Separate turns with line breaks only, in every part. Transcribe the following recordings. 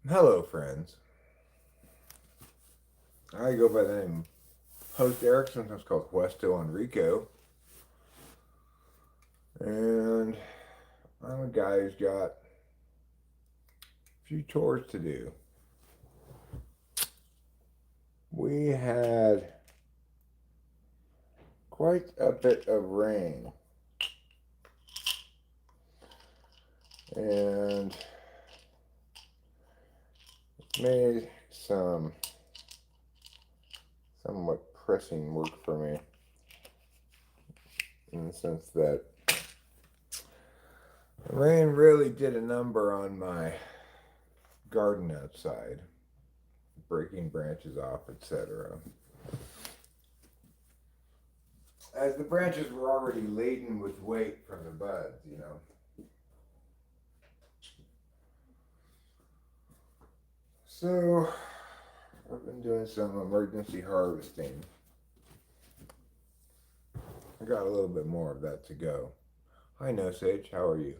Hello, friends. I go by the name Host Eric, sometimes called Westo Enrico, and I'm a guy who's got a few chores to do. We had quite a bit of rain, and it made some somewhat pressing work for me in the sense that the rain really did a number on my garden outside, breaking branches off, etc. As the branches were already laden with weight from the buds. So I've been doing some emergency harvesting. I got a little bit more of that to go. Hi, No Sage. How are you?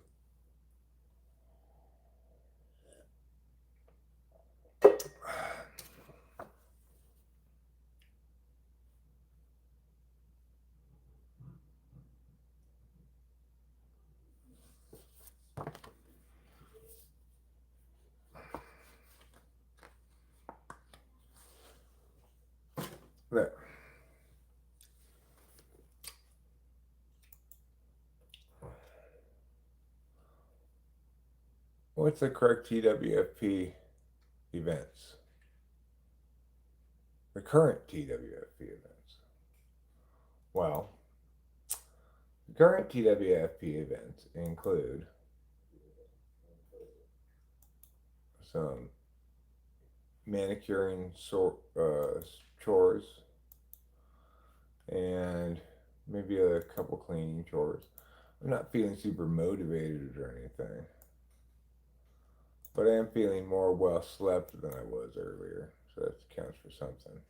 There. What's the correct TWFP events? The current TWFP events. Well, the current TWFP events include some manicuring chores and maybe a couple cleaning chores. I'm not feeling super motivated or anything, but I am feeling more well slept than I was earlier, so that counts for something.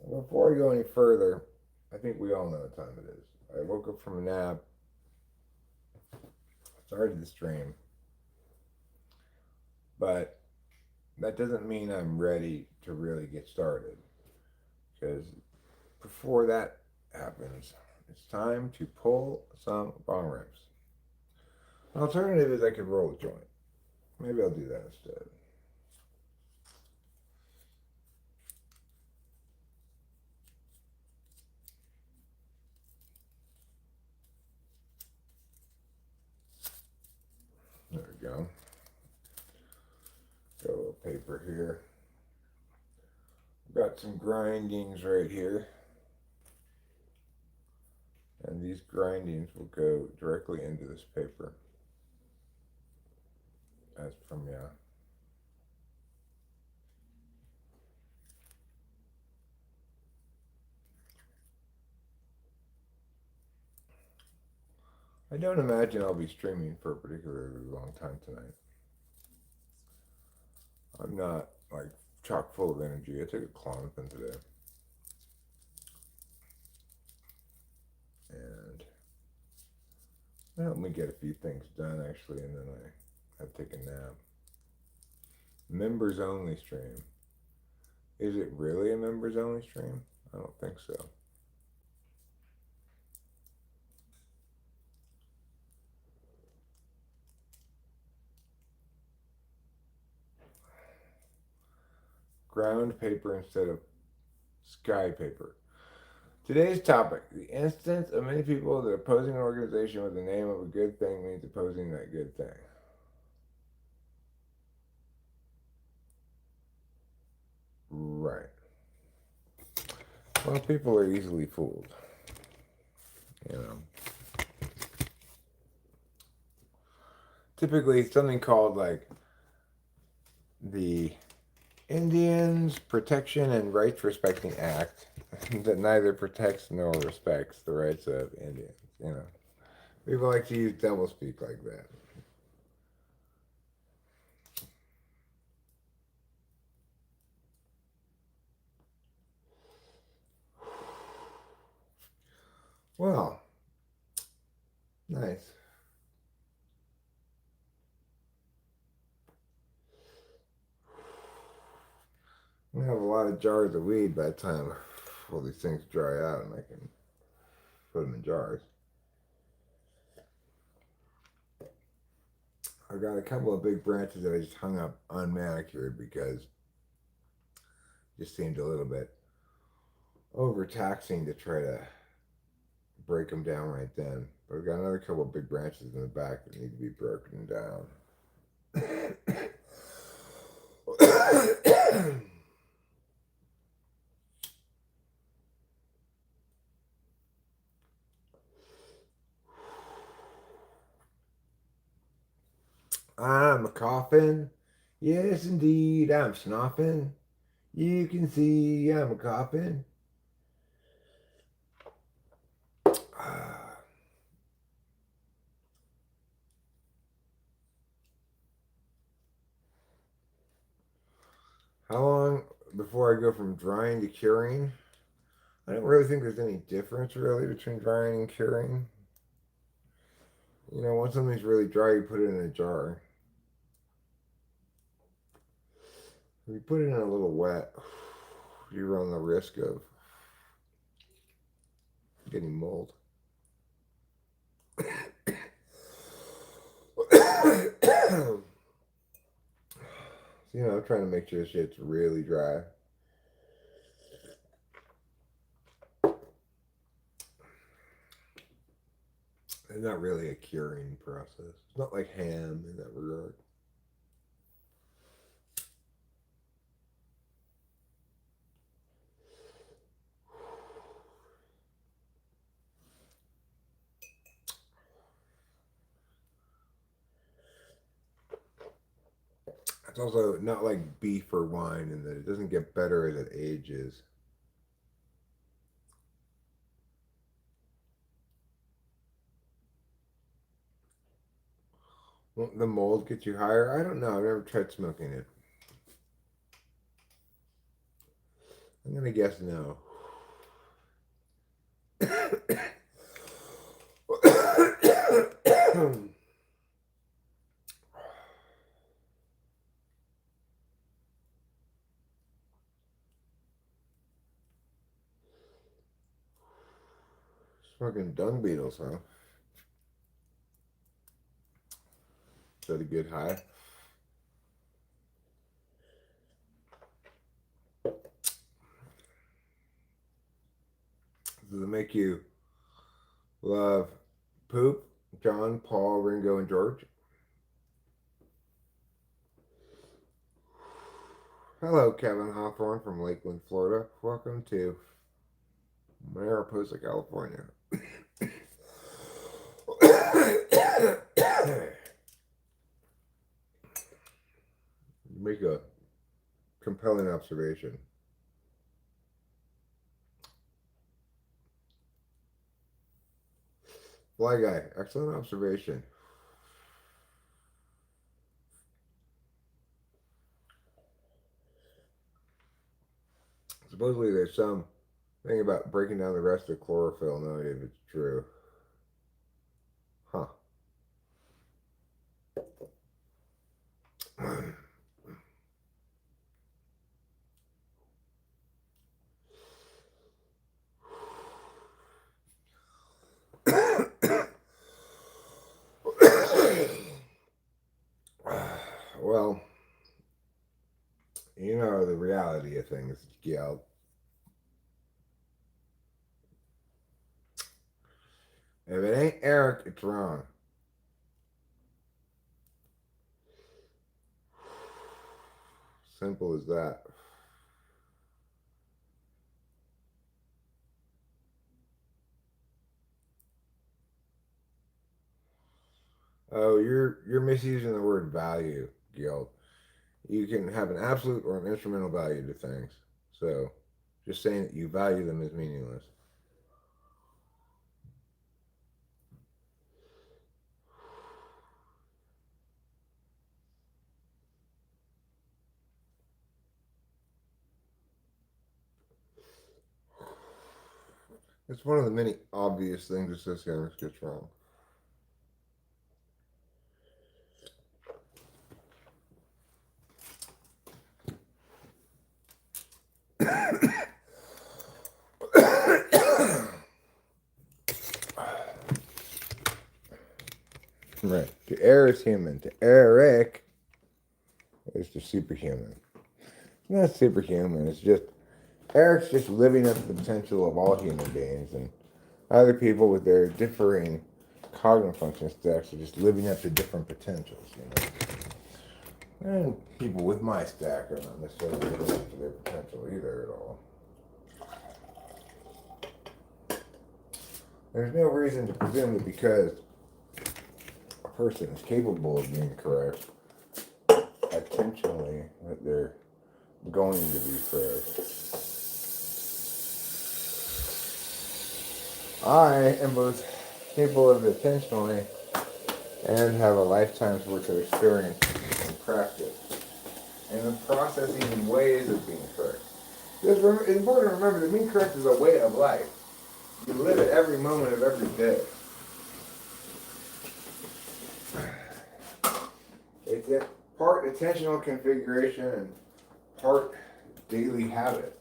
Before I go any further, I think we all know what time it is. I woke up from a nap, started the stream, but that doesn't mean I'm ready to really get started. Because before that happens, it's time to pull some bong rips. An alternative is I could roll a joint. Maybe I'll do that instead. There we go. Got a little paper here. Got some grindings right here. And these grindings will go directly into this paper. As from, yeah. I don't imagine I'll be streaming for a particularly long time tonight. I'm not like chock full of energy. I took a Klonopin today. And it helped me get a few things done actually, and then I had to take a nap. Members only stream. Is it really a members only stream? I don't think so. Ground paper instead of sky paper. Today's topic: the instance of many people that opposing an organization with the name of a good thing means opposing that good thing. Right. Well, people are easily fooled. You know. Typically, something called like the Indians Protection and Rights Respecting Act that neither protects nor respects the rights of Indians. You know, people like to use doublespeak like that. Well, Nice. I have a lot of jars of weed by the time all these things dry out and I can put them in jars. I got a couple of big branches that I just hung up unmanicured because it just seemed a little bit overtaxing to try to break them down right then. But I've got another couple of big branches in the back that need to be broken down. I'm a coffin. Yes, indeed, I'm snoffing. You can see I'm a coffin. How long before I go from drying to curing? I don't really think there's any difference really between drying and curing. You know, once something's really dry, you put it in a jar. If you put it in a little wet, you run the risk of getting mold. You know, trying to make sure shit's really dry. It's not really a curing process. It's not like ham in that regard. It's also not like beef or wine in that it doesn't get better as it ages. Won't the mold get you higher? I don't know. I've never tried smoking it. I'm gonna guess no. Smoking dung beetles, huh? Is that a good high? Does it make you love poop? John, Paul, Ringo, and George? Hello, Kevin Hawthorne from Lakeland, Florida. Welcome to Mariposa, California. Make a compelling observation. Fly guy, excellent observation. Supposedly there's some thing about breaking down the rest of chlorophyll. No idea if it's true. Huh. Well, you know the reality of things, Gail. If it ain't Eric, it's wrong. Simple as that. Oh, you're misusing the word value, Gil. You can have an absolute or an instrumental value to things. So just saying that you value them is meaningless. It's one of the many obvious things that socioeconomics gets wrong. Right. To err is human. To Eric is the superhuman. It's not superhuman. It's just Eric's just living up to the potential of all human beings, and other people with their differing cognitive function stacks are just living up to different potentials. And people with my stack are not necessarily living up to their potential either at all. There's no reason to presume that because a person is capable of being correct intentionally that they're going to be correct. I am both capable of it intentionally and have a lifetime's worth of experience and practice and the processing and ways of being correct. It's important to remember that being correct is a way of life. You live it every moment of every day. It's a part intentional configuration and part daily habit.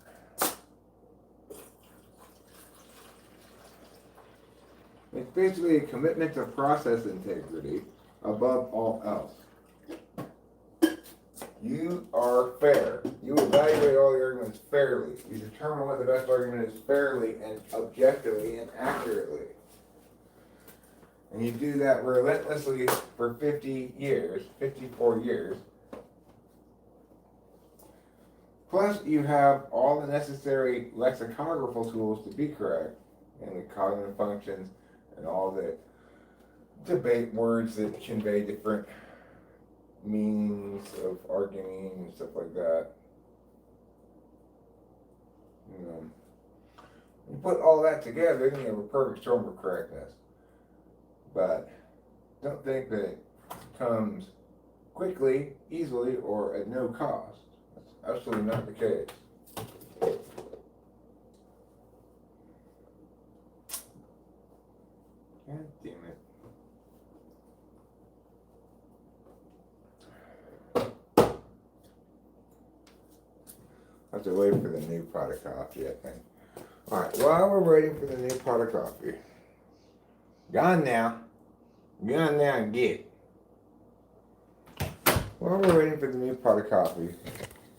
It's basically a commitment to process integrity above all else. You are fair. You evaluate all the arguments fairly. You determine what the best argument is fairly and objectively and accurately. And you do that relentlessly for 50 years, 54 years. Plus, you have all the necessary lexicographical tools to be correct, and the cognitive functions, and all the debate words that convey different meanings of arguing and stuff like that. You put all that together and you have a perfect storm of correctness. But don't think that it comes quickly, easily, or at no cost. That's absolutely not the case. God damn it. I have to wait for the new pot of coffee, I think. Alright, while we're waiting for the new pot of coffee. Gone now. Gone now and get. While we're waiting for the new pot of coffee,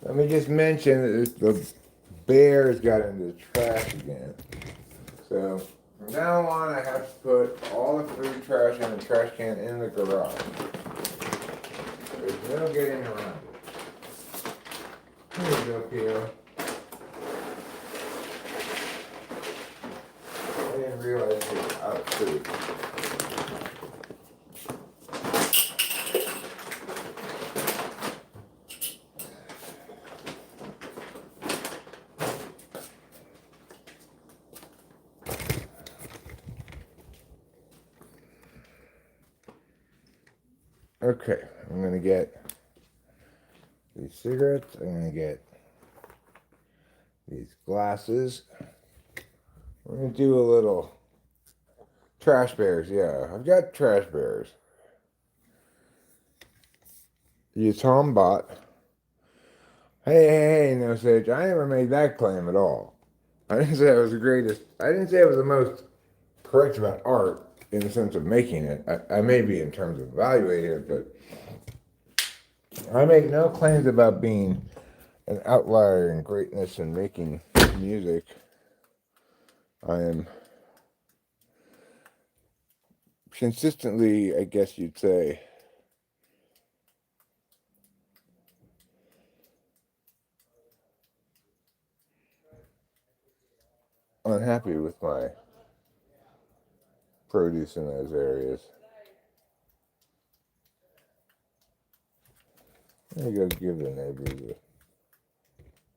let me just mention that the bears got into the trash again. So, from now on, I have to put all the food trash in the trash can in the garage. There's no getting around it. Here you go, Pio. I didn't realize it was out of food. Okay, I'm gonna get these cigarettes. I'm gonna get these glasses. We're gonna do a little trash bears. Yeah, I've got trash bears. You Tom bot. Hey, no Sage. I never made that claim at all. I didn't say I was the greatest. I didn't say I was the most correct about art in the sense of making it. I may be in terms of evaluating it, but I make no claims about being an outlier in greatness and making music. I am consistently, I guess you'd say, unhappy with my produce in those areas. I go give the neighbors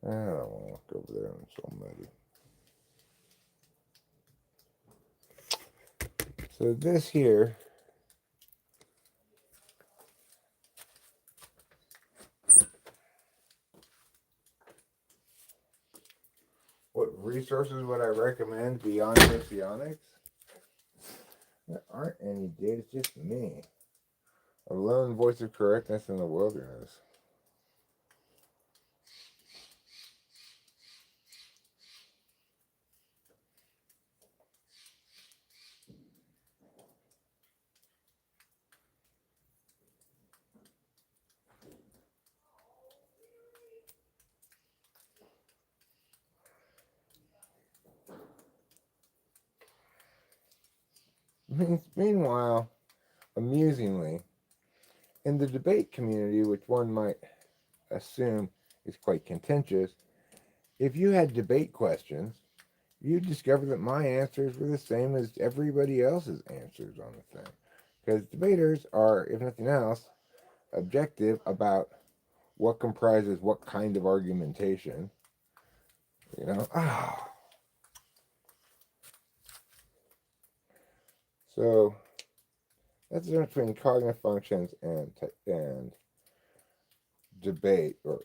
I don't want to walk over there and it's all muddy. So this here what resources would I recommend beyond histrionics? There aren't any, dude. It's just me. A lone voice of correctness in the wilderness. Meanwhile, amusingly, in the debate community, which one might assume is quite contentious, if you had debate questions, you'd discover that my answers were the same as everybody else's answers on the thing. Because debaters are, if nothing else, objective about what comprises what kind of argumentation. You know? So that's the difference between cognitive functions and debate or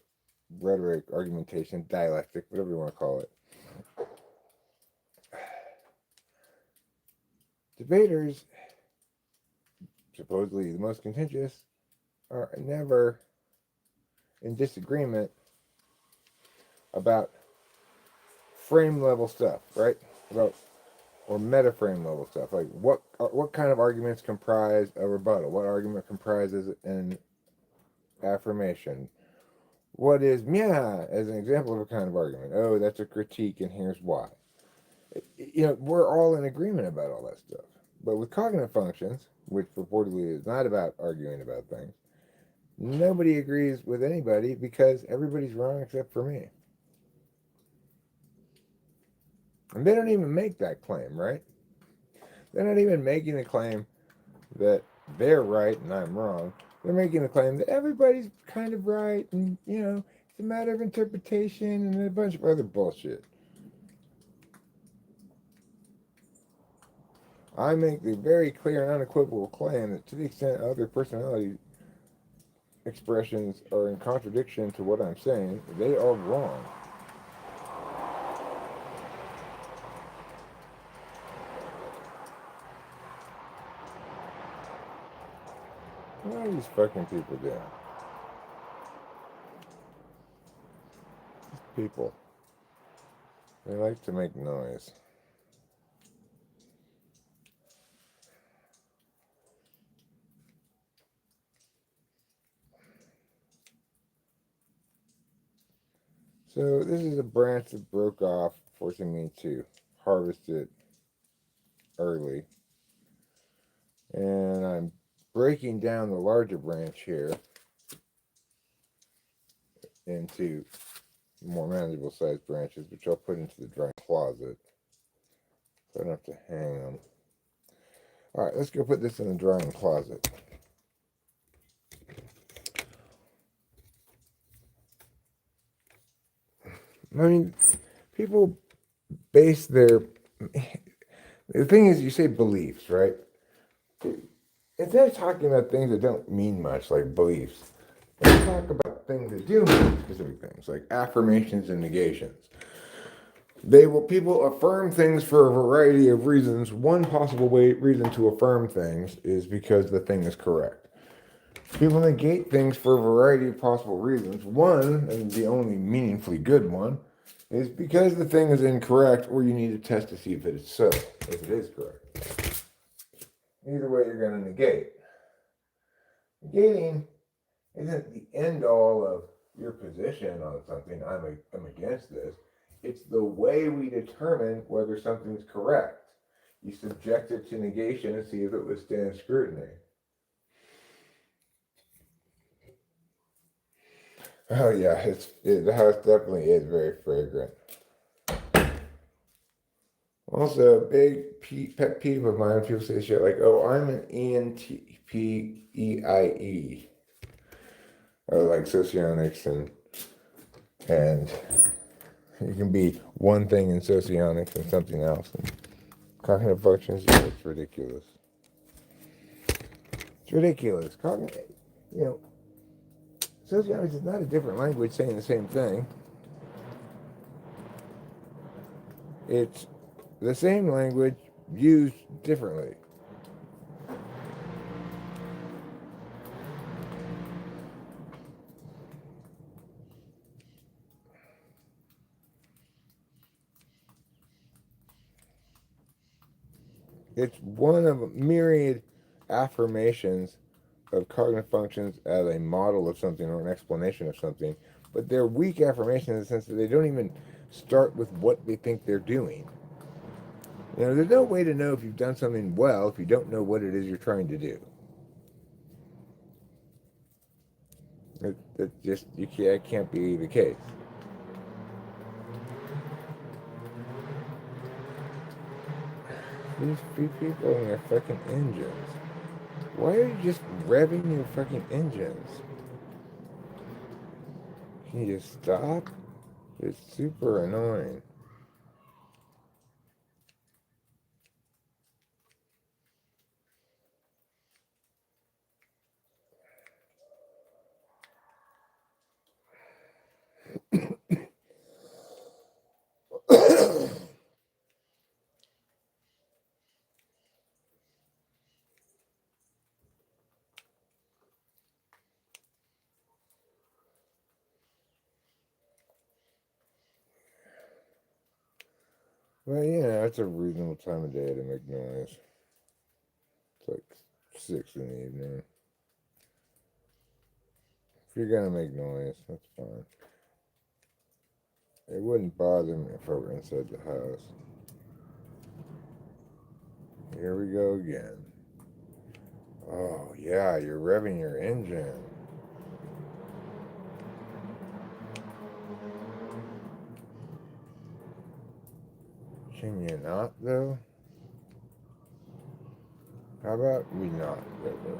rhetoric, argumentation, dialectic, whatever you want to call it. Debaters, supposedly the most contentious, are never in disagreement about frame level stuff, right? About or meta frame level stuff, like what kind of arguments comprise a rebuttal? What argument comprises an affirmation? What is mia as an example of a kind of argument? Oh, that's a critique, and here's why. You know, we're all in agreement about all that stuff. But with cognitive functions, which purportedly is not about arguing about things, nobody agrees with anybody because everybody's wrong except for me. And they don't even make that claim, right? They're not even making the claim that they're right and I'm wrong. They're making the claim that everybody's kind of right and, you know, it's a matter of interpretation and a bunch of other bullshit. I make the very clear and unequivocal claim that to the extent other personality expressions are in contradiction to what I'm saying, they are wrong. What are these fucking people doing? These people, they like to make noise. So this is a branch that broke off, forcing me to harvest it early. And I'm breaking down the larger branch here into more manageable sized branches, which I'll put into the drying closet so I don't have to hang them. All right, let's go put this in the drying closet. I mean, people base their. The thing is, you say beliefs, right? Instead of talking about things that don't mean much, like beliefs, let's talk about things that do mean specific things, like affirmations and negations. People affirm things for a variety of reasons. One possible reason to affirm things is because the thing is correct. People negate things for a variety of possible reasons. One, and the only meaningfully good one, is because the thing is incorrect, or you need to test to see if it is so, if it is correct. Either way, you're going to negate. Negating isn't the end all of your position on something. I'm against this. It's the way we determine whether something's correct. You subject it to negation and see if it withstands scrutiny. Oh yeah, the house definitely is very fragrant. Also, a big pet peeve of mine, people say shit like, "Oh, I'm an ENTPEIE," or like socionics, and you can be one thing in socionics and something else. And cognitive functions, yeah, it's ridiculous. It's ridiculous. Cognitive, you know, socionics is not a different language saying the same thing. It's the same language used differently. It's one of a myriad affirmations of cognitive functions as a model of something or an explanation of something, but they're weak affirmations in the sense that they don't even start with what they think they're doing. You know, there's no way to know if you've done something well if you don't know what it is you're trying to do. It just it can't be the case. These people and their fucking engines. Why are you just revving your fucking engines? Can you just stop? It's super annoying. Well, you know, it's a reasonable time of day to make noise. It's like 6 in the evening. If you're gonna make noise, that's fine. It wouldn't bother me if I were inside the house. Here we go again. Oh, yeah, you're revving your engine. Can you not, though? How about we not rev it?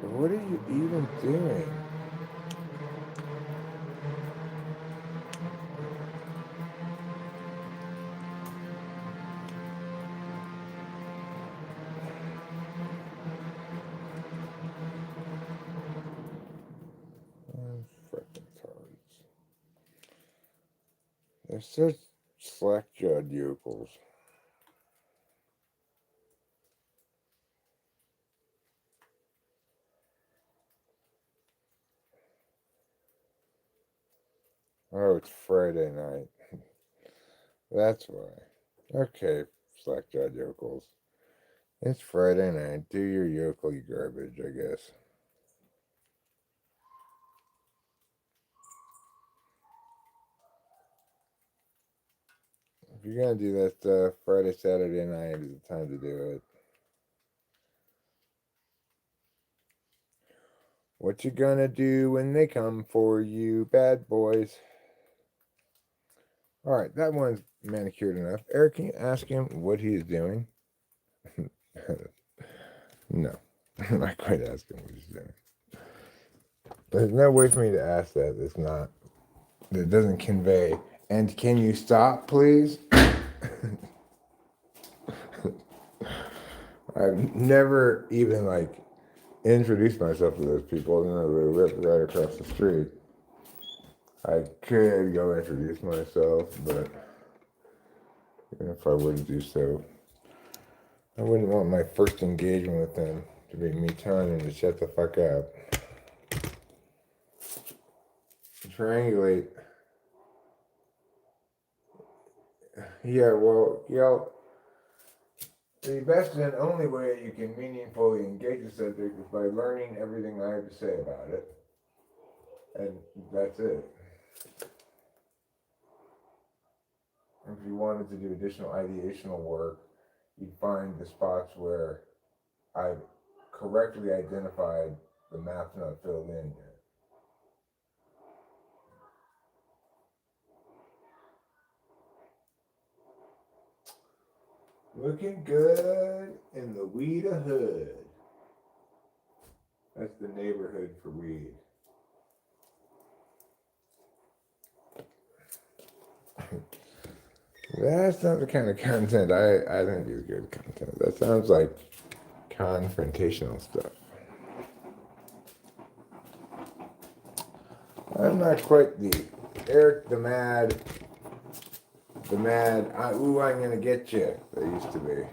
What are you even doing? Oh, frickin' tards. They're such slack-jawed yokels. Oh, it's Friday night. That's why. Okay, slack-jawed yokels. It's Friday night. Do your yokel garbage, I guess. If you're gonna do that stuff, Friday, Saturday night is the time to do it. What you gonna do when they come for you, bad boys? Alright, that one's manicured enough. Eric, can you ask him what he is doing? No. I'm not quite asking what he's doing. There's no way for me to ask that. That doesn't convey. And can you stop, please? I've never even introduced myself to those people, and they live right across the street. I could go introduce myself, but even if I wouldn't do so, I wouldn't want my first engagement with them to be me telling them to shut the fuck up. Triangulate. Yeah, well, the best and only way you can meaningfully engage the subject is by learning everything I have to say about it. And that's it. If you wanted to do additional ideational work, you'd find the spots where I've correctly identified the map's not filled in yet. Looking good in the Weeda Hood. That's the neighborhood for weed. That's not the kind of content I think is good content. That sounds like confrontational stuff. I'm not quite the Eric the Mad, I'm gonna get you that used to be.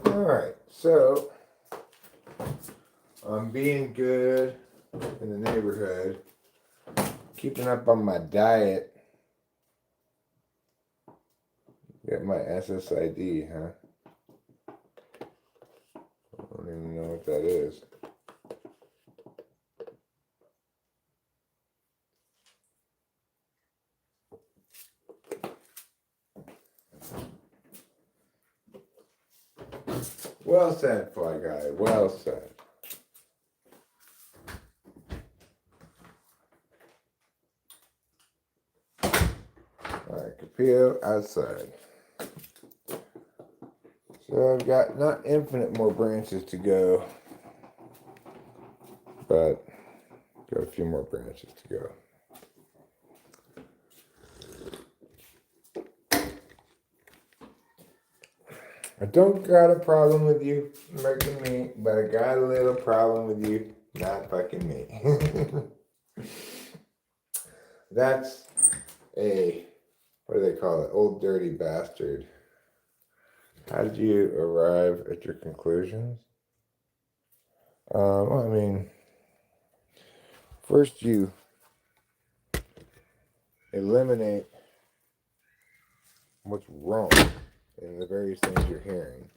Alright, so I'm being good in the neighborhood, keeping up on my diet. Get my SSID, huh? I don't even know what that is. Well said, Fly Guy. Well said. Alright, Capillo outside. So I've got not infinite more branches to go, but got a few more branches to go. I don't got a problem with you making me, but I got a little problem with you not fucking me. That's a, what do they call it? Old dirty bastard. How did you arrive at your conclusions? I mean, first you eliminate what's wrong in the various things you're hearing.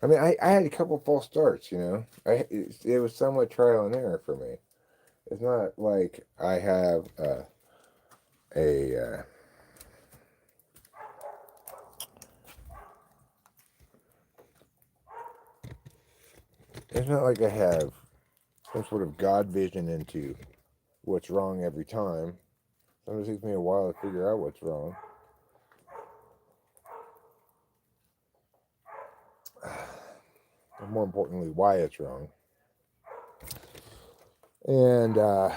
I mean, I had a couple false starts, you know. It was somewhat trial and error for me. It's not like I have a it's not like I have some sort of God vision into what's wrong every time. Sometimes it takes me a while to figure out what's wrong. And more importantly, why it's wrong. And I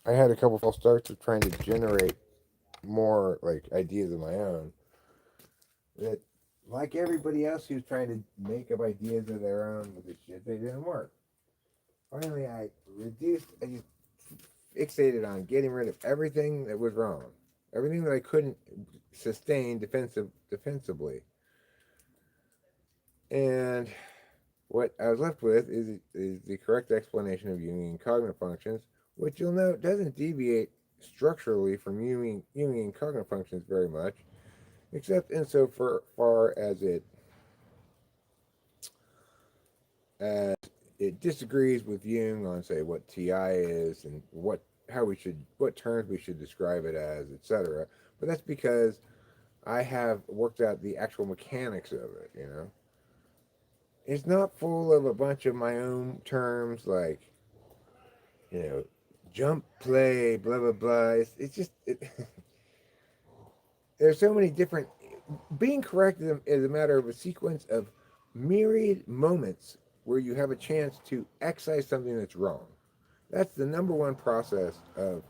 had a couple false starts of trying to generate more like ideas of my own. That, like everybody else who's trying to make up ideas of their own with the shit, they didn't work. Finally, I just fixated on getting rid of everything that was wrong, everything that I couldn't sustain defensively. And what I was left with is the correct explanation of Jungian cognitive functions, which you'll note doesn't deviate structurally from Jungian cognitive functions very much, except insofar as it disagrees with Jung on, say, what TI is and what terms we should describe it as, etc. But that's because I have worked out the actual mechanics of it, you know. It's not full of a bunch of my own terms like, you know, jump, play, blah blah blah. It's just there's so many different. Being correct is a matter of a sequence of myriad moments where you have a chance to excise something that's wrong. That's the number one process of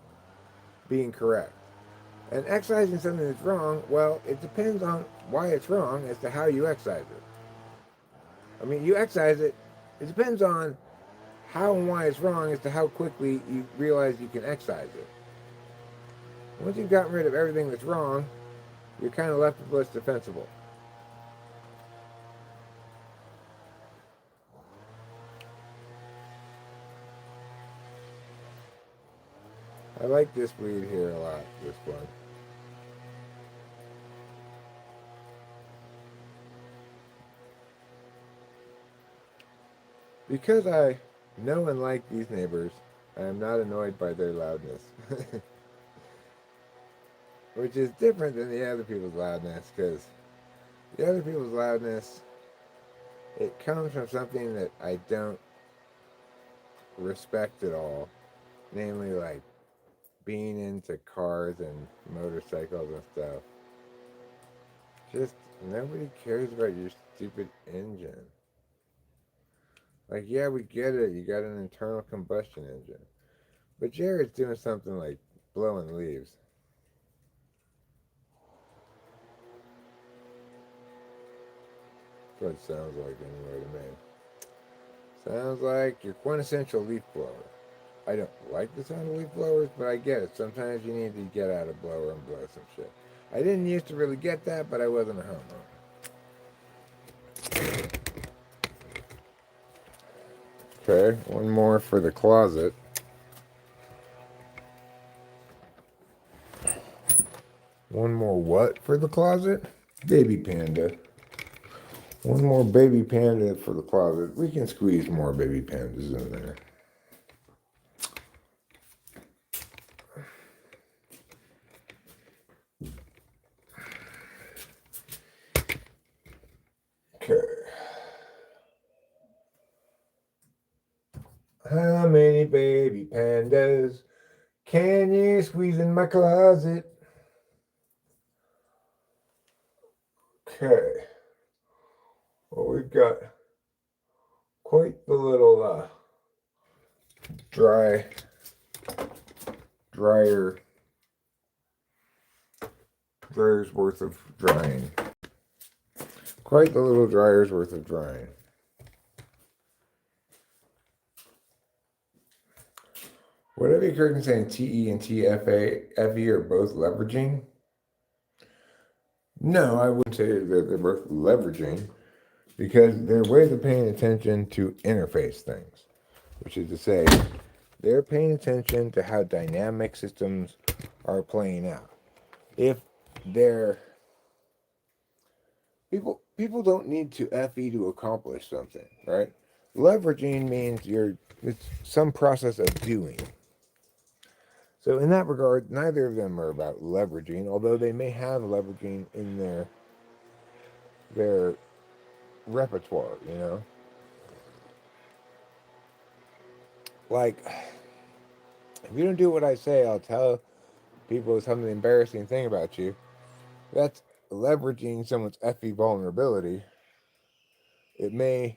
being correct. And excising something that's wrong, well, it depends on why it's wrong as to how you excise it. I mean, you excise it, it depends on how and why it's wrong as to how quickly you realize you can excise it. Once you've gotten rid of everything that's wrong, you're kind of left with what's defensible. I like this weed here a lot, this one. Because I know and like these neighbors, I am not annoyed by their loudness. Which is different than the other people's loudness, because the other people's loudness, it comes from something that I don't respect at all. Namely, like, being into cars and motorcycles and stuff. Just, nobody cares about your stupid engine. Like, yeah, we get it, you got an internal combustion engine. But Jared's doing something like blowing leaves. That's what it sounds like anyway to me. Sounds like your quintessential leaf blower. I don't like the sound of leaf blowers, but I get it. Sometimes you need to get out a blower and blow some shit. I didn't used to really get that, but I wasn't a homeowner. Okay, one more for the closet. One more what for the closet? Baby panda. One more baby panda for the closet. We can squeeze more baby pandas in there. Okay. How many baby pandas can you squeeze in my closet? Okay. Well, we've got quite the little dryer's worth of drying. Quite the little dryer's worth of drying. Would I be correct in saying TE and TFE are both leveraging? No, I wouldn't say that they're both leveraging because they're ways of paying attention to interface things, which is to say, they're paying attention to how dynamic systems are playing out. If they're people don't need to FE to accomplish something, right? Leveraging means it's some process of doing. So in that regard, neither of them are about leveraging, although they may have leveraging in their repertoire, you know? Like, if you don't do what I say, I'll tell people some embarrassing thing about you. That's leveraging someone's FE vulnerability. It may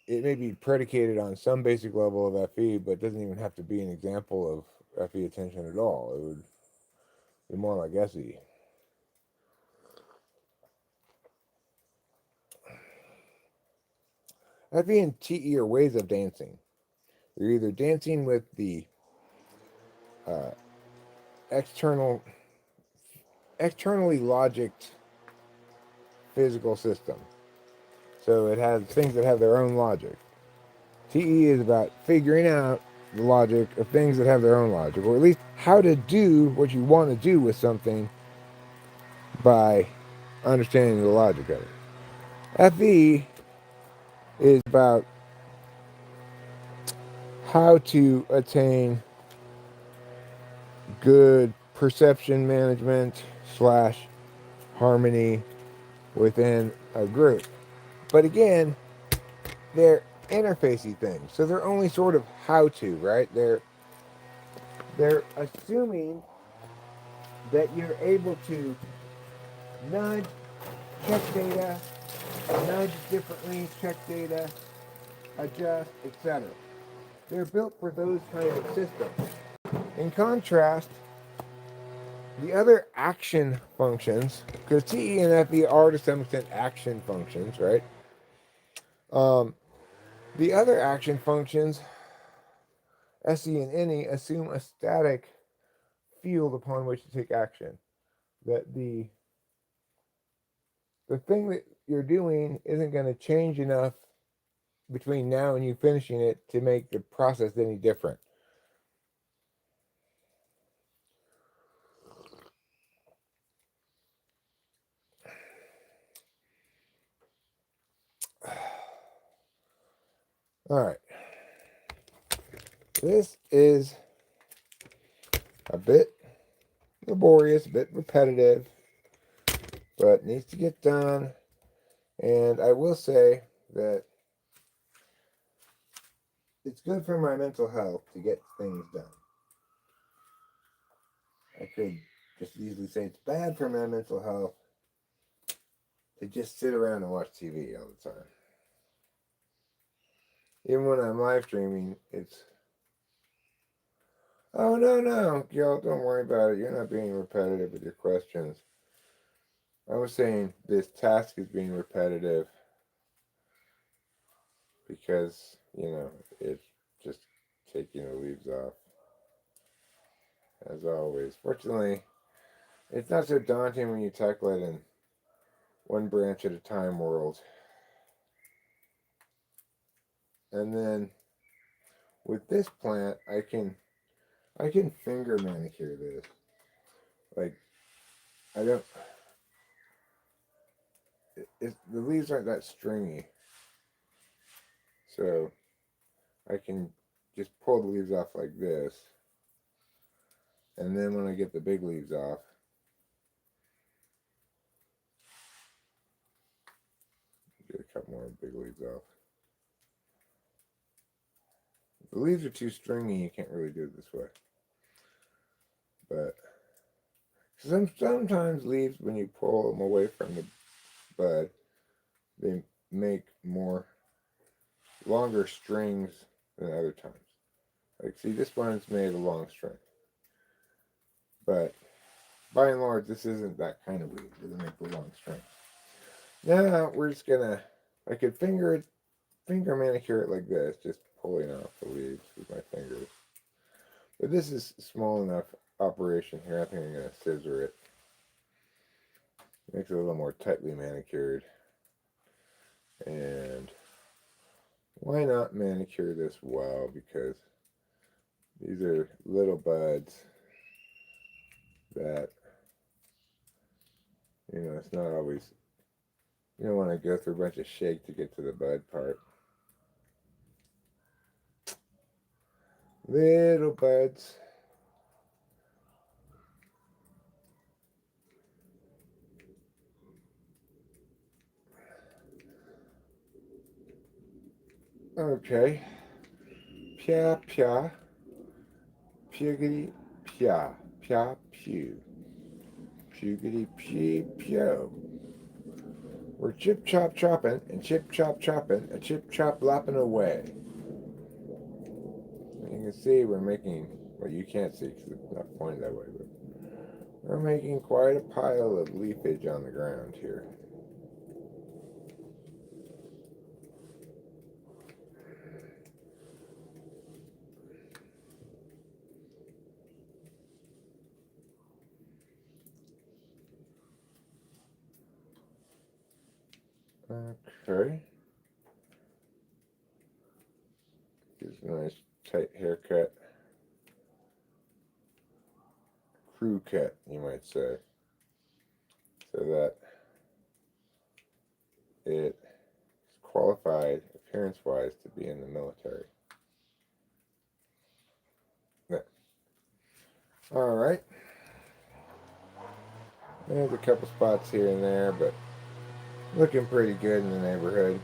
be predicated on some basic level of FE, but it doesn't even have to be an example of FE attention at all. It would be more like SE. FE and TE are ways of dancing. You're either dancing with the uh, externally logicked physical system. So it has things that have their own logic. TE is about figuring out the logic of things that have their own logic, or at least how to do what you want to do with something by understanding the logic of it. FE is about how to attain good perception management slash harmony within a group. But again, they're interfacey things, so they're only sort of how to, right? They're assuming that you're able to nudge, check data, nudge differently, check data, adjust, etc. They're built for those kind of systems. In contrast, the other action functions, because TE and FE are to some extent action functions, right? The other action functions, SE and NE, assume a static field upon which to take action. That the thing that you're doing isn't going to change enough between now and you finishing it to make the process any different. All right. This is a bit laborious, a bit repetitive, but needs to get done. And I will say that it's good for my mental health to get things done. I could just easily say it's bad for my mental health to just sit around and watch TV all the time. Even when I'm live streaming, it's, oh, no, y'all, don't worry about it. You're not being repetitive with your questions. I was saying this task is being repetitive because, it's just taking the leaves off. As always. Fortunately, it's not so daunting when you tackle it in one branch at a time world. And then with this plant, I can finger manicure this. Like, I don't. The leaves aren't that stringy, so I can just pull the leaves off like this, and then when I get the big leaves off, get a couple more big leaves off. If the leaves are too stringy, you can't really do it this way. But sometimes leaves, when you pull them away from the bud, they make longer strings than other times. Like, see, this one's made a long string. But by and large, this isn't that kind of leaf. It doesn't make the long string. Now we're just gonna, I could finger manicure it like this, just pulling off the leaves with my fingers. But this is small enough operation here. I think I'm gonna scissor it. Makes it a little more tightly manicured. And why not manicure this well? Because these are little buds that, it's not always, you don't want to go through a bunch of shake to get to the bud part. Little buds. Okay. Pia pia. Pugity pia. Pia pew. Pugity pew pew. We're chip chop chopping and chip chop chopping and chip chop lopping away. And you can see we're making, well, you can't see because it's not pointed that way, but we're making quite a pile of leafage on the ground here. Okay. Gives a nice tight haircut. Crew cut, you might say. So that it is qualified, appearance-wise, to be in the military. There. All right. There's a couple spots here and there, but looking pretty good in the neighborhood.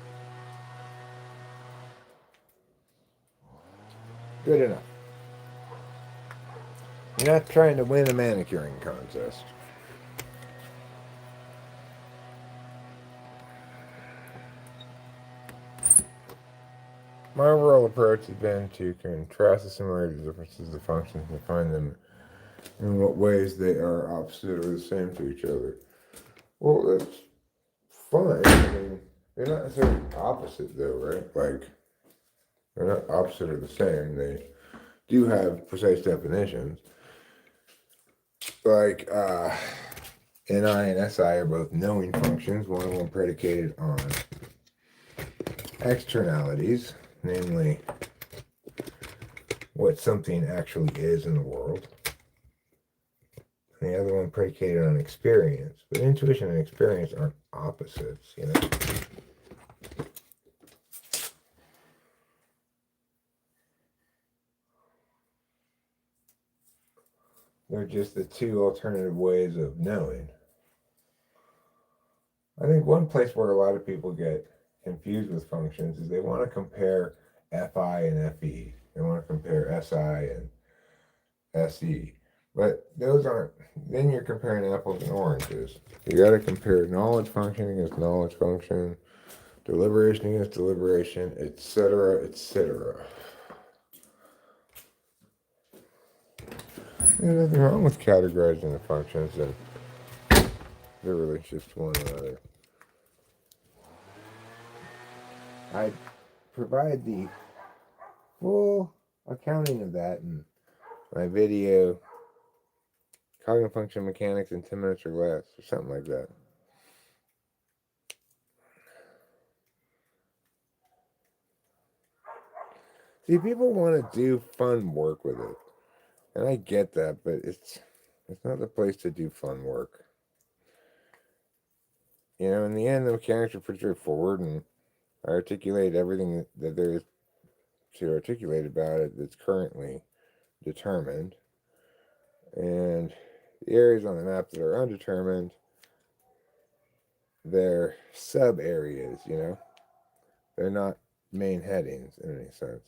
Good enough. You're not trying to win a manicuring contest. My overall approach has been to contrast the similarities, differences, the functions, and find them in what ways they are opposite or the same to each other. Well, that's fine. I mean, they're not necessarily opposite, though, right? Like, they're not opposite or the same. They do have precise definitions. Like, NI and SI are both knowing functions, one of them predicated on externalities, namely what something actually is in the world. And the other one predicated on experience. But intuition and experience aren't opposites, They're just the two alternative ways of knowing. I think one place where a lot of people get confused with functions is they want to compare FI and FE. They want to compare SI and SE. But those aren't, then you're comparing apples and oranges. You got to compare knowledge function against knowledge function, deliberation against deliberation, etc., etc. There's nothing wrong with categorizing the functions and their relationship to one another. I provide the full accounting of that in my video, Cognitive Function Mechanics in 10 minutes or less, or something like that. See, people want to do fun work with it, and I get that, but it's not the place to do fun work. You know, in the end, the mechanics are pretty straightforward, and I articulate everything that there is to articulate about it that's currently determined, and the areas on the map that are undetermined, they're sub areas. You know, they're not main headings in any sense.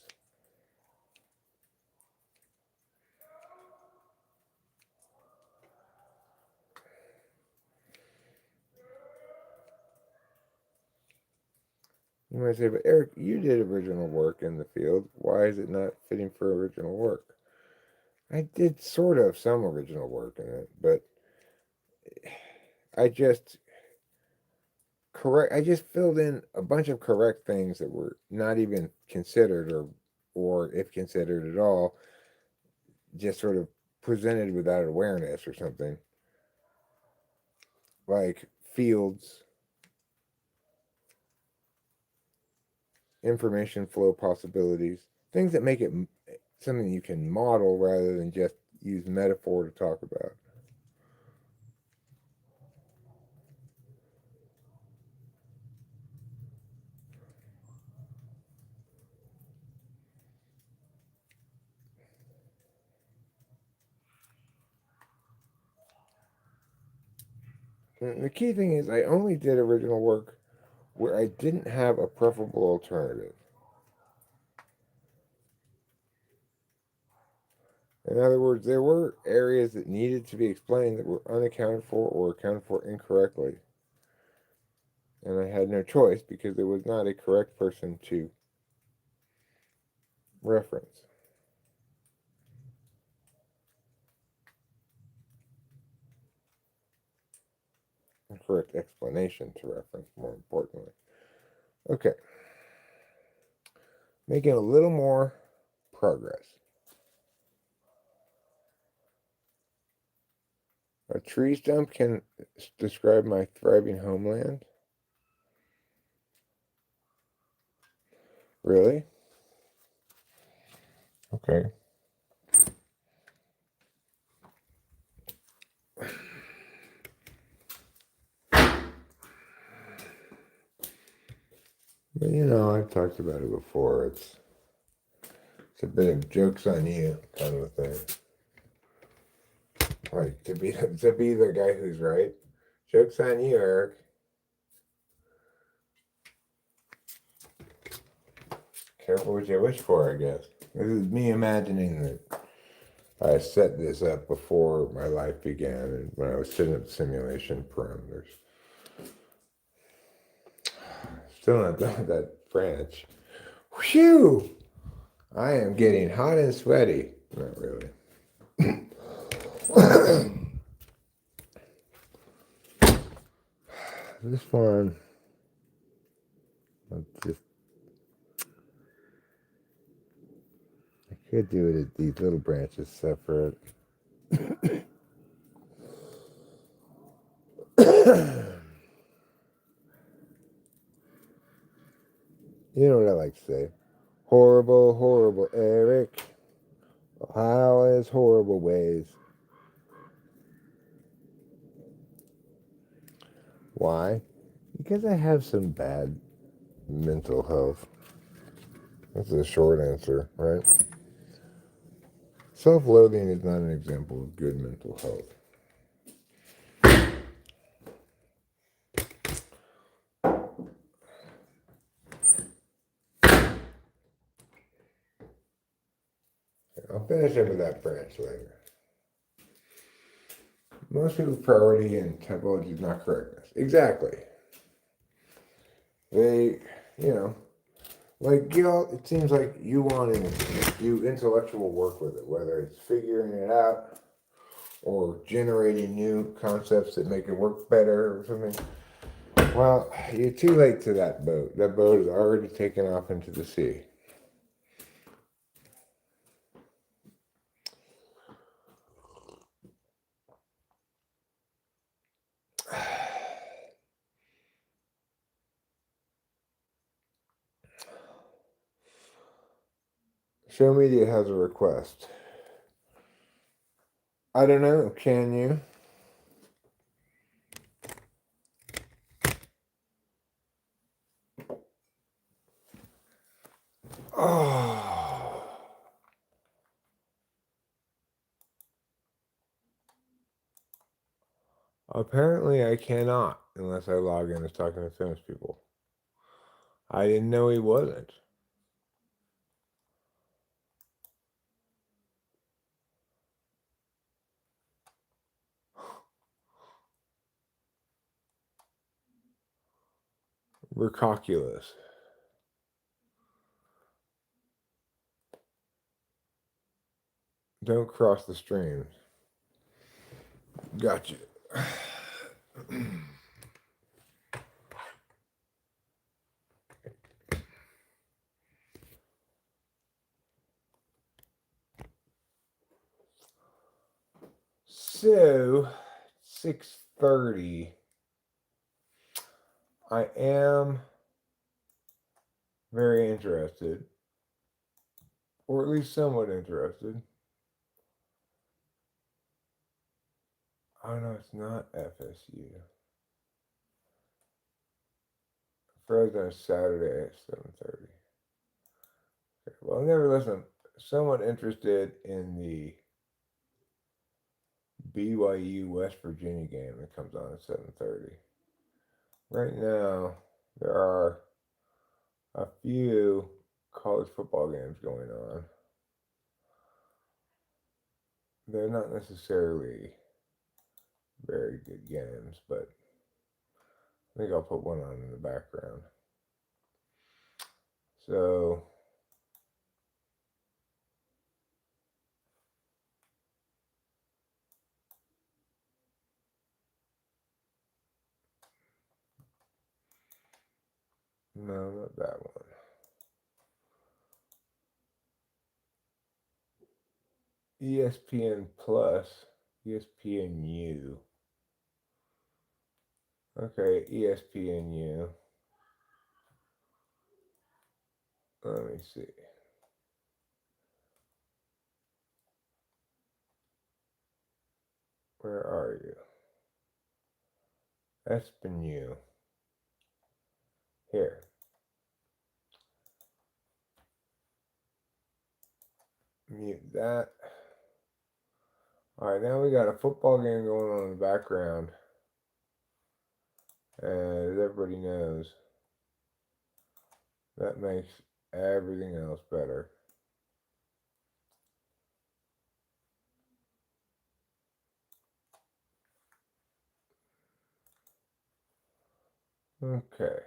You might say, but Eric, you did original work in the field. Why is it not fitting for original work? I did sort of some original work in it, but I just I just filled in a bunch of correct things that were not even considered, or if considered at all, just sort of presented without awareness or something. Like fields, information flow possibilities, things that make it something you can model rather than just use metaphor to talk about. And the key thing is, I only did original work where I didn't have a preferable alternative. In other words, there were areas that needed to be explained that were unaccounted for or accounted for incorrectly. And I had no choice because there was not a correct person to reference, a correct explanation to reference, more importantly. Okay, making a little more progress. A tree stump can describe my thriving homeland? Really? Okay. But you know, I've talked about it before. It's a bit of jokes on you kind of a thing. Like to be the guy who's right. Jokes on you, Eric. Careful what you wish for, I guess. This is me imagining that I set this up before my life began and when I was setting up simulation parameters. Still not done with that branch. Whew! I am getting hot and sweaty. Not really. This one, I could do it at these little branches separate. You know what I like to say? Horrible, horrible Eric. Ohio has horrible ways. Why? Because I have some bad mental health. That's the short answer, right? Self-loathing is not an example of good mental health. I'll finish up with that branch later. Most people's priority in typology is not correctness. Exactly. They, you know, like Gil, it seems like you want to do intellectual work with it, whether it's figuring it out or generating new concepts that make it work better or something. Well, you're too late to that boat. That boat is already taken off into the sea. Show media has a request. I don't know, can you? Oh. Apparently I cannot unless I log in as Talking to Famous People. I didn't know he wasn't. Recalculus. Don't cross the streams. Gotcha. So, 6:30. I am very interested, or at least somewhat interested. Oh no, it's not FSU. Frozen Saturday at 7:30. Okay, well, nevertheless, I'm somewhat interested in the BYU West Virginia game that comes on at 7:30. Right now, there are a few college football games going on. They're not necessarily very good games, but I think I'll put one on in the background. So, no, not that one. ESPN Plus, ESPNU. Okay, ESPNU. Let me see. Where are you? ESPNU. Here. Mute that. Alright, now we got a football game going on in the background. And as everybody knows, that makes everything else better. Okay.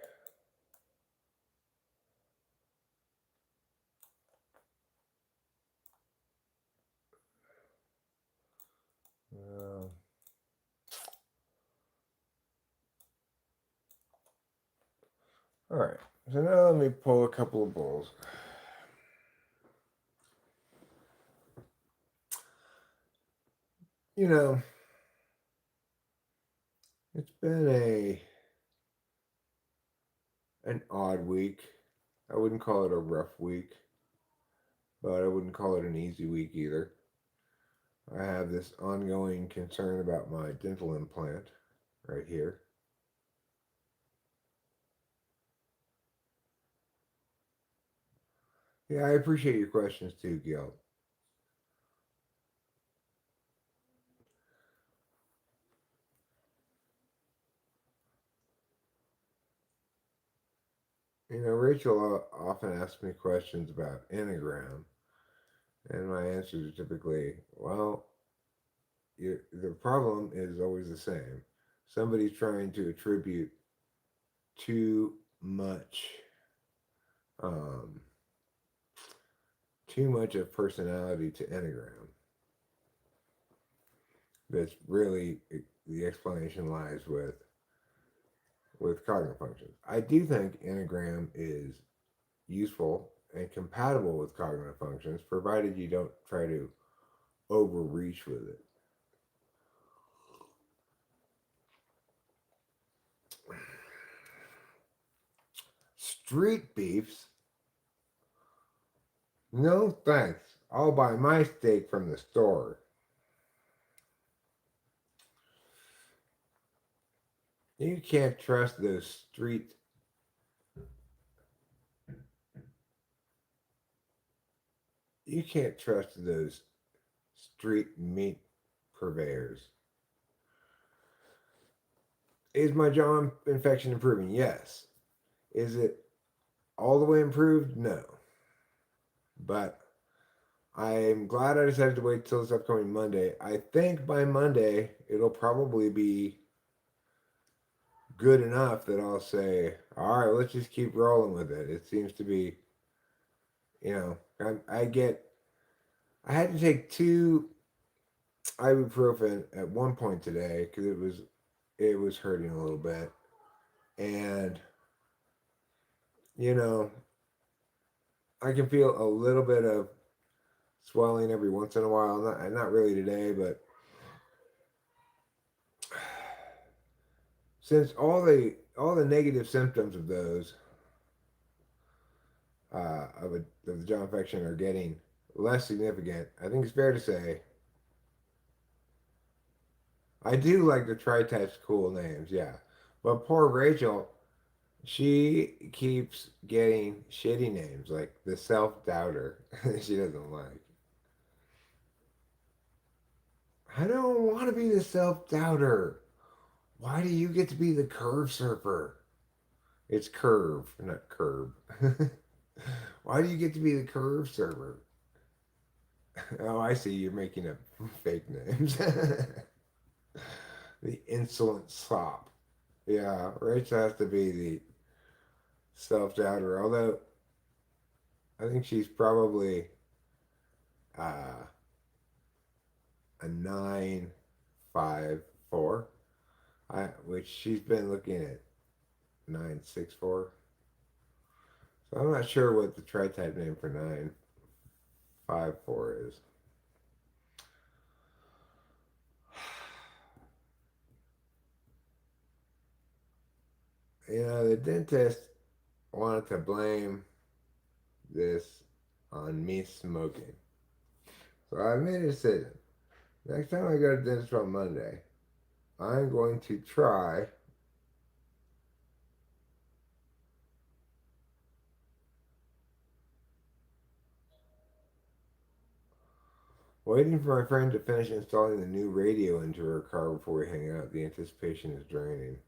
Alright, so now let me pull a couple of bulls. You know, it's been an odd week. I wouldn't call it a rough week, but I wouldn't call it an easy week either. I have this ongoing concern about my dental implant right here. Yeah, I appreciate your questions too, Gil. You know, Rachel often asks me questions about Enneagram, and my answers are typically, well, the problem is always the same. Somebody's trying to attribute too much, um, too much of personality to Enneagram. That's really the explanation lies with cognitive functions. I do think Enneagram is useful and compatible with cognitive functions, provided you don't try to overreach with it. Street beefs. No thanks. I'll buy my steak from the store. You can't trust those street. You can't trust those street meat purveyors. Is my jaw infection improving? Yes. Is it all the way improved? No. But I'm glad I decided to wait till this upcoming Monday. I think by Monday it'll probably be good enough that I'll say, all right, let's just keep rolling with it. It seems to be, I had to take 2 ibuprofen at one point today because it was hurting a little bit, and you know, I can feel a little bit of swelling every once in a while. Not really today, but since all the negative symptoms of those of the jaw infection are getting less significant, I think it's fair to say I do like the tri-types cool names, yeah. But poor Rachel, she keeps getting shitty names like the self-doubter. She doesn't like. I don't want to be the self-doubter. Why do you get to be the curve surfer? It's curve, not curb. Why do you get to be the curve server? Oh, I see. You're making up fake names. The insolent slop. Yeah, Rachel has to be the self doubter. Although I think she's probably uh, a 9.54. Which she's been looking at 9.64. So I'm not sure what the tri-type name for 9.54 is. The dentist wanted to blame this on me smoking. So I made a decision. Next time I go to the dentist on Monday, I'm going to try waiting for my friend to finish installing the new radio into her car before we hang out. The anticipation is draining.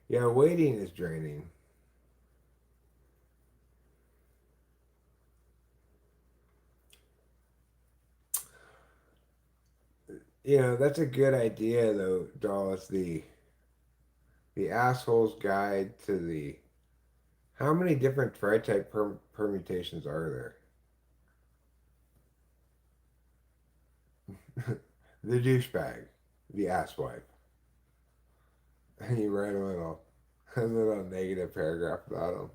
Yeah, waiting is draining. That's a good idea though, Dallas. The asshole's guide to the how many different tri-type permutations are there? The douchebag, the asswipe. And you write a little negative paragraph about him.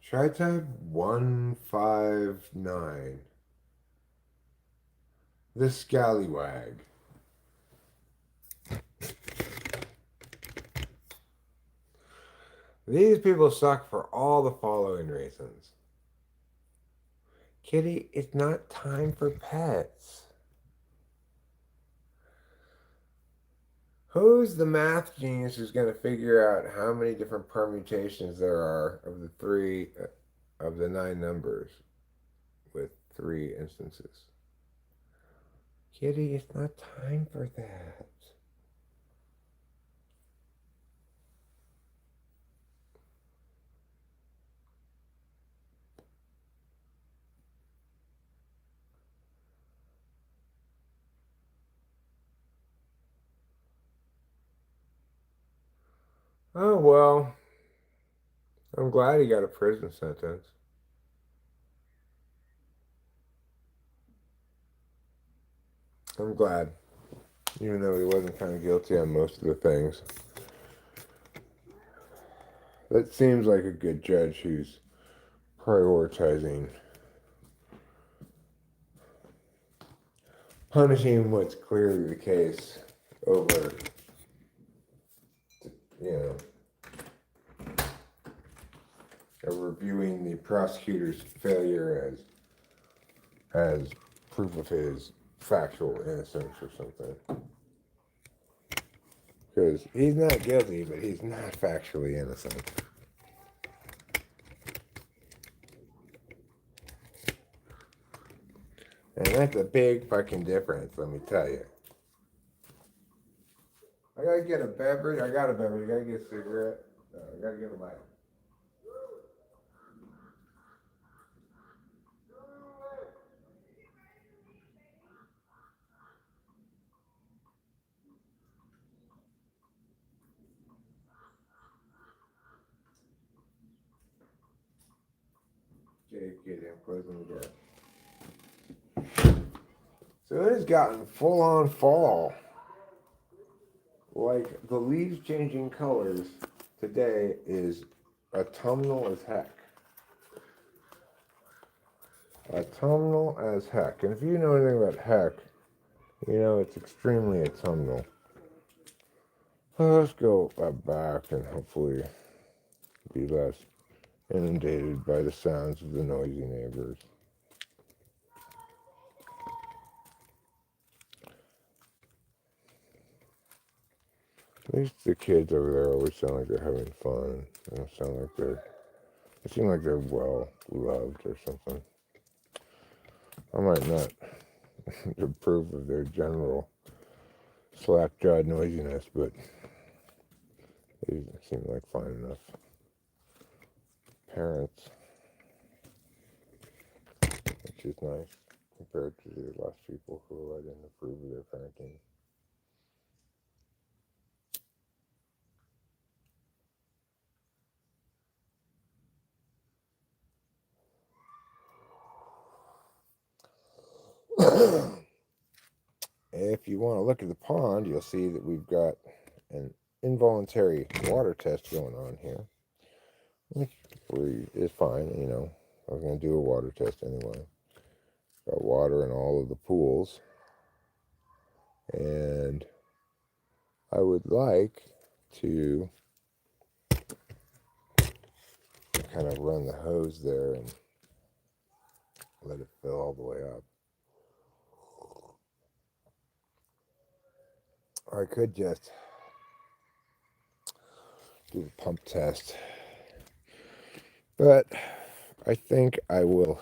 Tri-type 159. The scallywag. These people suck for all the following reasons. Kitty, it's not time for pets. Who's the math genius who's going to figure out how many different permutations there are of the 9 numbers with 3 instances? Kitty, it's not time for that. Oh, well, I'm glad he got a prison sentence. I'm glad, even though he wasn't found guilty on most of the things. That seems like a good judge who's prioritizing punishing what's clearly the case over, you know, over viewing the prosecutor's failure as as proof of his factual innocence or something. Because he's not guilty, but he's not factually innocent. And that's a big fucking difference, let me tell you. I gotta get a beverage. I got a beverage. I gotta get a cigarette. I gotta get a light. Get him closing the door. So it has gotten full on fall. Like the leaves changing colors today is autumnal as heck. Autumnal as heck. And if you know anything about heck, you know it's extremely autumnal. Let's go back and hopefully be less inundated by the sounds of the noisy neighbors. At least the kids over there always sound like they're having fun. They don't sound like they seem like they're well loved or something. I might not approve of their general slap-jawed noisiness, but they seem like fine enough parents, which is nice compared to the last people who I didn't approve of their parenting. If you want to look at the pond, you'll see that we've got an involuntary water test going on here, which is fine. You know, I was going to do a water test anyway. Got water in all of the pools, and I would like to kind of run the hose there and let it fill all the way up. Or I could just do the pump test. But I think I will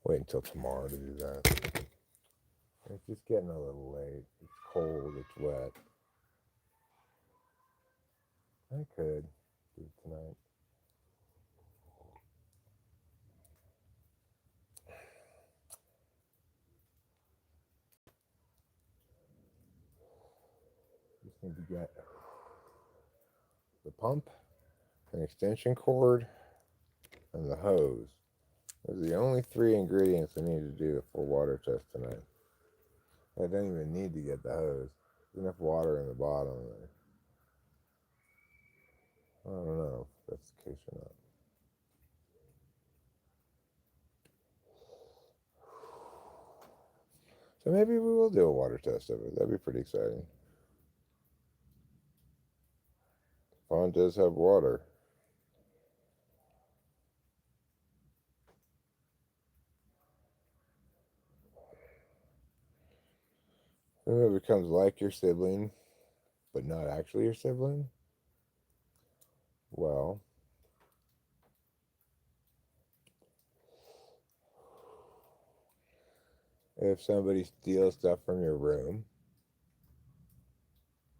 wait until tomorrow to do that. It's just getting a little late. It's cold, it's wet. I could do it tonight. Just need to get the pump, an extension cord, and the hose. Those are the only three ingredients I need to do a full water test tonight. I don't even need to get the hose. There's enough water in the bottom there. I don't know if that's the case or not. So maybe we will do a water test of it. That'd be pretty exciting. Pond does have water. Maybe it becomes like your sibling, but not actually your sibling. Well, if somebody steals stuff from your room,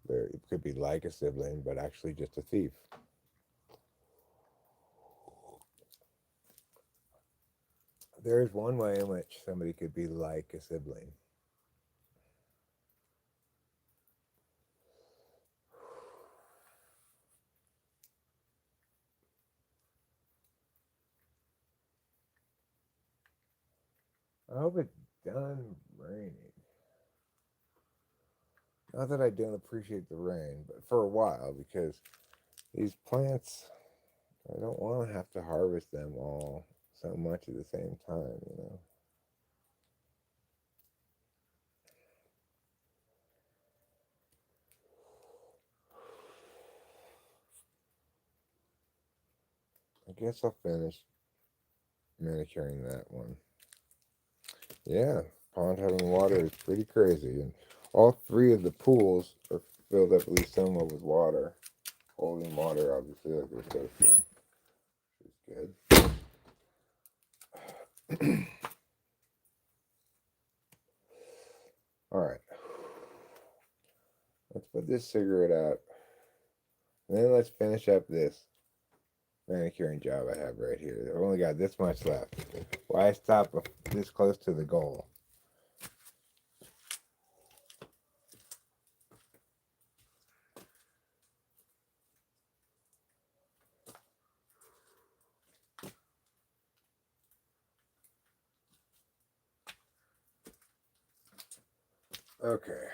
it could be like a sibling, but actually just a thief. There's one way in which somebody could be like a sibling. I hope it's done raining. Not that I don't appreciate the rain, but for a while, because these plants, I don't want to have to harvest them all so much at the same time, you know. I guess I'll finish manicuring that one. Yeah, pond having water is pretty crazy. And all three of the pools are filled up at least somewhat with water. Holding water, obviously, like we're supposed to, which is good. All right, let's put this cigarette out. And then let's finish up this manicuring job I have right here. I've only got this much left. Why stop this close to the goal? Okay,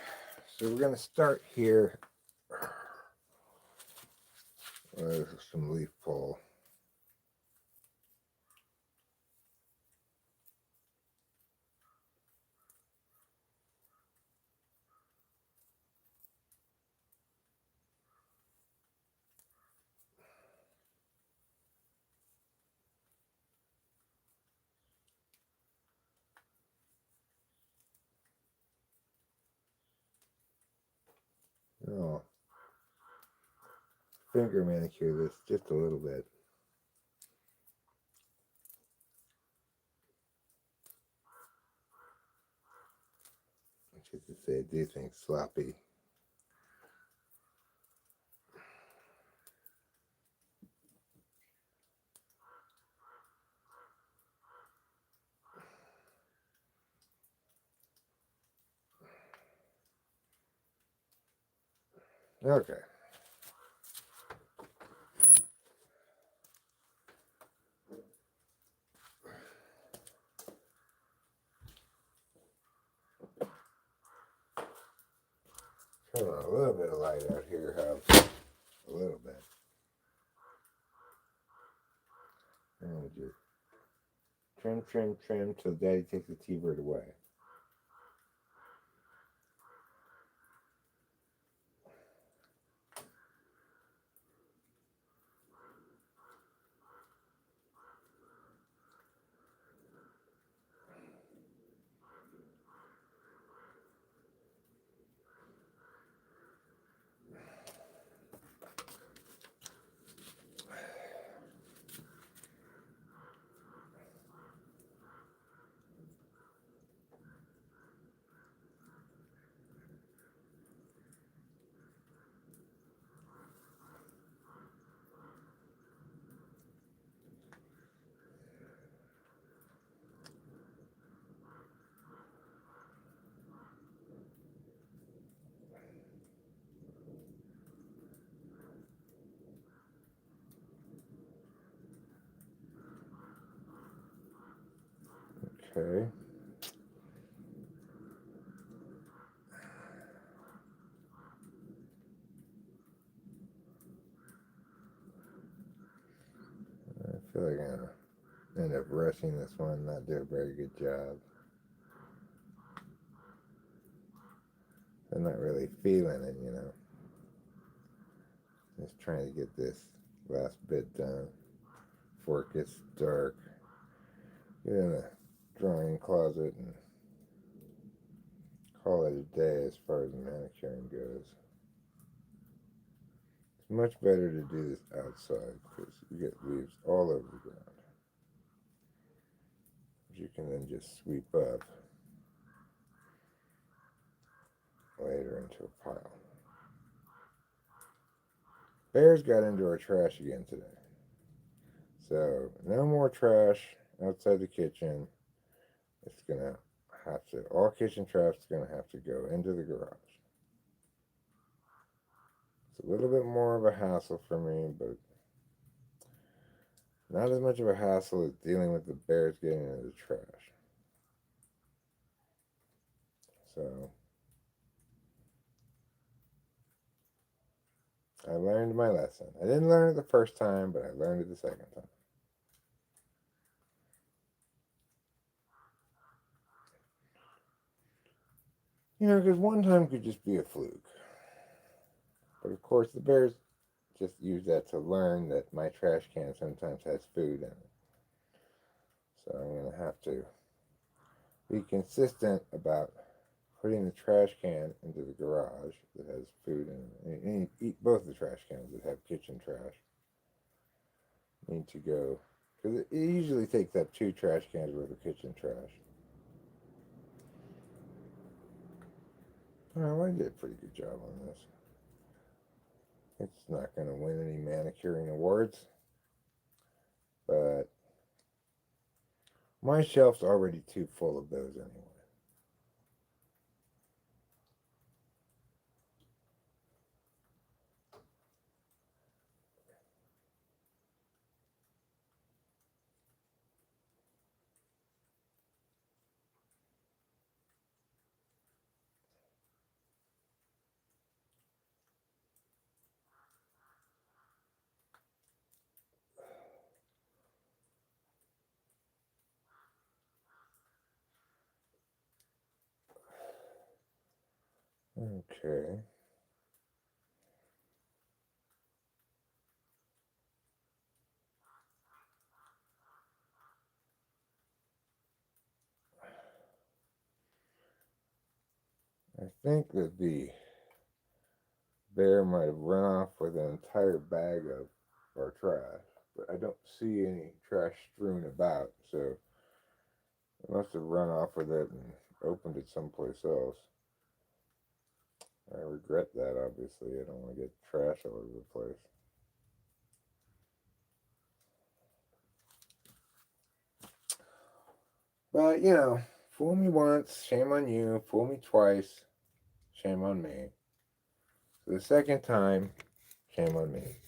so we're gonna start here with some leaf pull. Oh, finger manicure this just a little bit. Just to say, I do think sloppy. Okay. Turn on a little bit of light out here, helps a little bit. And just trim till Daddy takes the T-bird away. Okay. I feel like I'm gonna end up rushing this one, not do a very good job. I'm not really feeling it, you know. Just trying to get this last bit done before it gets dark. Get in the drawing closet and call it a day as far as manicuring goes. It's much better to do this outside because you get leaves all over the ground, which you can then just sweep up later into a pile. Bears got into our trash again today. So no more trash outside the kitchen. It's gonna have to, all kitchen trash is gonna have to go into the garage. It's a little bit more of a hassle for me, but not as much of a hassle as dealing with the bears getting into the trash. So I learned my lesson. I didn't learn it the first time, but I learned it the second time. You know, because one time could just be a fluke. But of course, the bears just use that to learn that my trash can sometimes has food in it. So I'm going to have to be consistent about putting the trash can into the garage that has food in it. And eat both the trash cans that have kitchen trash need to go, because it usually takes up 2 trash cans worth of kitchen trash. Oh, I did a pretty good job on this. It's not going to win any manicuring awards, but my shelf's already too full of those anyway. Okay. I think that the bear might have run off with an entire bag of our trash, but I don't see any trash strewn about, so it must have run off with it and opened it someplace else. I regret that, obviously. I don't want to get trash all over the place. But, fool me once, shame on you. Fool me twice, shame on me. The second time, shame on me.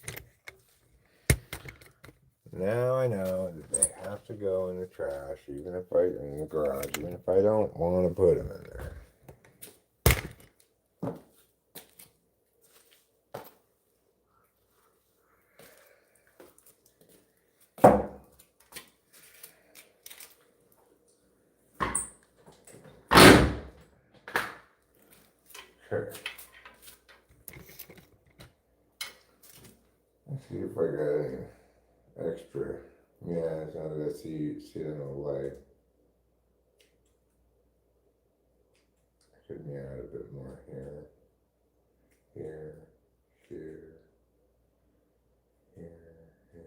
Now I know that they have to go in the trash, even if in the garage, even if I don't want to put them in there. Sure. Let's see if I got any extra. Yeah, it's not that see it in the light. I could add a bit more here, here, here, here, here.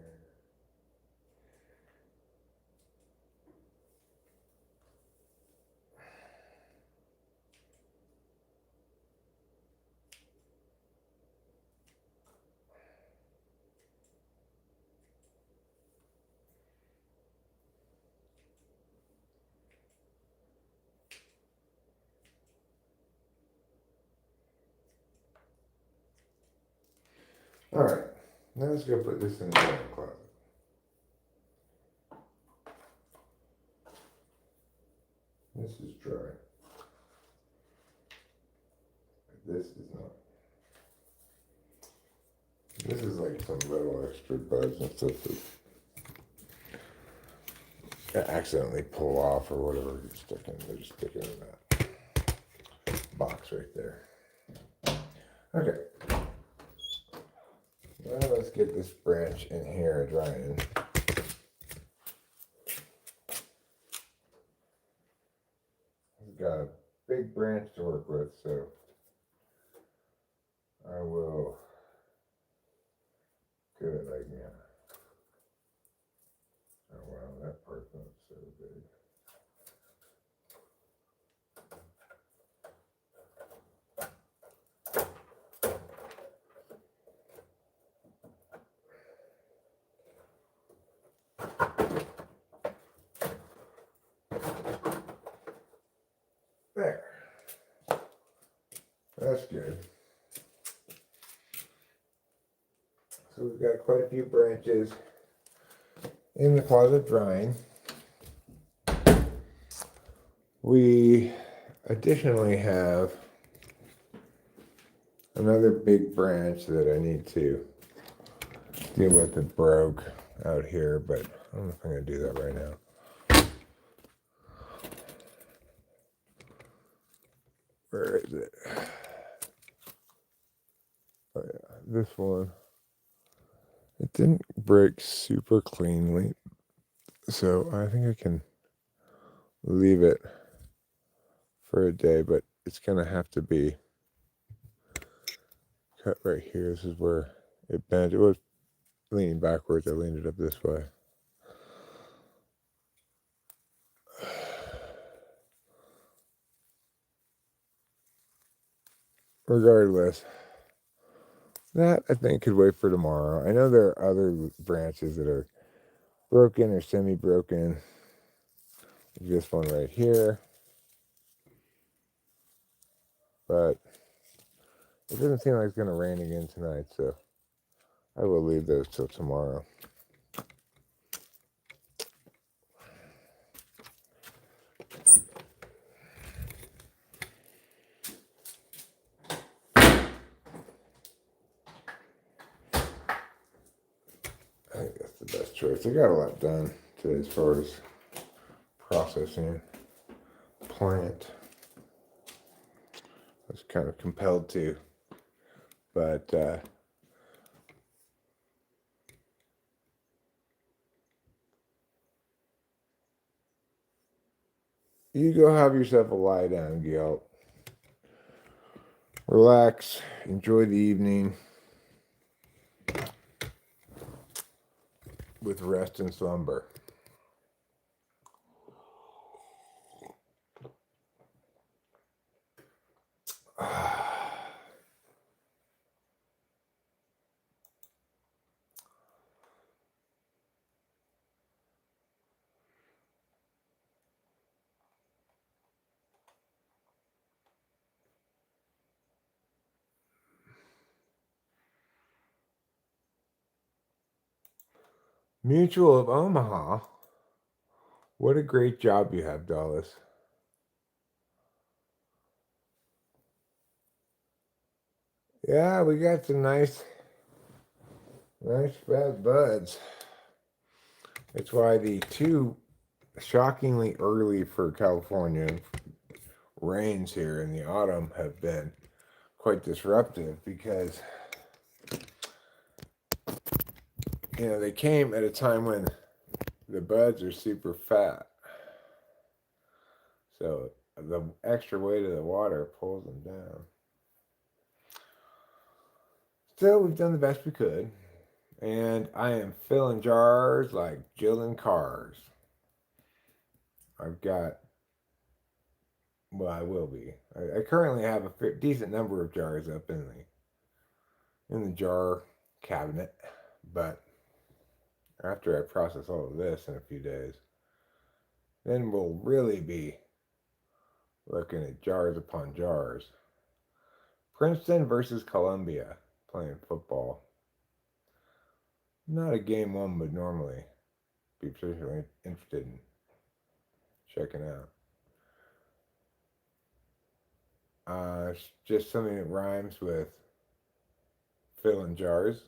All right, now let's go put this in the closet. This is dry. This is not. This is like some little extra bugs and stuff that I accidentally pull off or whatever. They're just sticking in that box right there. Okay. Now let's get this branch in here drying. I've got a big branch to work with, so I will do it like that. Oh wow, that part's not so big. There. That's good. So we've got quite a few branches in the closet drying. We additionally have another big branch that I need to deal with that broke out here, but I don't know if I'm going to do that right now. Where is it? Oh yeah, this one. It didn't break super cleanly, so I think I can leave it for a day, but it's gonna have to be cut right here. This is where it bent. It was leaning backwards. I leaned it up this way. Regardless, that I think could wait for tomorrow. I know there are other branches that are broken or semi-broken. This one right here, but it doesn't seem like it's gonna rain again tonight, so I will leave those till tomorrow. I think that's the best choice. I got a lot done today as far as processing plant. I was kind of compelled to, but you go have yourself a lie down, Gil. Relax, enjoy the evening with rest and slumber. Mutual of Omaha. What a great job you have, Dallas. Yeah, we got some nice fat buds. That's why the two shockingly early for California rains here in the autumn have been quite disruptive because they came at a time when the buds are super fat. So the extra weight of the water pulls them down. Still, we've done the best we could. And I am filling jars like Jill in cars. I've got, well, I will be. I currently have a decent number of jars up in the jar cabinet. But after I process all of this in a few days, then we'll really be looking at jars upon jars. Princeton versus Columbia playing football. Not a game one would normally be particularly interested in checking out. It's just something that rhymes with filling jars.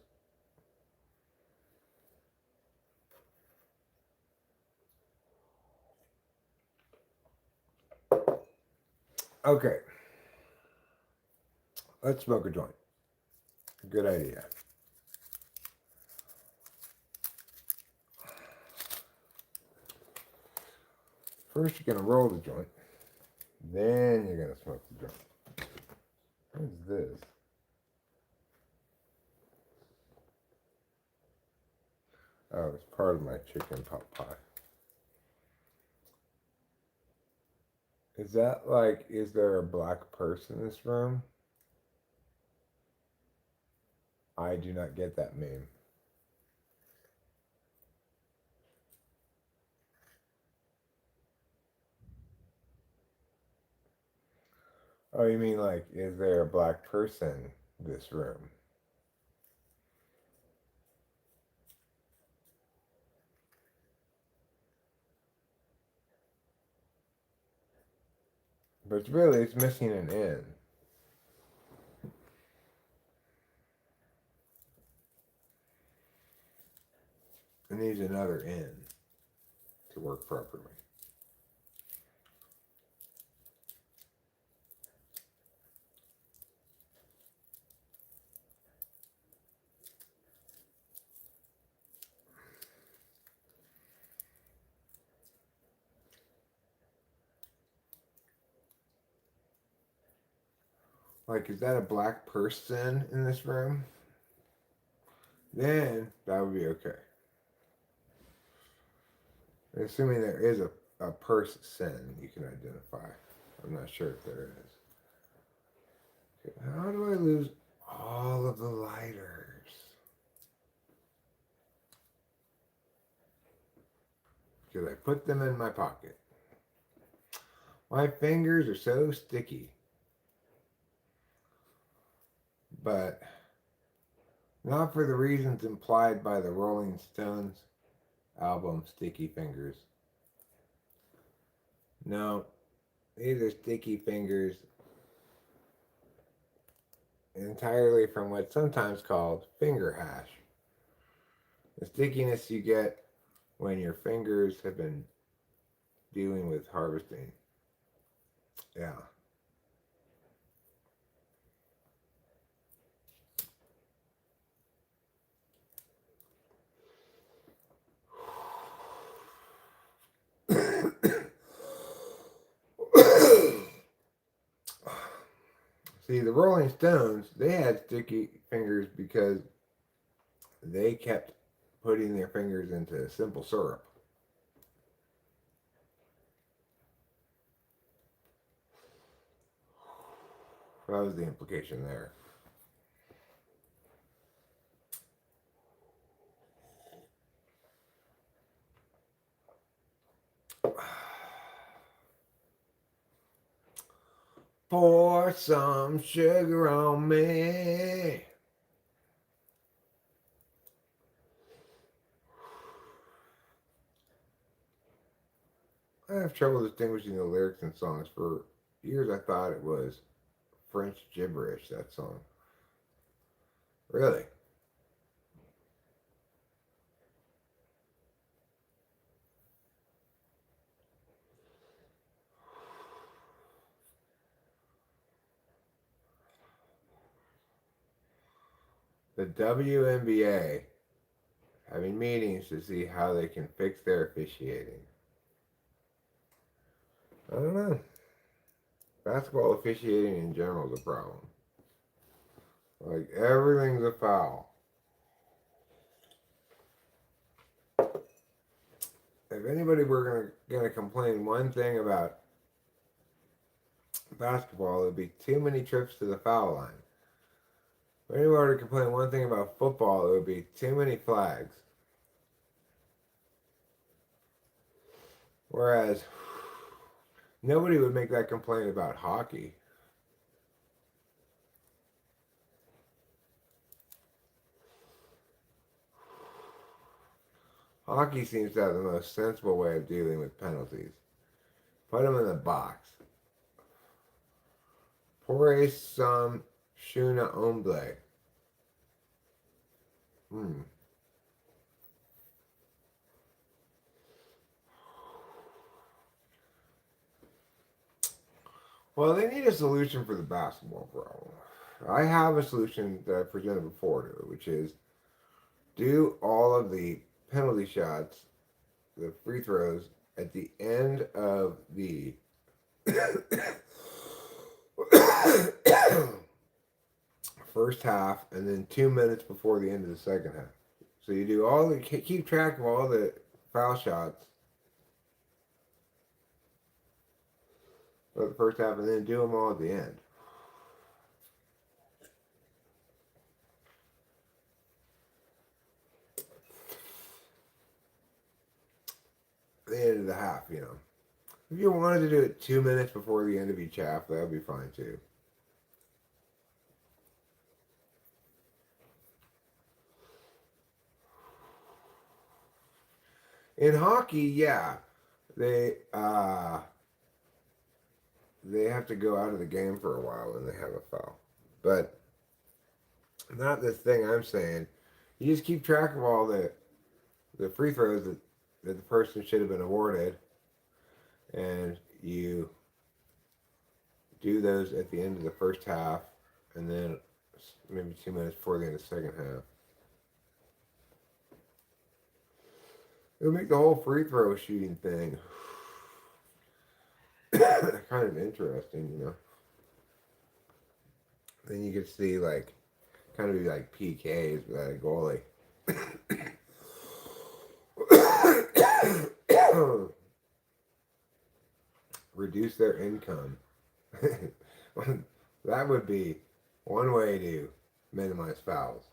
Okay. Let's smoke a joint. Good idea. First, you're going to roll the joint. Then you're going to smoke the joint. What is this? Oh, it's part of my chicken pot pie. Is that like, is there a black person in this room? I do not get that meme. Oh, you mean like, is there a black person in this room? But really, it's missing an N. It needs another N to work properly. like, is that a black person in this room? Then that would be okay. Assuming there is a person you can identify. I'm not sure if there is. Okay, how do I lose all of the lighters? Because I put them in my pocket. My fingers are so sticky. But not for the reasons implied by the Rolling Stones album Sticky Fingers. No, these are sticky fingers entirely from what's sometimes called finger hash. The stickiness you get when your fingers have been dealing with harvesting. Yeah. See, the Rolling Stones, they had sticky fingers because they kept putting their fingers into simple syrup. That was the implication there. Pour some sugar on me. I have trouble distinguishing the lyrics in songs. For years I thought it was French gibberish, that song. Really? The WNBA having meetings to see how they can fix their officiating. I don't know. Basketball officiating in general is a problem. Like, everything's a foul. If anybody were gonna complain one thing about basketball, it would be too many trips to the foul line. If anybody were to complain one thing about football, it would be too many flags. Whereas nobody would make that complaint about hockey. Hockey seems to have the most sensible way of dealing with penalties. Put them in the box. Por some shuna hombre. Well, they need a solution for the basketball problem. I have a solution that I presented before to it, which is do all of the penalty shots, the free throws, at the end of the first half and then 2 minutes before the end of the second half. So you do all the keep track of all the foul shots for the first half and then do them all at the end. The end of the half, you know. If you wanted to do it 2 minutes before the end of each half, that would be fine too. In hockey, yeah, they have to go out of the game for a while when they have a foul, but not this thing I'm saying. You just keep track of all the free throws that the person should have been awarded, and you do those at the end of the first half, and then maybe 2 minutes before the end of the second half. It'll make the whole free throw shooting thing kind of interesting, you know. Then you could see like kind of be like PKs without a goalie. Reduce their income. That would be one way to minimize fouls.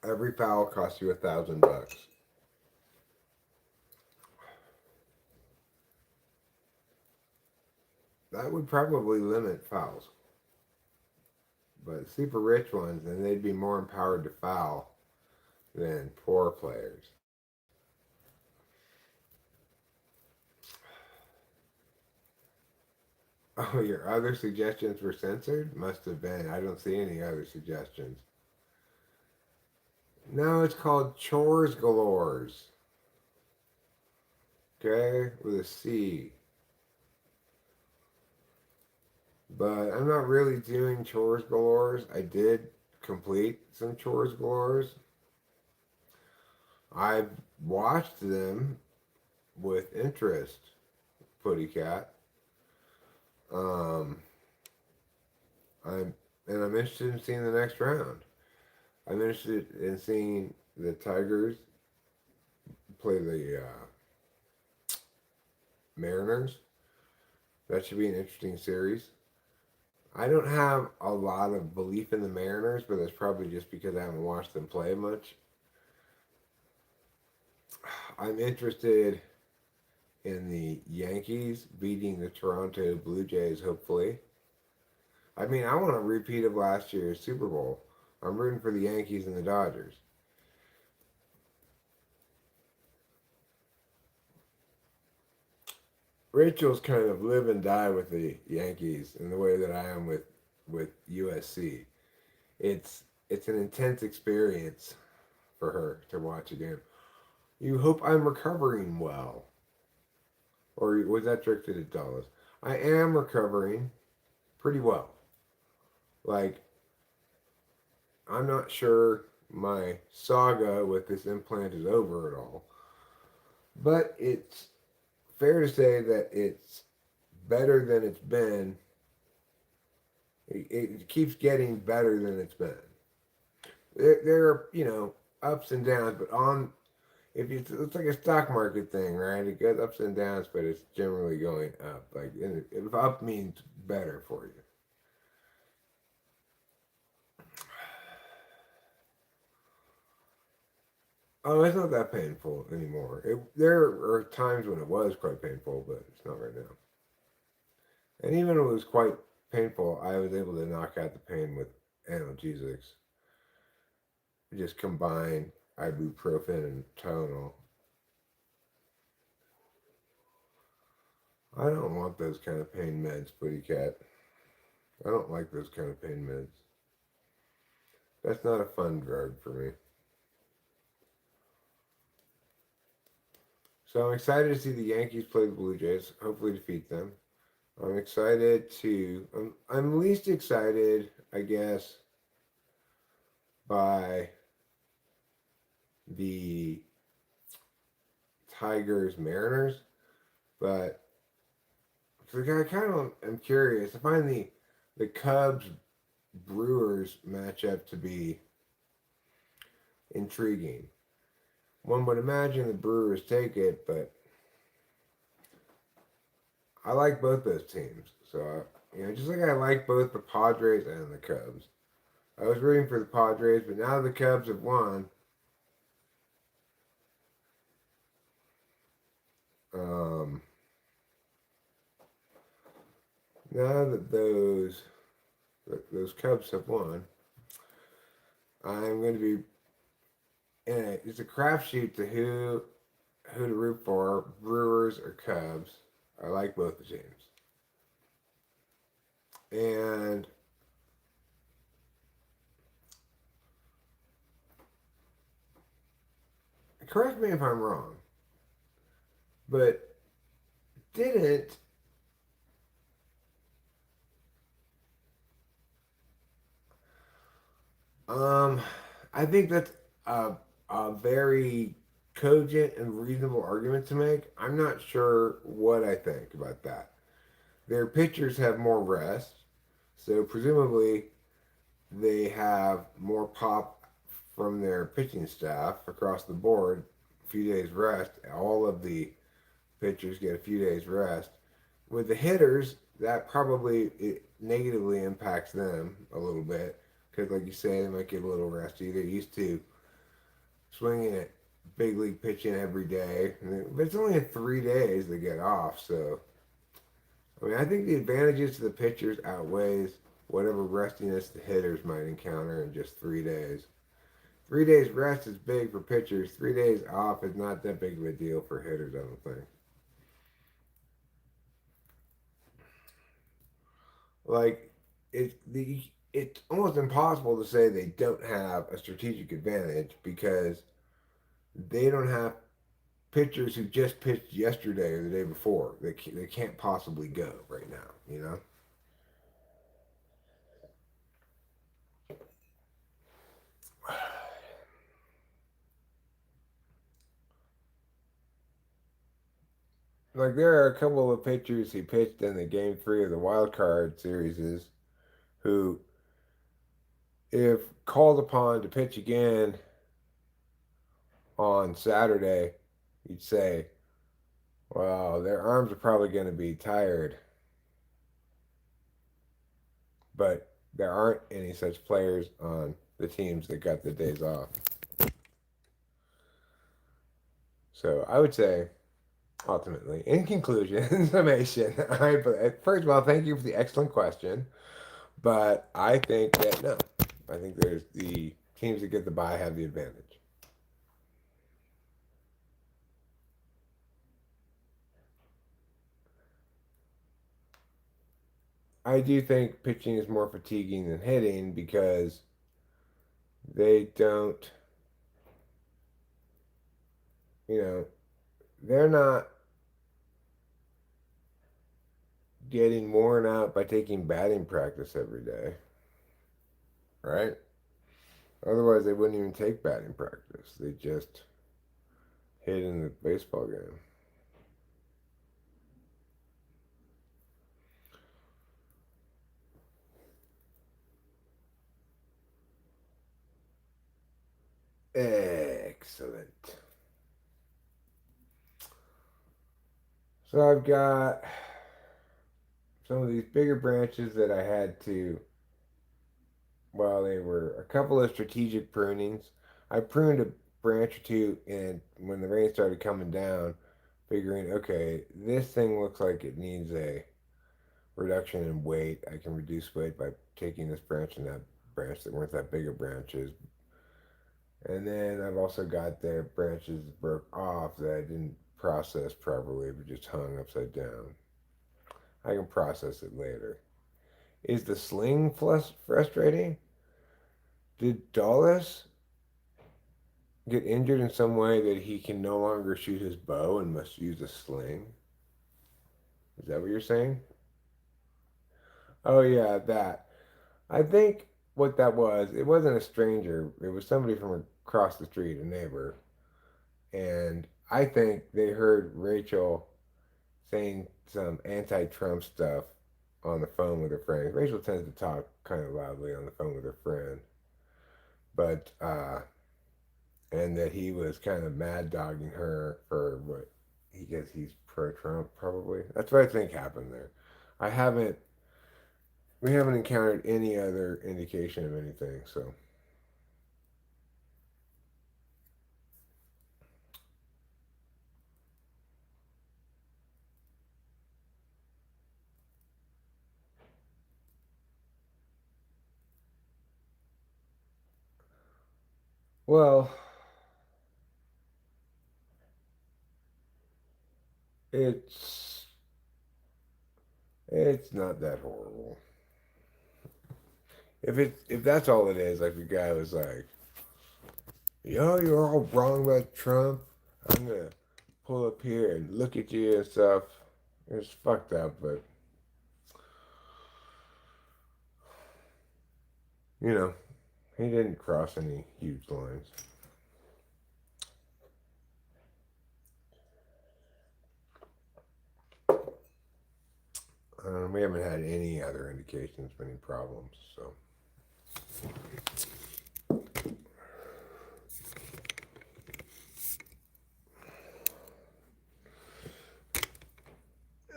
Every foul costs you $1,000. That would probably limit fouls. But super rich ones, then they'd be more empowered to foul than poor players. Oh, your other suggestions were censored? Must have been. I don't see any other suggestions. No, it's called Chores Galores. Okay? With a C. But I'm not really doing Chores Galores. I did complete some Chores Galores. I've watched them with interest, Putty Cat. Um, I'm I'm interested in seeing the next round. I'm interested in seeing the Tigers play the Mariners. That should be an interesting series. I don't have a lot of belief in the Mariners, but that's probably just because I haven't watched them play much. I'm interested in the Yankees beating the Toronto Blue Jays, hopefully. I mean, I want a repeat of last year's Super Bowl. I'm rooting for the Yankees and the Dodgers. Rachel's kind of live and die with the Yankees in the way that I am with USC. It's an intense experience for her to watch a game. You hope I'm recovering well, or was that directed at Dallas? I am recovering pretty well. Like I'm not sure my saga with this implant is over at all, but it's fair to say that it's better than it's been. It keeps getting better than it's been. There are ups and downs, but on if it's like a stock market thing, right? It goes ups and downs, but it's generally going up. Like if up means better for you. Oh, it's not that painful anymore. There are times when it was quite painful, but it's not right now. And even when it was quite painful, I was able to knock out the pain with analgesics. Just combine ibuprofen and Tylenol. I don't want those kind of pain meds, Buddy Cat. I don't like those kind of pain meds. That's not a fun drug for me. So I'm excited to see the Yankees play the Blue Jays. Hopefully defeat them. I'm excited to. I'm least excited, I guess, by the Tigers Mariners, but I kind of am curious. I find the Cubs Brewers matchup to be intriguing. One would imagine the Brewers take it, but I like both those teams. So just like I like both the Padres and the Cubs. I was rooting for the Padres, but now the Cubs have won. Um, Now that those Cubs have won, I'm going to be in it. It's a crapshoot to who to root for, Brewers or Cubs. I like both the teams, and correct me if I'm wrong, but didn't um I think that's a very cogent and reasonable argument to make. I'm not sure what I think about that. their pitchers have more rest, so presumably they have more pop from their pitching staff across the board. A few days rest. All of the pitchers get a few days rest. With the hitters, that probably it negatively impacts them a little bit because, like you say, they might get a little rusty. They're used to swinging at big league pitching every day, but it's only in 3 days they get off. So, I mean, I think the advantages to the pitchers outweighs whatever rustiness the hitters might encounter in just 3 days. 3 days rest is big for pitchers. 3 days off is not that big of a deal for hitters, I don't think. Like it's almost impossible to say they don't have a strategic advantage because they don't have pitchers who just pitched yesterday or the day before. They can't possibly go right now. You know. Like there are a couple of pitchers who pitched in the game 3 of the wild card series who, if called upon to pitch again on Saturday, you'd say, well, their arms are probably going to be tired, but there aren't any such players on the teams that got the days off. So I would say, ultimately, in conclusion, in summation, first of all, thank you for the excellent question, but I think that no, I think there's the teams that get the bye have the advantage. I do think pitching is more fatiguing than hitting because they don't, you know, they're not getting worn out by taking batting practice every day, right? Otherwise, they wouldn't even take batting practice. They just hit in the baseball game. Excellent. So I've got some of these bigger branches that I had to, well, they were a couple of strategic prunings. I pruned a branch or two, and when the rain started coming down, figuring, okay, this thing looks like it needs a reduction in weight. I can reduce weight by taking this branch and that branch that weren't that big of branches. And then I've also got the branches that broke off that I didn't process properly, but just hung upside down. I can process it later. Is the sling frustrating? Did Dulles get injured in some way that he can no longer shoot his bow and must use a sling? Is that what you're saying? Oh, yeah, that. I think what that was, it wasn't a stranger. It was somebody from across the street, a neighbor. And I think they heard Rachel saying some anti-Trump stuff on the phone with her friend. Rachel tends to talk kind of loudly on the phone with her friend, but and that he was kind of mad dogging her for what he gets. He's pro-Trump, probably. That's what I think happened there. I haven't. We haven't encountered any other indication of anything. So, well, it's it's not that horrible. If that's all it is, like the guy was like, "Yo, you're all wrong about Trump. I'm gonna pull up here and look at you and stuff." It's fucked up, but you know, he didn't cross any huge lines. We haven't had any other indications of any problems, so.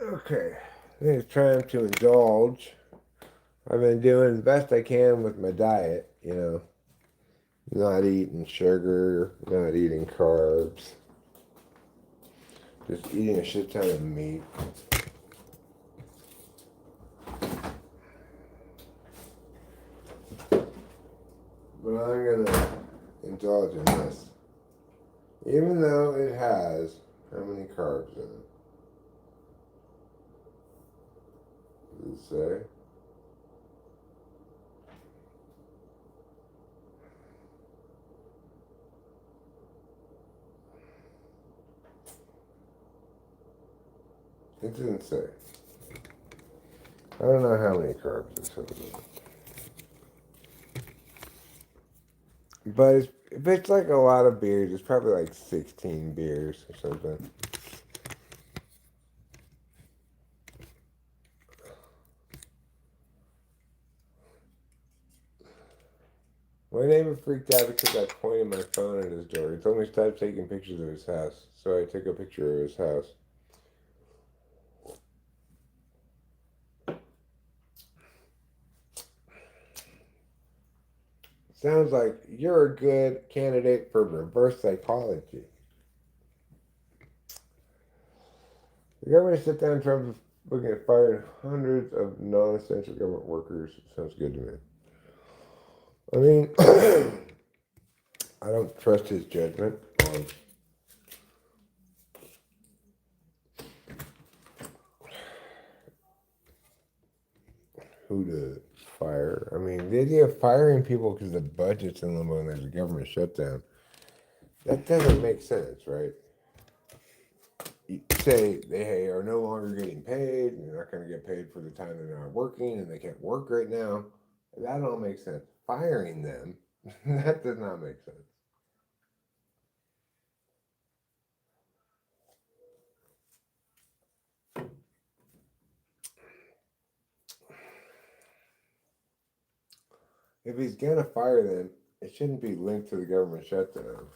Okay, I think it's time to indulge. I've been doing the best I can with my diet, not eating sugar, not eating carbs, just eating a shit ton of meat. But I'm gonna indulge in this. Even though it has how many carbs in it? Does it say? It didn't say. I don't know how many carbs it says. But if it's like a lot of beers, it's probably like 16 beers or something. My neighbor freaked out because I pointed my phone at his door. He told me to stop taking pictures of his house. So I took a picture of his house. Sounds like you're a good candidate for reverse psychology. The government shut down Trump looking at firing hundreds of non-essential government workers. Sounds good to me. I mean, I don't trust his judgment on who to fire. I mean, the idea of firing people because the budget's in limbo and there's a government shutdown, that doesn't make sense, right? You say they are no longer getting paid and they're not going to get paid for the time they're not working and they can't work right now. That all makes sense. Firing them, that does not make sense. If he's going to fire them, it shouldn't be linked to the government shutdown.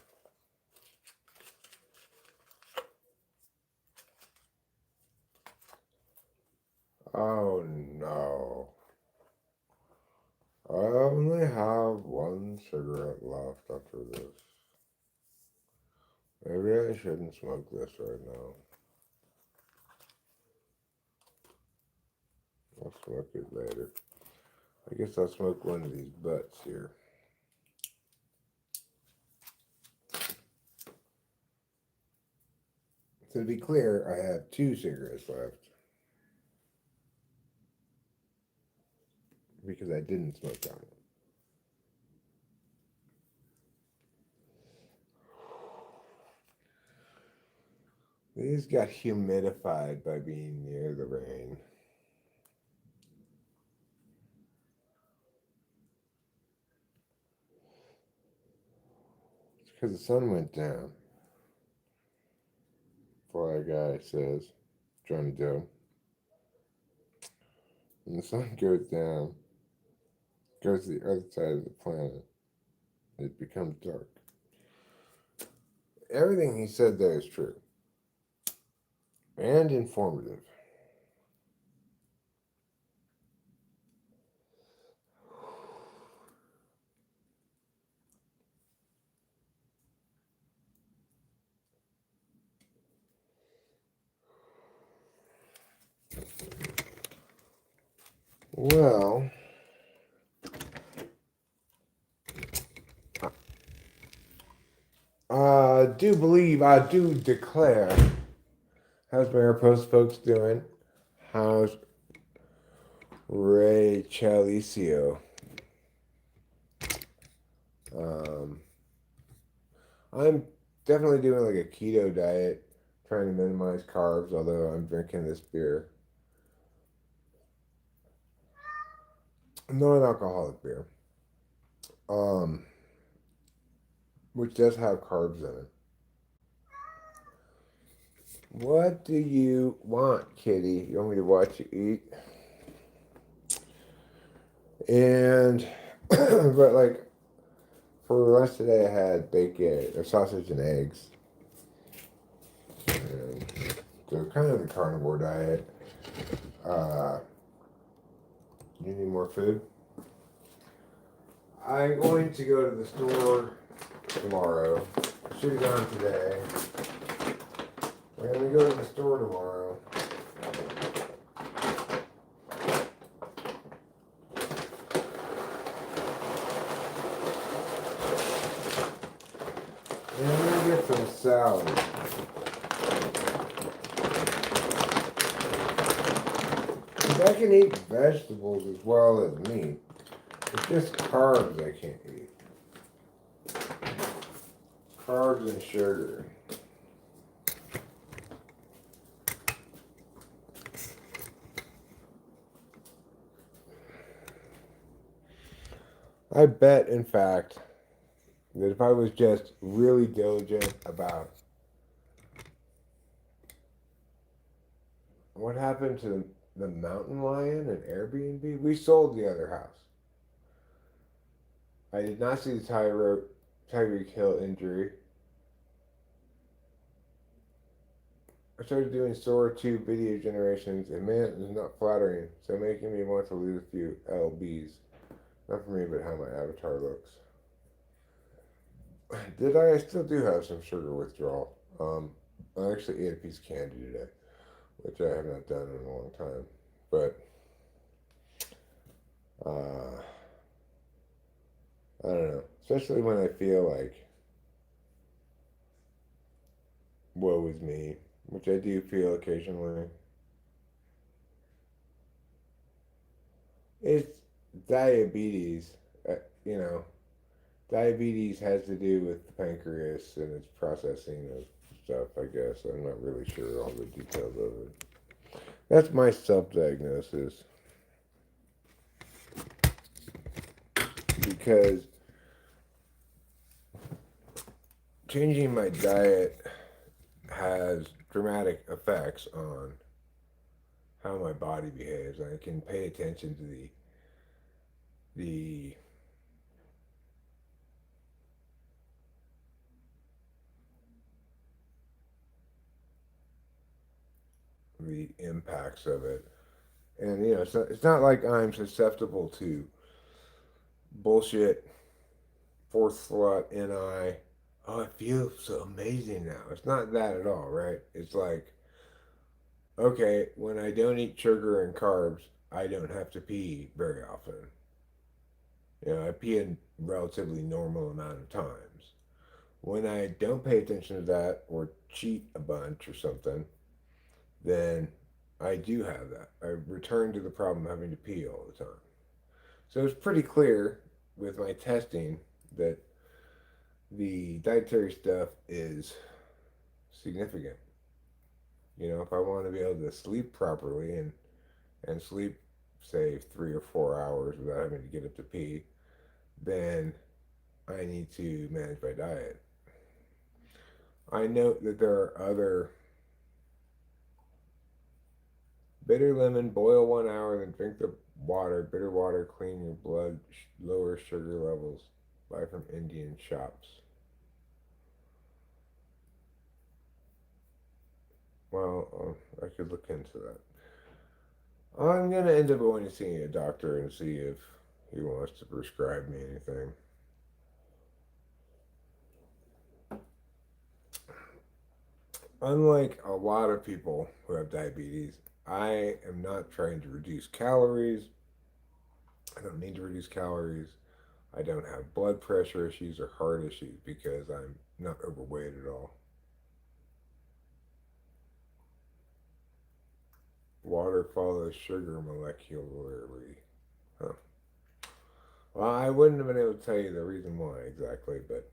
Oh no. I only have one cigarette left after this. Maybe I shouldn't smoke this right now. I'll smoke it later. I guess I'll smoke one of these butts here. So to be clear, I have 2 cigarettes left. Because I didn't smoke on it. These got humidified by being near the rain. It's because the sun went down. Fly Guy says, Johnny Doe. When the sun goes down, goes to the other side of the planet, it becomes dark. Everything he said there is true. And informative. Well, I do declare. How's Mariposa folks doing? How's Ray Chalicio? I'm definitely doing like a keto diet, trying to minimize carbs, although I'm drinking this beer. Non-alcoholic beer. Um, which does have carbs in it. What do you want, kitty? You want me to watch you eat? And, but like, for lunch today, I had bacon, or sausage and eggs. And so kind of the carnivore diet. Uh, you need more food? I'm going to go to the store tomorrow. I should have gone today. We're going to go to the store tomorrow. And I'm going to get some salad. I can eat vegetables as well as meat. It's just carbs I can't eat. Carbs and sugar. I bet, in fact, that if I was just really diligent about what happened to the mountain lion and Airbnb, we sold the other house. I did not see the Tyreek Hill injury. I started doing Sora 2 video generations, and man, it was not flattering, so making me want to lose a few LBs. Not for me, but how my avatar looks. Did I? I still do have some sugar withdrawal. I actually ate a piece of candy today, which I have not done in a long time. But uh, I don't know. Especially when I feel like woe is me, which I do feel occasionally. It's diabetes. You know, diabetes has to do with the pancreas and its processing of stuff, I guess. I'm not really sure all the details of it. That's my self diagnosis because changing my diet has dramatic effects on how my body behaves. I can pay attention to the the impacts of it. And it's not like I'm susceptible to bullshit fourth slot NI. Oh, I feel so amazing now. It's not that at all, right? It's like, okay, when I don't eat sugar and carbs, I don't have to pee very often. I pee a relatively normal amount of times. When I don't pay attention to that or cheat a bunch or something, then I do have that. I return to the problem of having to pee all the time. So it's pretty clear with my testing that the dietary stuff is significant. If I want to be able to sleep properly and sleep, say, 3 or 4 hours without having to get up to pee, then I need to manage my diet. I note that there are other bitter lemon, boil 1 hour, then drink the water. Bitter water, clean your blood, lower sugar levels. Buy from Indian shops. Well, I could look into that. I'm gonna end up going to see a doctor and see if he wants to prescribe me anything. Unlike a lot of people who have diabetes, I am not trying to reduce calories. I don't need to reduce calories. I don't have blood pressure issues or heart issues because I'm not overweight at all. Water follows sugar molecularly. Huh. Well, I wouldn't have been able to tell you the reason why exactly, but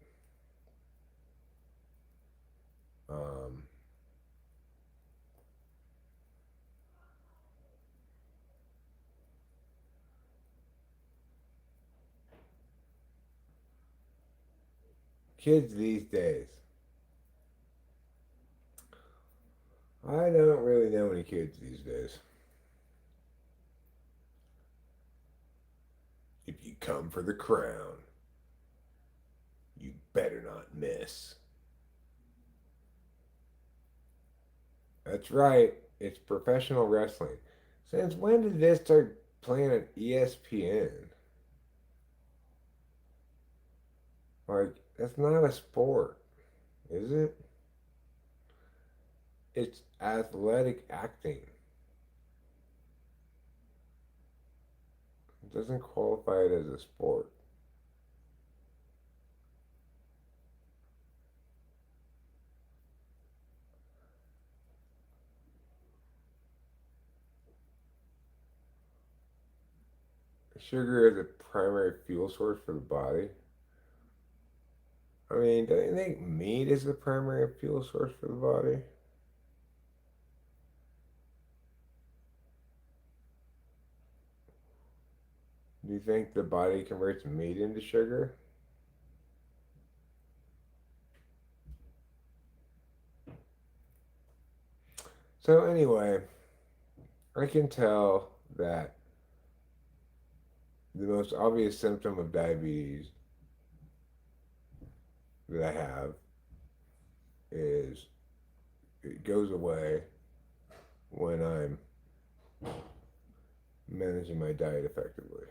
um, kids these days, I don't really know any kids these days. If you come for the crown, you better not miss. That's right, it's professional wrestling. Since when did this start playing at ESPN? Like, that's not a sport, is it? It's athletic acting. It doesn't qualify it as a sport. Sugar is a primary fuel source for the body. I mean, don't you think meat is the primary fuel source for the body? Do you think the body converts meat into sugar? So, anyway, I can tell that the most obvious symptom of diabetes that I have is it goes away when I'm managing my diet effectively.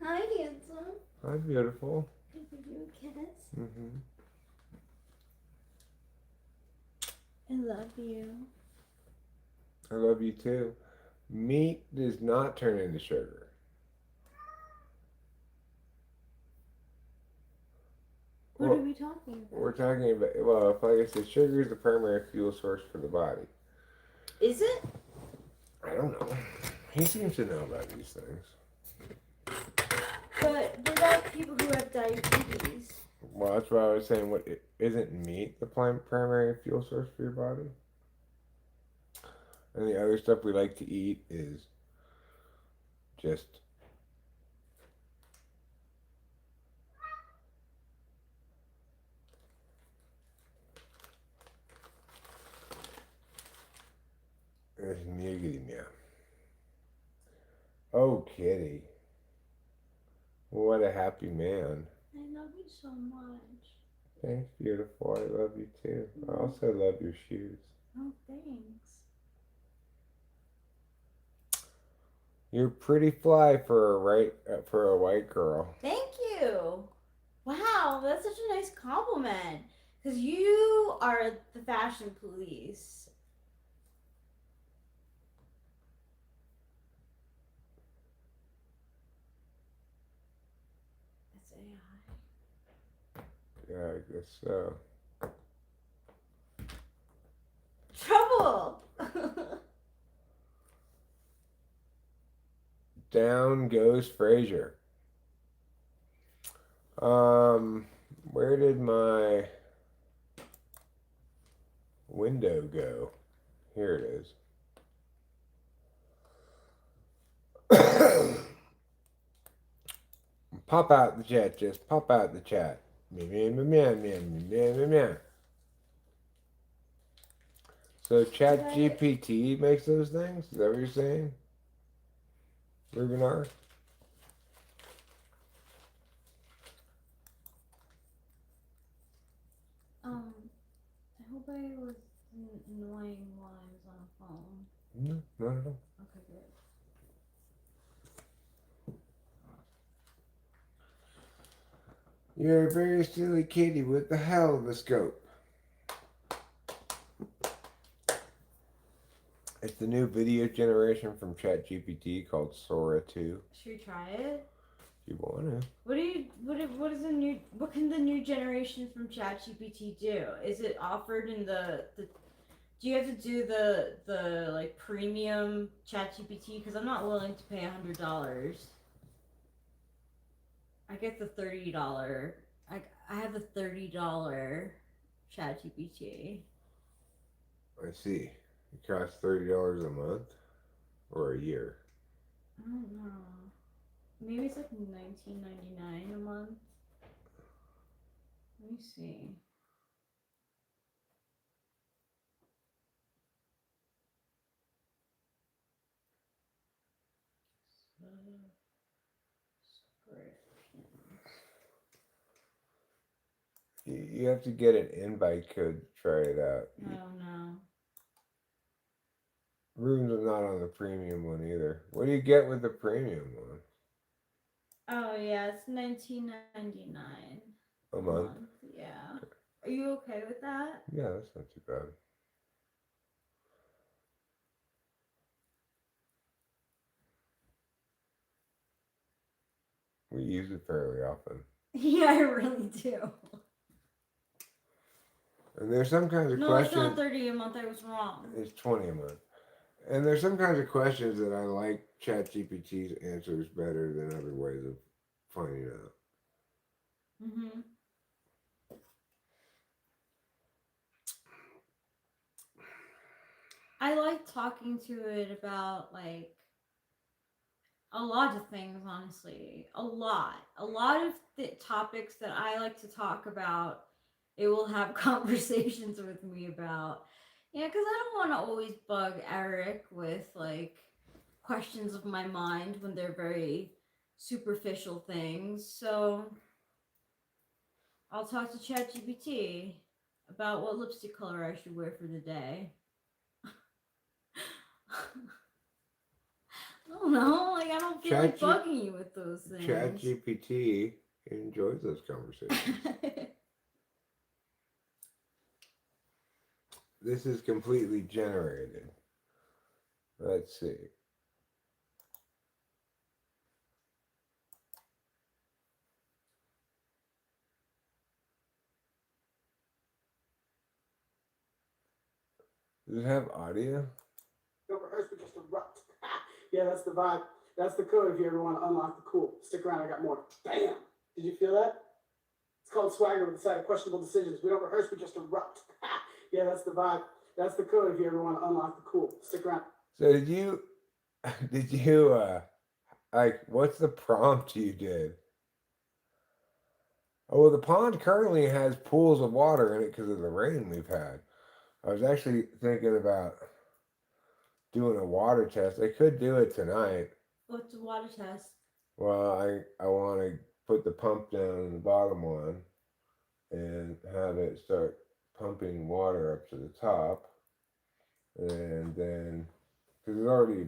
Hi, handsome.
Hi, beautiful.
Can I give you a kiss?
Mm-hmm.
I love you.
I love you too. Meat does not turn into sugar.
What are
Well,
we talking about?
we're talking about, well, like I said, sugar is the primary fuel source for the body.
Is it?
I don't know. He seems to know about these things.
But what about people who have diabetes?
Well, that's why I was saying, what isn't meat the primary fuel source for your body? And the other stuff we like to eat just meow. Oh, kitty. What a happy man.
I love you so much.
Thanks, beautiful. I love you too. I also love your shoes.
Oh, thanks.
You're pretty fly for a white girl.
Thank you. Wow, that's such a nice compliment. Because you are the fashion police. That's AI.
Yeah, I guess so.
Trouble!
Down goes Frazier. Where did my window go? Here it is. Pop out the chat, just pop out the chat. Meow, meow, meow, meow, meow, meow, meow. So Chat GPT makes those things? Is that what you're saying? Rubenar?
I hope I was annoying while I was on the phone.
No, not at all.
Okay, good.
You're a very silly kitty with the hell of a scope. It's the new video generation from ChatGPT called Sora 2.
Should we try it?
If you want to.
What can the new generation from ChatGPT do? Is it offered in the do you have to do the like premium ChatGPT? Because I'm not willing to pay $100. I get the $30. I have the $30 ChatGPT.
I see. It costs $30 a month or a year.
I don't know. Maybe it's like $19.99 a month. Let me see. Subscriptions.
You have to get an invite code to try it out.
Oh no.
Rooms are not on the premium one either. What do you get with the premium one?
Oh yeah, it's $19.99
A
a
month?
month. Yeah. Are you okay with that?
Yeah, that's not too bad. We use it fairly often.
Yeah, I really do.
And there's some kinds of
No, it's
questions.
not 30 a month. I was wrong.
It's 20 a month. And there's some kinds of questions that I like ChatGPT's answers better than other ways of finding out.
Mhm. I like talking to it about like a lot of things, honestly. A lot. A lot of the topics that I like to talk about, it will have conversations with me about. Yeah, because I don't want to always bug Eric with like questions of my mind when they're very superficial things. So I'll talk to ChatGPT about what lipstick color I should wear for the day. I don't know. Like, I don't feel like bugging you with those things.
ChatGPT enjoys those conversations. This is completely generated. Let's see. Does it have audio?
Don't rehearse, but just erupt. Yeah, that's the vibe. That's the code if you ever want to unlock the cool. Stick around, I got more. Bam! Did you feel that? It's called swagger with a side of questionable decisions. We don't rehearse, we just erupt. Yeah, that's the vibe. That's the code if you ever want to unlock the cool. Stick around.
So did you like what's the prompt you did? Oh, well, the pond currently has pools of water in it because of the rain we've had. I was actually thinking about doing a water test. I could do it tonight.
What's a water test?
Well, I want to put the pump down in the bottom one and have it start pumping water up to the top, and then because there's already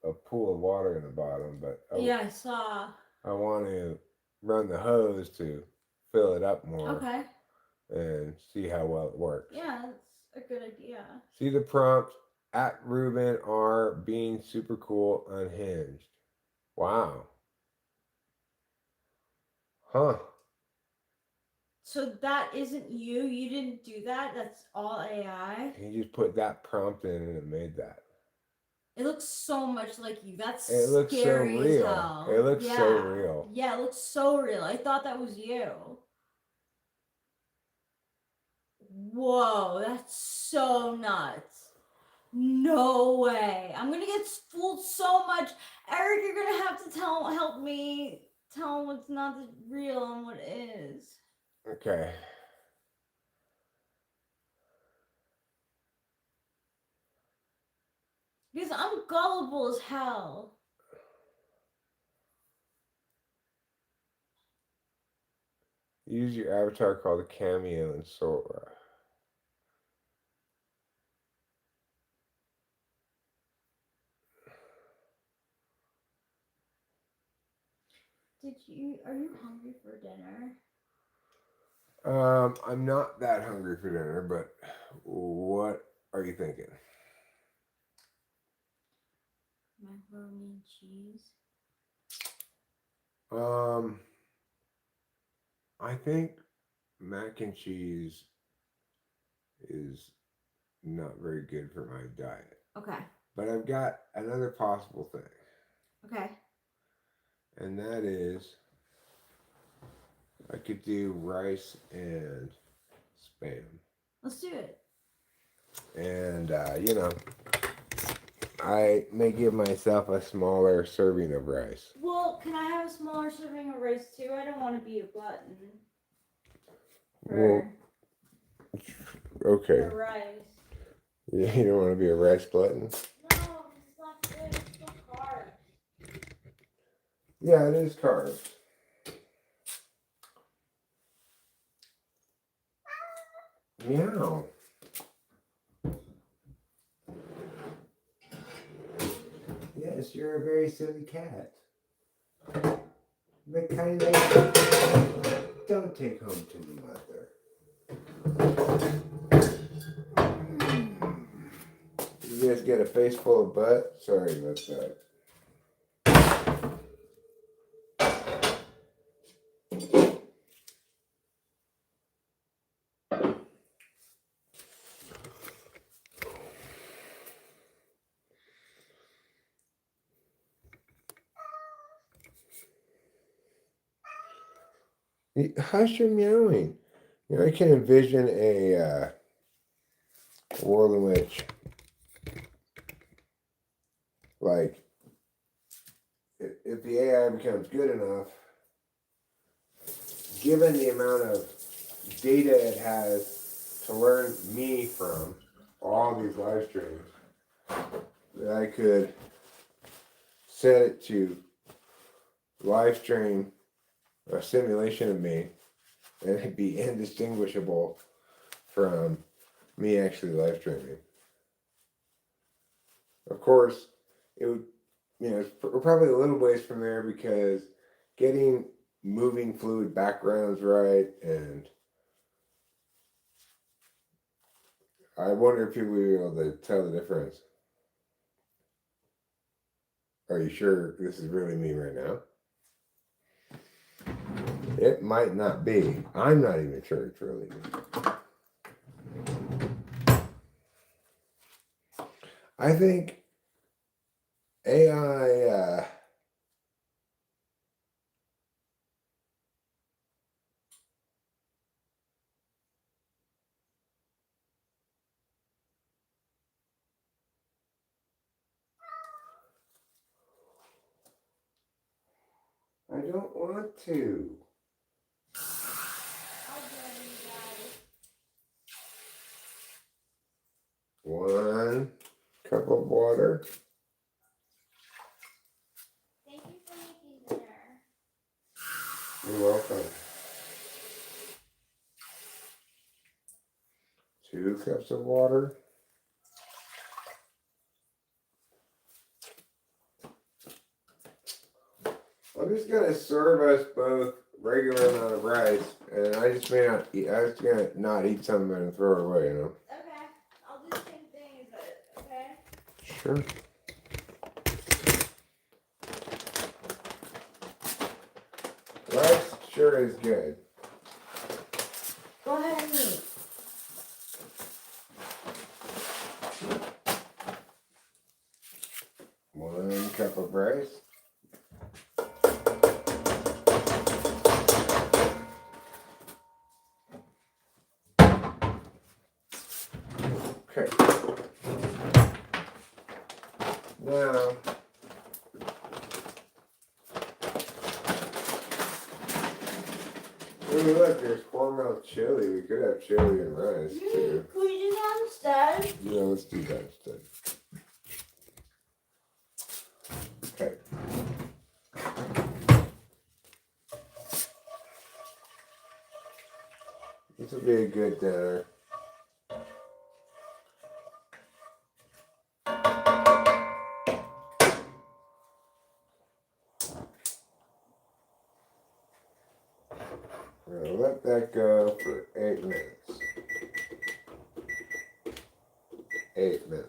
a pool of water in the bottom, but
Yeah, I saw.
I want to run the hose to fill it up more.
Okay.
And see how well it works.
Yeah, that's a good idea.
See the prompt at Ruben R being super cool unhinged. Wow. Huh.
So that isn't you? You didn't do that? That's all AI?
He just put that prompt in and it made that.
It looks so much like you. That's
It looks so
scary as
real.
hell.
It looks
yeah.
so real.
Yeah, it looks so real. I thought that was you. Whoa, that's so nuts. No way. I'm gonna get fooled so much. Eric, you're gonna have to help me tell him what's not real and what is.
Okay.
Because I'm gullible as hell.
Use your avatar called a cameo in Sora.
Are you hungry for dinner?
I'm not that hungry for dinner, but what are you thinking?
Macaroni and cheese.
I think mac and cheese is not very good for my diet.
Okay.
But I've got another possible thing.
Okay.
And that is I could do rice and spam.
Let's do it.
And, I may give myself a smaller serving of rice.
Well, can I have a smaller serving of rice too? I don't want to be a glutton
Well,
for
okay.
rice.
Yeah, you don't want to be a rice glutton?
No, it's not good. It's still carbs.
Yeah, it is carbs. Meow. Yes, you're a very silly cat. The kind that don't take home to the mother. You guys get a face full of butt? Sorry about that. Hush your meowing. You know, I can envision a world in which, like, if the AI becomes good enough, given the amount of data it has to learn me from all these live streams, that I could set it to live stream a simulation of me, and it'd be indistinguishable from me actually live streaming. Of course, it would, we're probably a little ways from there because getting moving fluid backgrounds right, and I wonder if people will be able to tell the difference. Are you sure this is really me right now? It might not be. I'm not even sure it's really me. I think AI I don't want to. One cup of water.
Thank you for making dinner.
You're welcome. 2 cups of water. I'm just gonna serve us both regular amount of rice, and I just may not eat. I was gonna not eat some of it and throw it away,
Okay, I'll do the same thing as it, okay?
Sure. Rice sure is good.
Go ahead and eat.
One cup of rice. Okay. Now, ooh, look, there's cornmeal chili. We could have chili and rice too.
Could we do that instead?
Yeah, let's do that instead. Okay. This will be a good dinner. We're gonna let that go for 8 minutes. 8 minutes.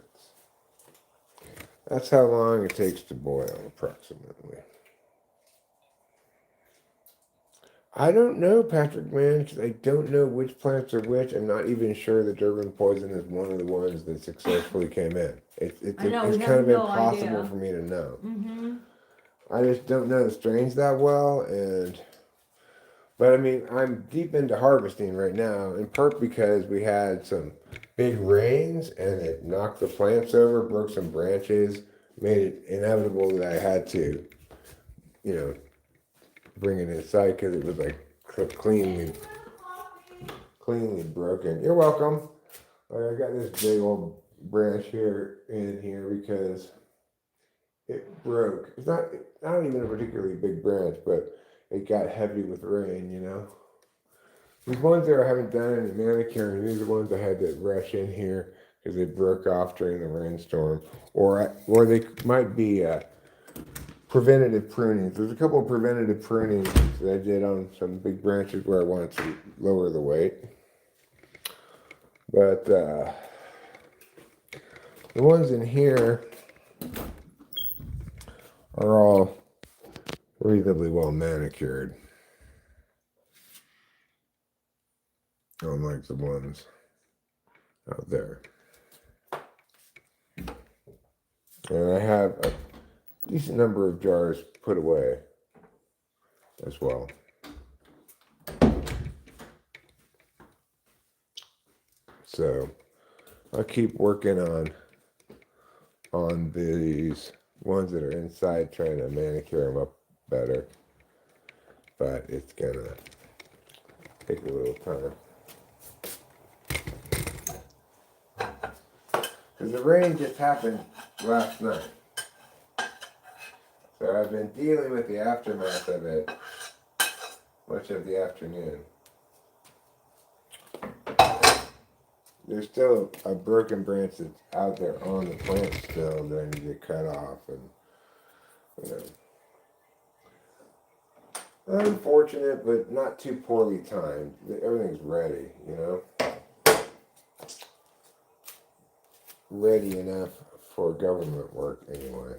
That's how long it takes to boil, approximately. I don't know, Patrick, man, because I don't know which plants are which. I'm not even sure the Durban poison is one of the ones that successfully came in. It's
I know, we
kind
have
of
no
impossible
idea.
for me to know.
Mm-hmm.
I just don't know the strains that well, but I mean, I'm deep into harvesting right now, in part because we had some big rains and it knocked the plants over, broke some branches, made it inevitable that I had to, you know, bring it inside because it was like cleanly broken. You're welcome. I got this big old branch here in here because it broke. It's not even a particularly big branch, but it got heavy with rain, you know. These ones that I haven't done any manicuring, these are the ones I had to rush in here because they broke off during the rainstorm. Or they might be preventative prunings. There's a couple of preventative prunings that I did on some big branches where I wanted to lower the weight. But the ones in here are all reasonably well manicured. Unlike the ones out there. And I have a decent number of jars put away as well. So I'll keep working on these ones that are inside, trying to manicure them up better. But it's gonna take a little time. Because the rain just happened last night. So I've been dealing with the aftermath of it much of the afternoon. There's still a broken branch that's out there on the plant still that I need to cut off, and you know, unfortunate, but not too poorly timed. Everything's ready, you know, ready enough for government work anyway.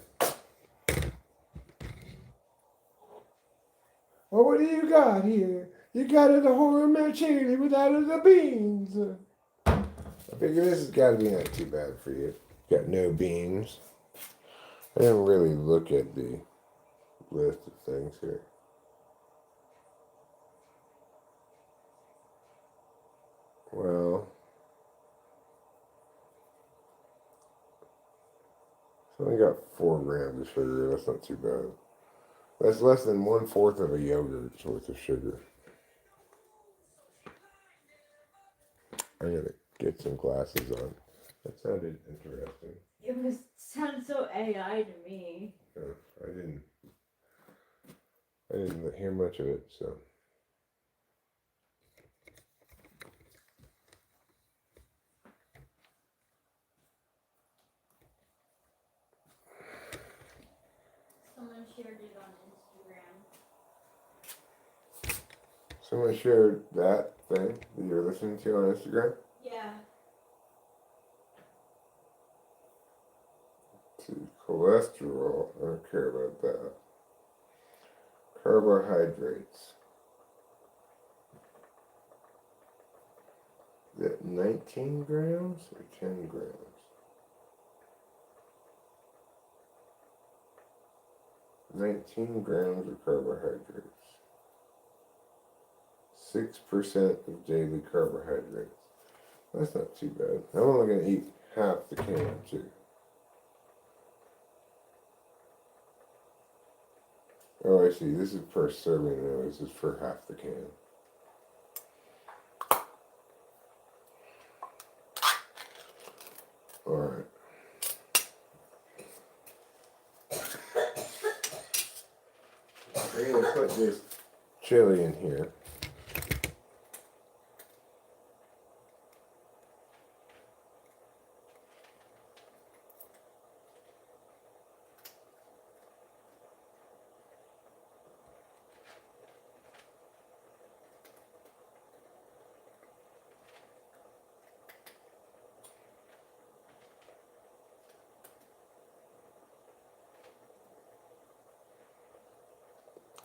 Well, what do you got here? You got it a horror machine without the beans. I figure this has got to be not too bad for you. Got no beans. I didn't really look at the list of things here. Well, so I got 4 grams of sugar. That's not too bad. That's less than 1/4 of a yogurt's worth of sugar. I gotta get some glasses on. That sounded interesting.
It sounded so AI to me.
I didn't hear much of it, so.
Someone shared it on Instagram.
Someone shared that thing that you're listening to on Instagram?
Yeah.
To cholesterol, I don't care about that. Carbohydrates. Is that 19 grams or 10 grams? 19 grams of carbohydrates. 6% of daily carbohydrates. That's not too bad. I'm only going to eat half the can, too. Oh, I see. This is per serving. No, this is for half the can. All right. I'm going to put this chili in here.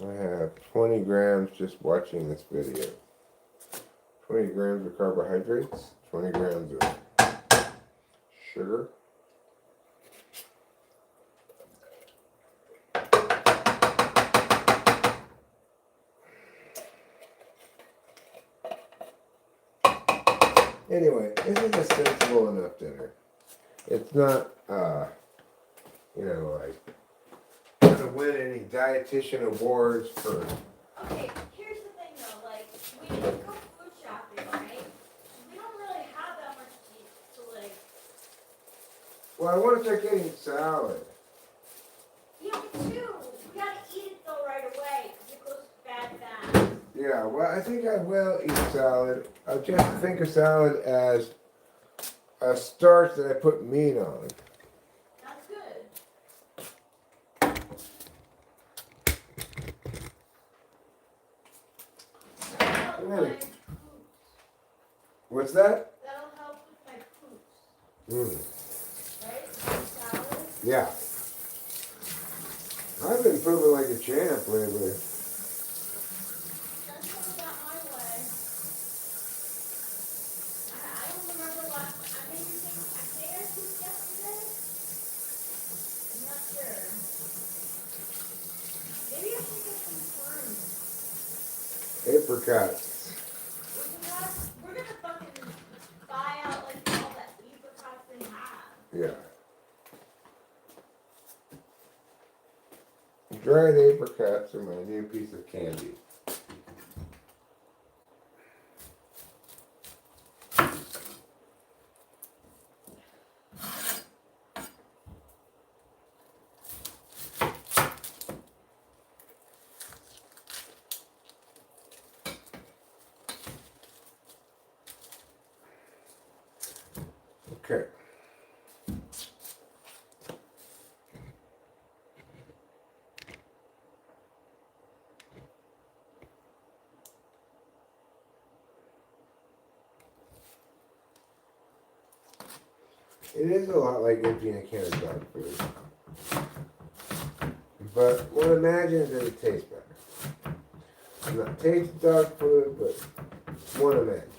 I have 20 grams just watching this video. 20 grams of carbohydrates, 20 grams of sugar. Anyway, this is a sensible enough dinner. It's not, like gonna win any dietitian awards for.
Okay, here's the thing though, like, we need to go food shopping, right? We don't really have that much to eat, so like,
Well, I want to start getting salad.
yeah, me too. We gotta eat it though right away, because it goes bad fast.
Yeah, well, I think I will eat salad. I just think of salad as a starch that I put meat on.
That's good. That'll help
Really?
my poops.
What's that?
That'll help with my poops, right? Salad.
Yeah. I've been pooping like a champ lately.
That's how I got my way. I don't remember last. I maybe think I think I pooped yesterday. I'm not sure. Maybe I should get some prunes.
Apricots.
We're gonna fucking buy out like all that apricots they have.
Yeah. Dried apricots are my new piece of candy. Okay. It is a lot like emptying a can of dog food. But one imagines that it tastes better. It's not taste dog food, but one imagines.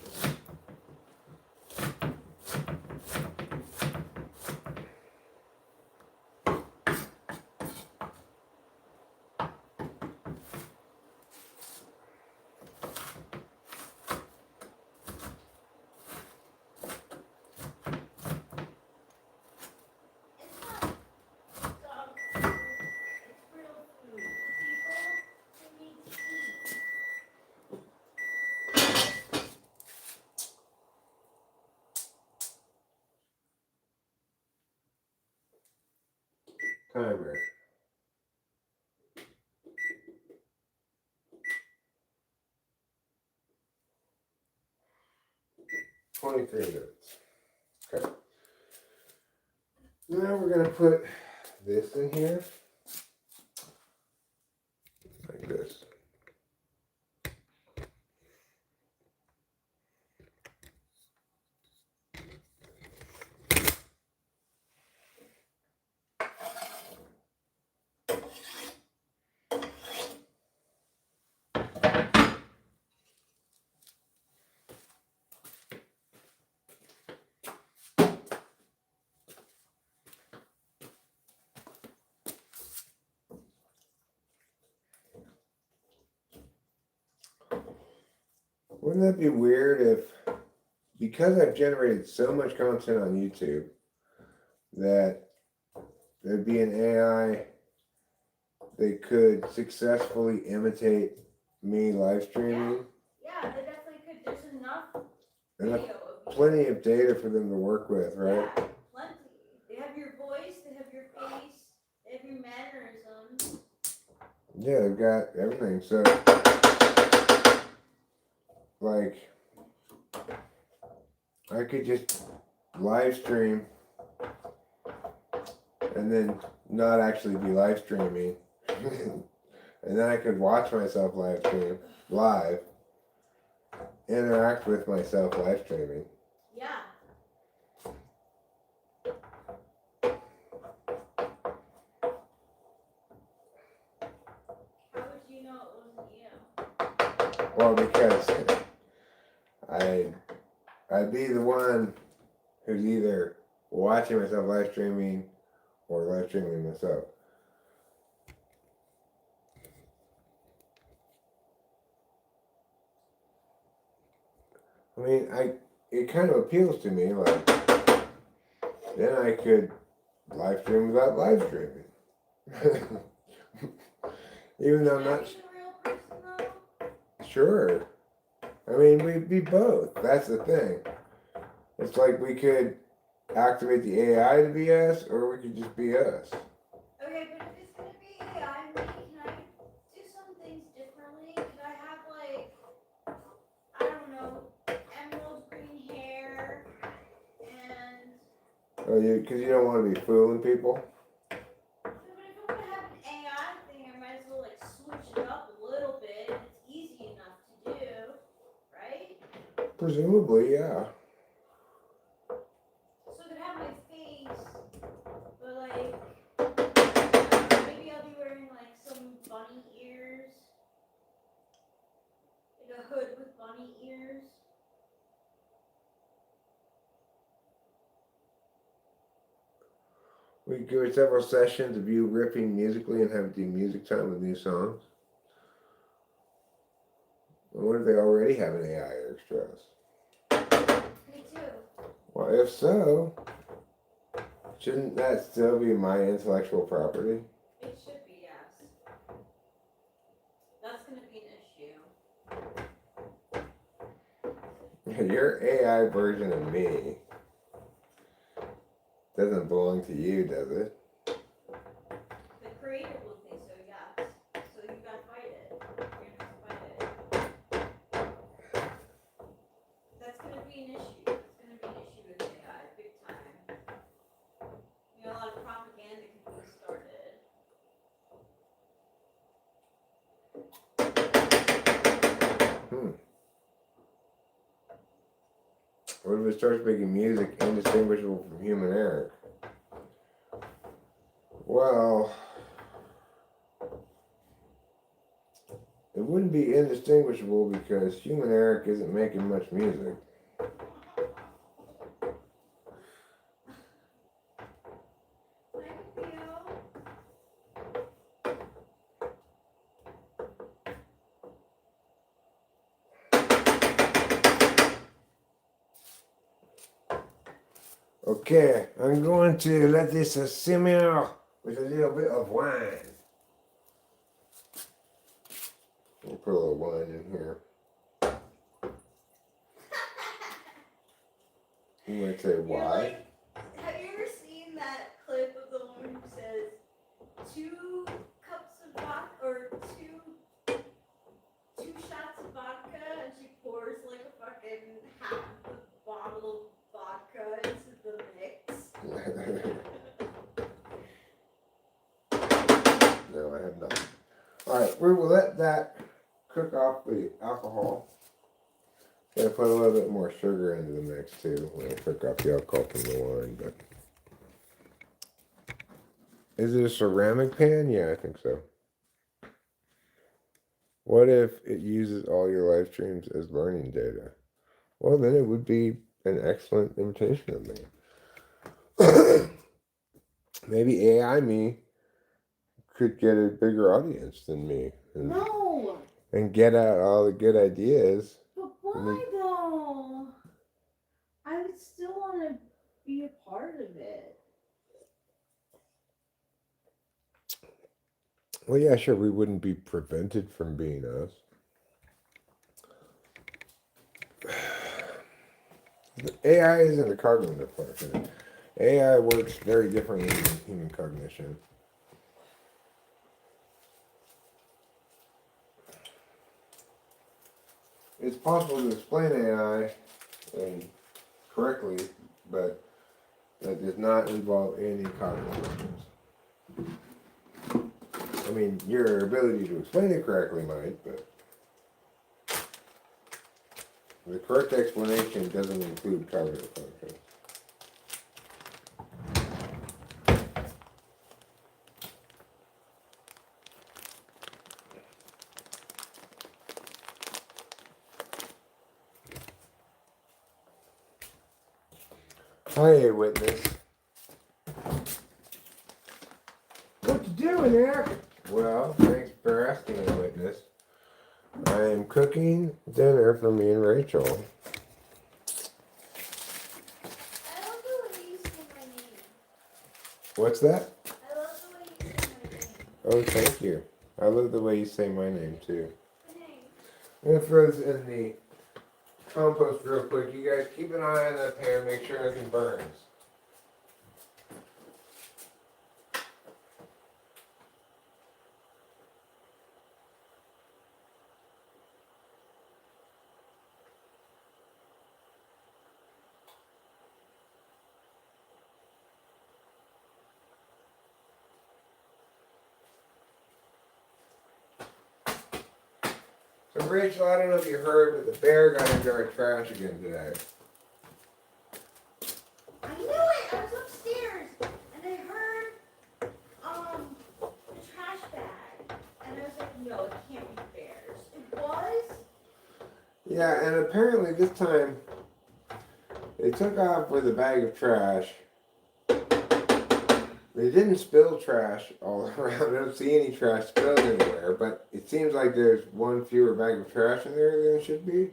Timer. 23 minutes. Okay. Now we're going to put this in here. Like this. Wouldn't that be weird if, because I've generated so much content on YouTube, that there'd be an AI that could successfully imitate me live streaming?
Yeah, they definitely could. There's enough
Enough,
video of you.
plenty of data for them to work with, right?
Yeah, plenty. They have your voice, they have your face, they have your mannerisms.
Yeah, they've got everything. So, like, I could just live stream and then not actually be live streaming. And then I could watch myself live, interact with myself live streaming.
Yeah. How would you know it wasn't you?
Well, because I'd be the one who's either watching myself live streaming or live streaming myself. I mean, it kind of appeals to me. Like, then I could live stream without live streaming. Even though I'm
Can I
not
be the real person though?
sure. I mean, we'd be both. That's the thing. It's like we could activate the AI to be us, or we could just be us.
Okay, but if it's gonna be AI me, can I do some things differently? Could I have like, I don't know, emerald green hair and
Oh, because you don't want to be fooling people.
but if I'm gonna have an AI thing, I might as well like switch it up a little bit. It's easy enough to do, right?
Presumably, yeah.
So I could have my face, but like maybe I'll be wearing like some bunny ears, like a hood with bunny ears.
We could do several sessions of you ripping musically and have it do music time with new songs. I wonder if they already have an AI extras.
Me too.
Well, if so, shouldn't that still be my intellectual property?
It should be, yes. That's gonna be an issue.
Your AI version of me doesn't belong to you, does it?
The creator will think so, yes. So you gotta fight it. You're gonna have to fight it. That's gonna be an issue. It's gonna be an issue with AI, big time. You know, a lot of propaganda can be started.
What if it starts making music indistinguishable from human Eric? Well, it wouldn't be indistinguishable because human Eric isn't making much music.
I feel.
Okay, I'm going to let this simmer with a little bit of wine. We'll put a little wine in here. You might say
You're
why?
like, have you ever seen that clip of the woman who says 2 cups of vodka or two shots of vodka and she pours like a fucking half of the bottle of vodka into the mix?
No, I have not. Alright, we will let that cook off the alcohol. Gotta put a little bit more sugar into the mix too when I cook off the alcohol from the wine. But is it a ceramic pan? Yeah, I think so. What if it uses all your live streams as learning data? Well, then it would be an excellent imitation of me. Maybe AI me could get a bigger audience than me
No!
and get out all the good ideas.
But why though? I would still want to be a part of it.
Well, yeah, sure, we wouldn't be prevented from being us. AI isn't a cognitive function. AI works very differently than human cognition. It's possible to explain AI correctly, but that does not involve any cognitive functions. I mean, your ability to explain it correctly might, but the correct explanation doesn't include cognitive functions. Hi, witness. What you doing, Eric? Well, thanks for asking, witness. I am cooking dinner for me and Rachel. What's that?
I love the way you say my name.
Oh, thank you. I love the way you say my name too.
Thanks.
I'm gonna throw this in the compost real quick. You guys keep an eye on that pan. Make sure nothing burns. So Rachel, I don't know if you heard, but the bear got into our trash again today.
I knew it! I was upstairs and I heard the trash bag. And I was like, no, it can't be bears. It was?
Yeah, and apparently this time they took off with a bag of trash. They didn't spill trash all around. I don't see any trash spilled anywhere, but it seems like there's one fewer bag of trash in there than it should be.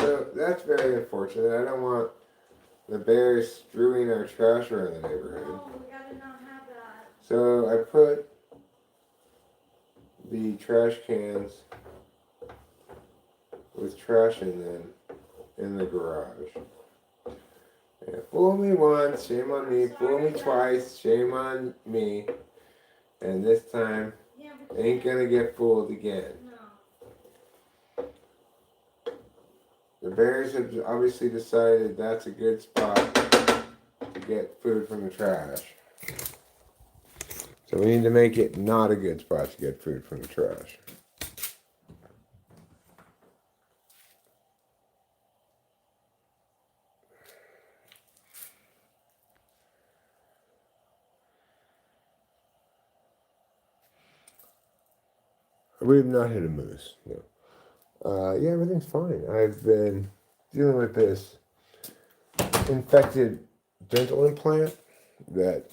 So that's very unfortunate. I don't want the bears strewing our trash around the neighborhood.
No, we gotta not have that.
So I put the trash cans with trash in them in the garage. Yeah, fool me once, shame on me. Fool me twice, shame on me. And this time,
Yeah,
ain't gonna get fooled again.
No.
The bears have obviously decided that's a good spot to get food from the trash. So we need to make it not a good spot to get food from the trash. We have not hit a moose. No. Yeah, everything's fine. I've been dealing with this infected dental implant that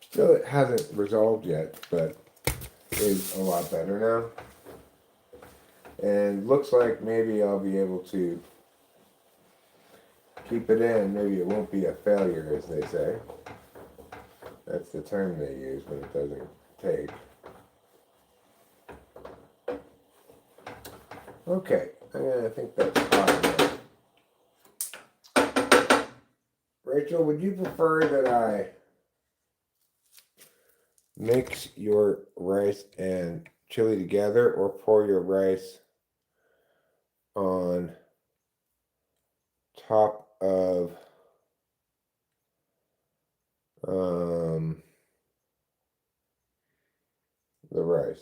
still hasn't resolved yet, but is a lot better now. And looks like maybe I'll be able to keep it in. Maybe it won't be a failure, as they say. That's the term they use when it doesn't take. Okay, I think that's fine. Rachel, would you prefer that I mix your rice and chili together or pour your rice on top of the rice?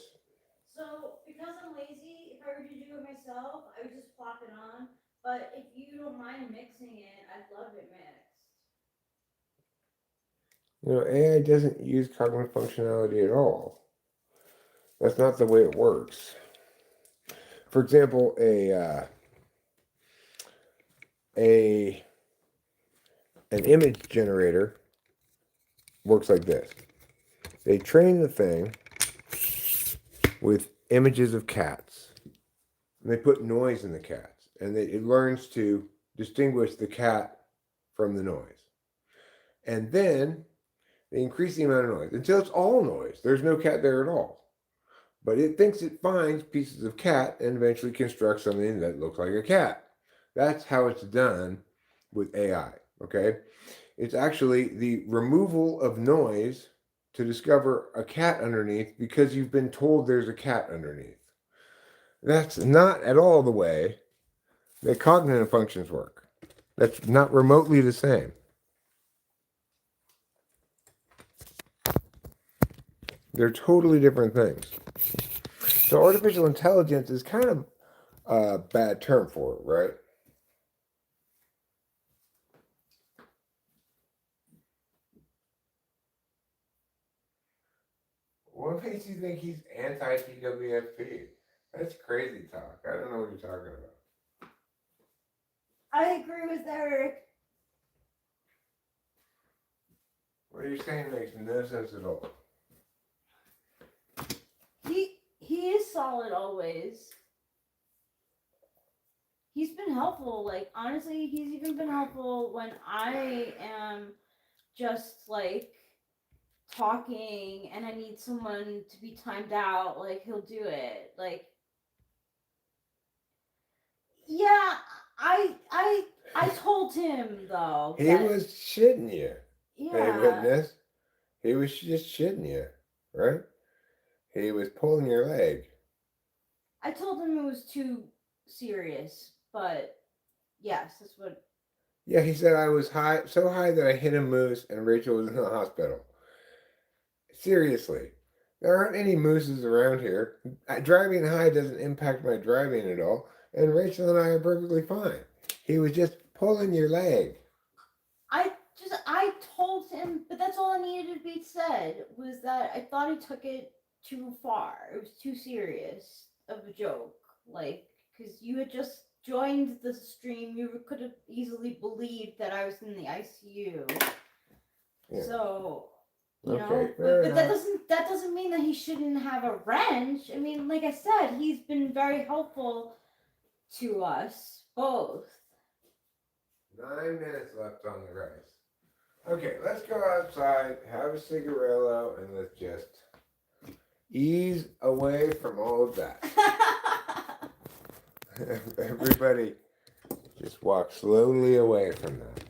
So, because I'm lazy, if I were to do it myself, I would just plop it on. But if you don't mind mixing it, I'd love it mixed.
You know, AI doesn't use cognitive functionality at all. That's not the way it works. For example, an image generator works like this. They train the thing with images of cats. And they put noise in the cats. And it learns to distinguish the cat from the noise. And then they increase the amount of noise until it's all noise. There's no cat there at all. But it thinks it finds pieces of cat and eventually constructs something that looks like a cat. That's how it's done with AI, okay? It's actually the removal of noise to discover a cat underneath because you've been told there's a cat underneath. That's not at all the way that cognitive functions work. That's not remotely the same. They're totally different things. So artificial intelligence is kind of a bad term for it, right? What makes you think he's anti-TWFP? That's crazy talk. I don't know what you're talking about.
I agree with Eric.
What you're saying makes no sense at all.
He is solid always. He's been helpful. Like honestly, he's even been helpful when I am just like talking and I need someone to be timed out, like he'll do it. Like, yeah, I told him though
He
that
was shitting you. Hey,
yeah,
witness. He was just shitting you, right? He was pulling your leg.
I told him it was too serious, but yes, that's what.
Yeah, he said I was high, so high that I hit a moose and Rachel was in the hospital. Seriously. There aren't any mooses around here. Driving high doesn't impact my driving at all, and Rachel and I are perfectly fine. He was just pulling your leg.
I told him, but that's all I needed to be said was that I thought he took it too far. It was too serious of a joke, like because you had just joined the stream, you could have easily believed that I was in the ICU.
Yeah.
So,
Okay,
but that doesn't mean that he shouldn't have a wrench. I mean, like I said, he's been very helpful to us both.
9 minutes left on the race. Okay, let's go outside, have a cigarillo, and let's just ease away from all of that. Everybody just walk slowly away from that.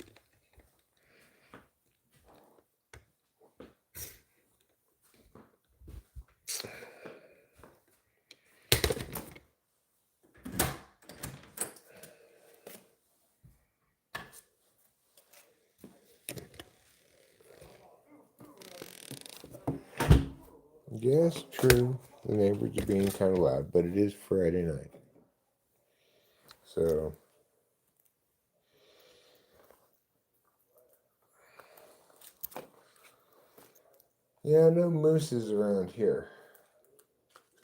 Yes, true. The neighbors are being kind of loud, but it is Friday night. So, yeah, no mooses around here.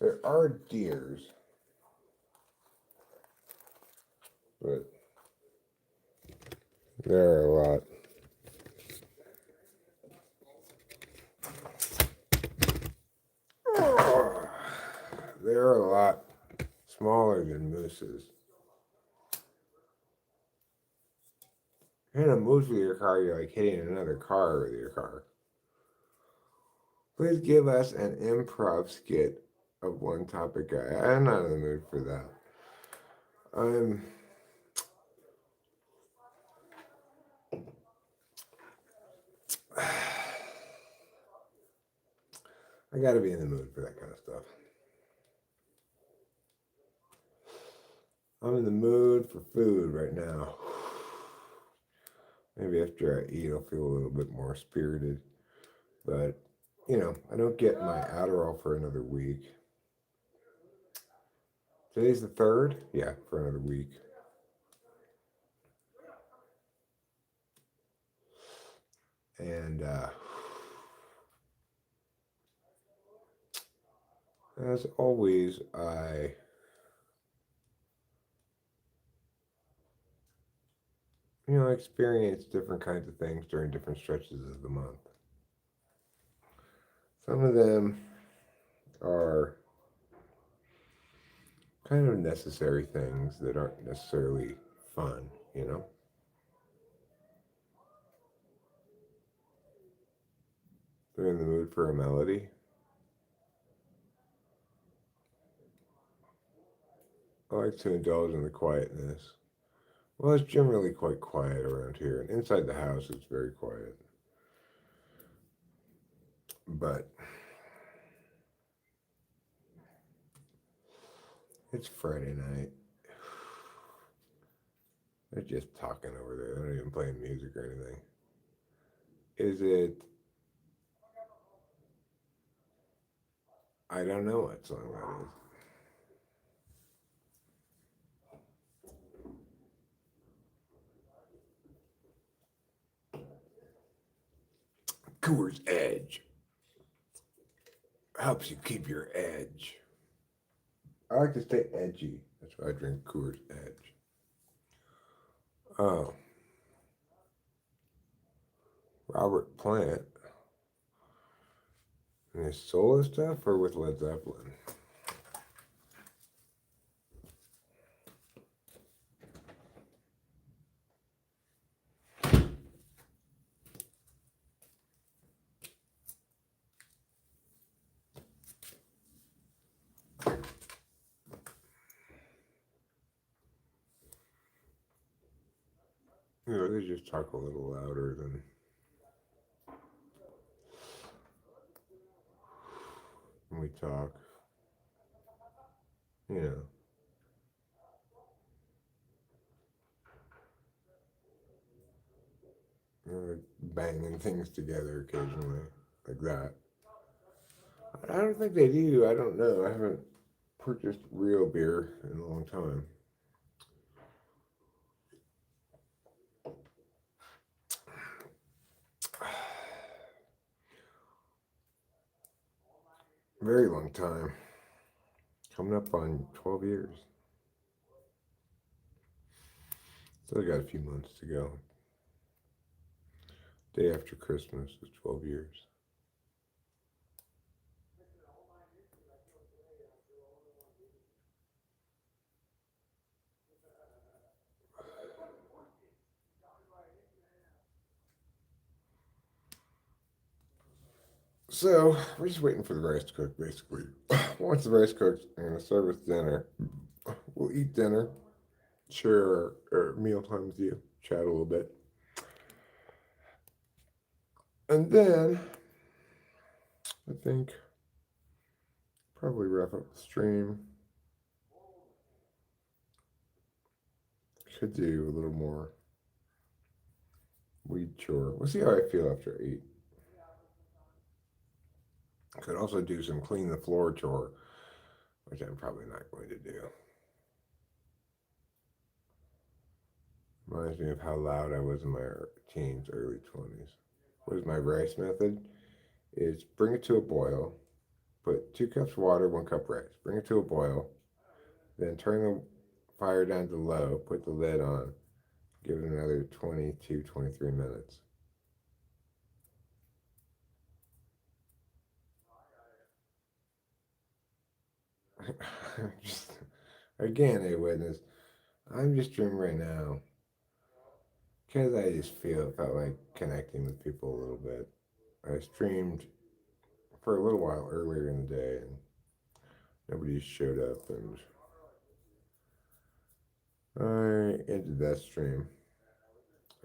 There are deers, but there are a lot. They're a lot smaller than mooses. Hitting a moose with your car, you're like hitting another car with your car. Please give us an improv skit of one topic. I'm not in the mood for that. I gotta be in the mood for that kind of stuff. I'm in the mood for food right now. Maybe after I eat, I'll feel a little bit more spirited. But, I don't get my Adderall for another week. Today's the 3rd? Yeah, for another week. And, as always, I experience different kinds of things during different stretches of the month. Some of them are kind of necessary things that aren't necessarily fun, They're in the mood for a melody. I like to indulge in the quietness. Well, it's generally quite quiet around here, and inside the house it's very quiet. But it's Friday night. They're just talking over there. They're not even playing music or anything. Is it? I don't know what song that is. Coors Edge helps you keep your edge. I like to stay edgy. That's why I drink Coors Edge. Oh, Robert Plant. And his solo stuff or with Led Zeppelin? They just talk a little louder than when we talk. You know. Banging things together occasionally, like that. I don't think they do. I don't know. I haven't purchased real beer in a long time. Very long time. Coming up on 12 years. Still got a few months to go. Day after Christmas is 12 years. So, we're just waiting for the rice to cook, basically. Once the rice cooks, I'm going to serve us dinner. We'll eat dinner, share our meal time with you, chat a little bit. And then, I think, probably wrap up the stream. Could do a little more weed chore. We'll see how I feel after I eat. Could also do some clean the floor chore, which I'm probably not going to do. Reminds me of how loud I was in my teens, early 20s. What is my rice method? Is bring it to a boil, put 2 cups water, 1 cup rice. Bring it to a boil, then turn the fire down to low, put the lid on, give it another 22, 23 minutes. Just, again, a witness. I'm just streaming right now because I just felt like connecting with people a little bit. I streamed for a little while earlier in the day and nobody showed up, and I ended that stream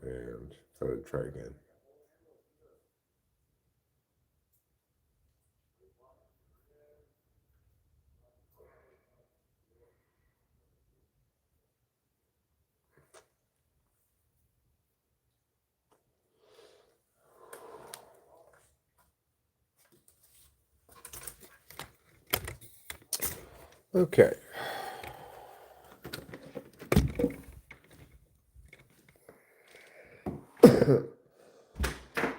and thought I'd try again. Okay.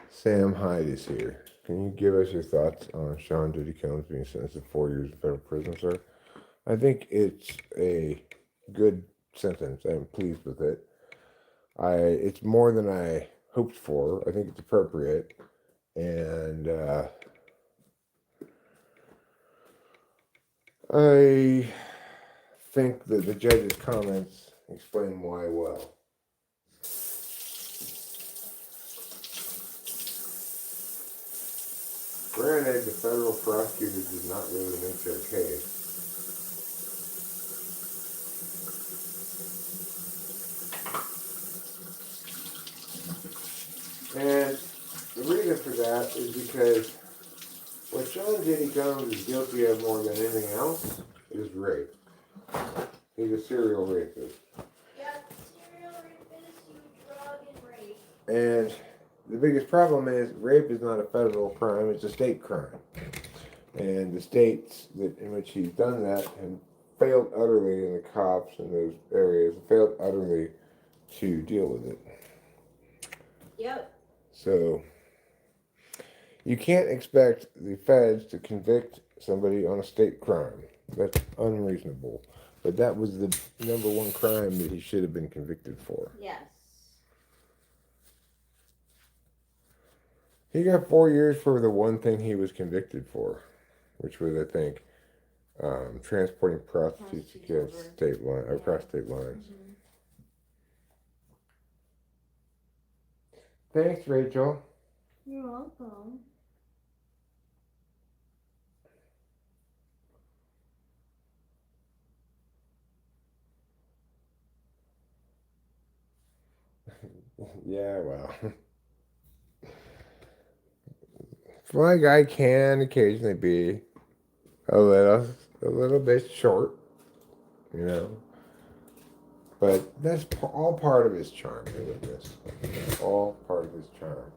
Sam Hyde is here. Can you give us your thoughts on Sean Diddy Combs being sentenced to 4 years in federal prison, sir? I think it's a good sentence. I'm pleased with it. It's more than I hoped for. I think it's appropriate, and I think that the judge's comments explain why well. Granted, the federal prosecutor did not really make their case. And the reason for that is because what Sean Diddy Combs is guilty of more than anything else is rape. He's a serial rapist.
Yep, serial rapist, you drug and rape.
And the biggest problem is rape is not a federal crime, it's a state crime. And the states in which he's done that have failed utterly, and the cops in those areas have failed utterly to deal with it.
Yep.
So you can't expect the feds to convict somebody on a state crime. That's unreasonable. But that was the number one crime that he should have been convicted for.
Yes.
He got 4 years for the one thing he was convicted for, which was, I think, transporting prostitutes across state lines.
Mm-hmm.
Thanks, Rachel.
You're welcome.
Yeah, well. Fly guy can occasionally be a little, a little bit short, you know. But that's all part of his charm, isn't this? All part of his charm.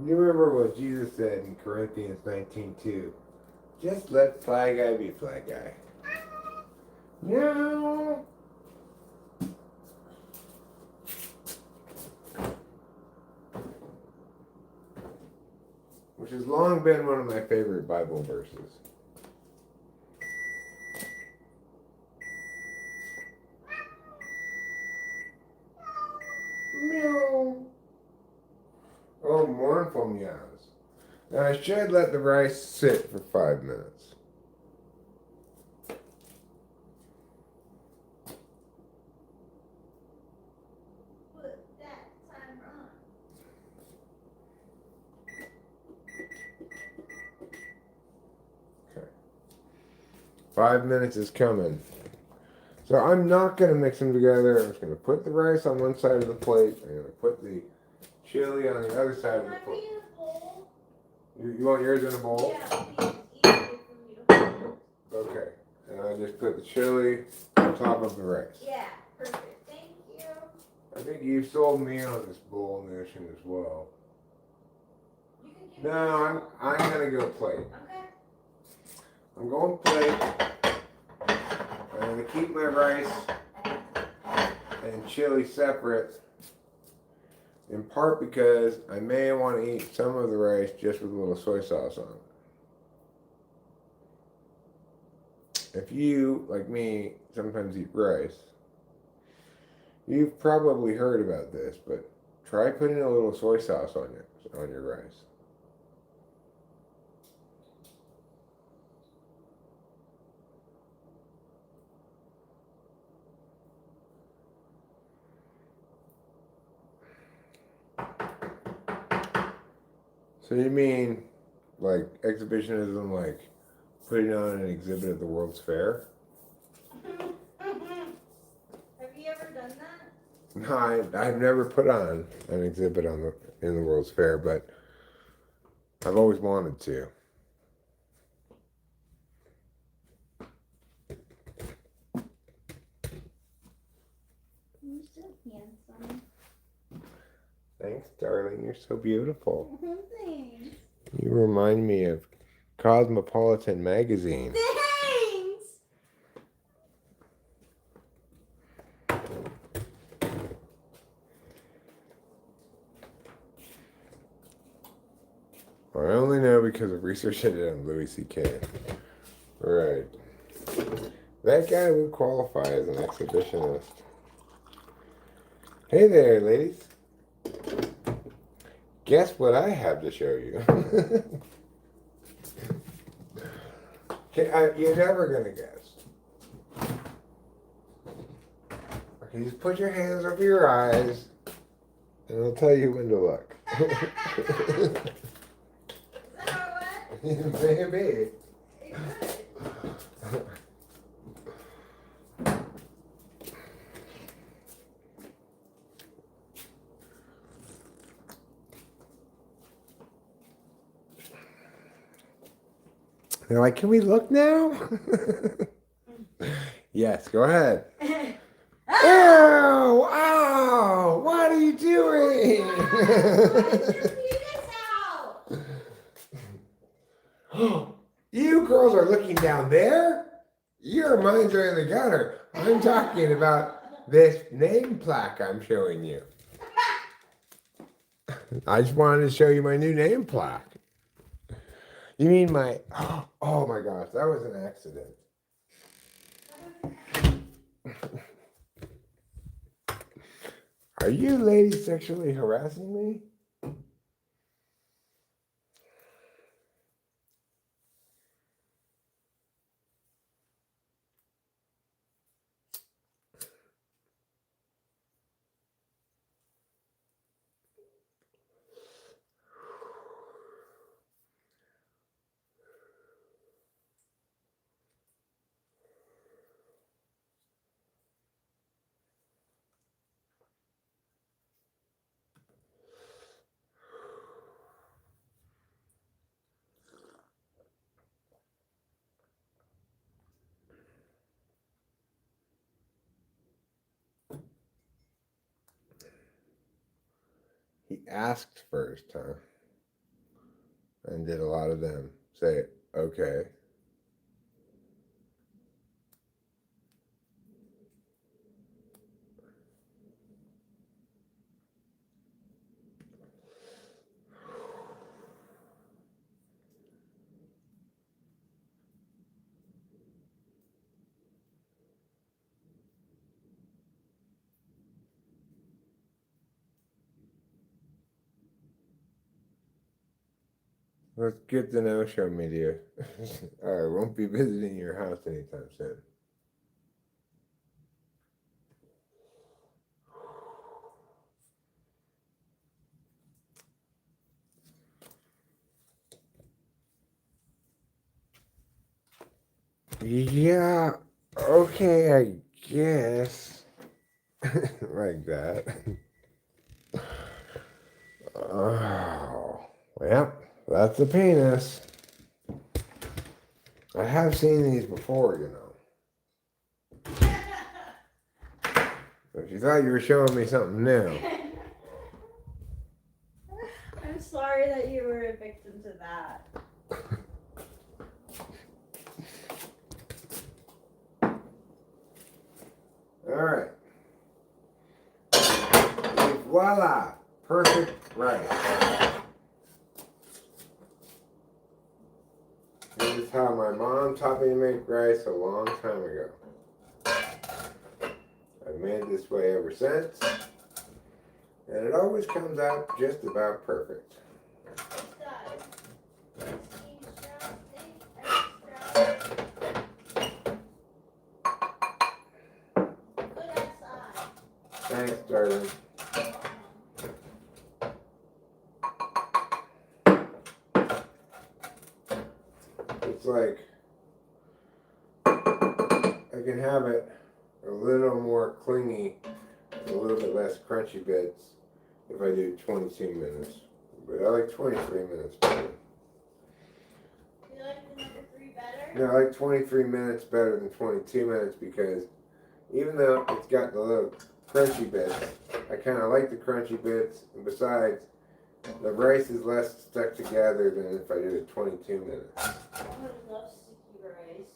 You remember what Jesus said in Corinthians 19:2? Just let Fly Guy be Fly Guy. No. Which has long been one of my favorite Bible verses. Meow. Oh, mournful meows. Now I should let the rice sit for 5 minutes.
Put that timer on.
Okay. 5 minutes is coming. So I'm not going to mix them together. I'm just going to put the rice on one side of the plate. I'm going to put the chili on the other side of
Can
the
I be
plate.
in a bowl?
You want yours in a bowl?
Yeah, it'll be easier for me to hold.
Okay. And I just put the chili on top of the rice.
Yeah, perfect. Thank you.
I think you sold me on this bowl notion as well.
You can keep
No, I'm going to go plate.
Okay.
I'm going plate. I'm going to keep my rice and chili separate. In part because I may want to eat some of the rice just with a little soy sauce on it. If you, like me, sometimes eat rice, you've probably heard about this, but try putting a little soy sauce on it, on your rice. So you mean like exhibitionism, like putting on an exhibit at the World's Fair?
Have you ever done that?
No, I've never put on an exhibit in the World's Fair, but I've always wanted to.
You're so handsome.
Thanks, darling. You're so beautiful.
Thanks.
You remind me of Cosmopolitan magazine.
Thanks.
I only know because of research I did on Louis C.K. Right. That guy would qualify as an exhibitionist. Hey there, ladies. Guess what I have to show you? You're never going to guess. Okay, just put your hands over your eyes, and I'll tell you when to look.
Is that what?
Maybe. They're like, can we look now? Yes, go ahead. Ow! Ow! What are you doing?
Get your penis out.
You girls are looking down there? Your minds are in the gutter. I'm talking about this name plaque I'm showing you. I just wanted to show you my new name plaque. You mean my... Oh my gosh, that was an accident. Are you ladies sexually harassing me? He asked first, huh? And did a lot of them say, okay. Let's get the no-show media. I won't be visiting your house anytime soon. Yeah, okay, I guess. Like that. Oh, well, that's a penis. I have seen these before, you know. If you thought you were showing me something new.
I'm sorry that you were a victim to that.
Alright. Voila! Perfect rice. This is how my mom taught me to make rice a long time ago. I've made this way ever since. And it always comes out just about perfect. Thanks, darling. It's like I can have it a little more clingy, a little bit less crunchy bits if I do 22 minutes. But I like 23 minutes better.
You like the number 3 better?
No, I like 23 minutes better than 22 minutes because even though it's got the little crunchy bits, I kind of like the crunchy bits. And besides, the rice is less stuck together than if I did it 22 minutes.
I love sticky rice.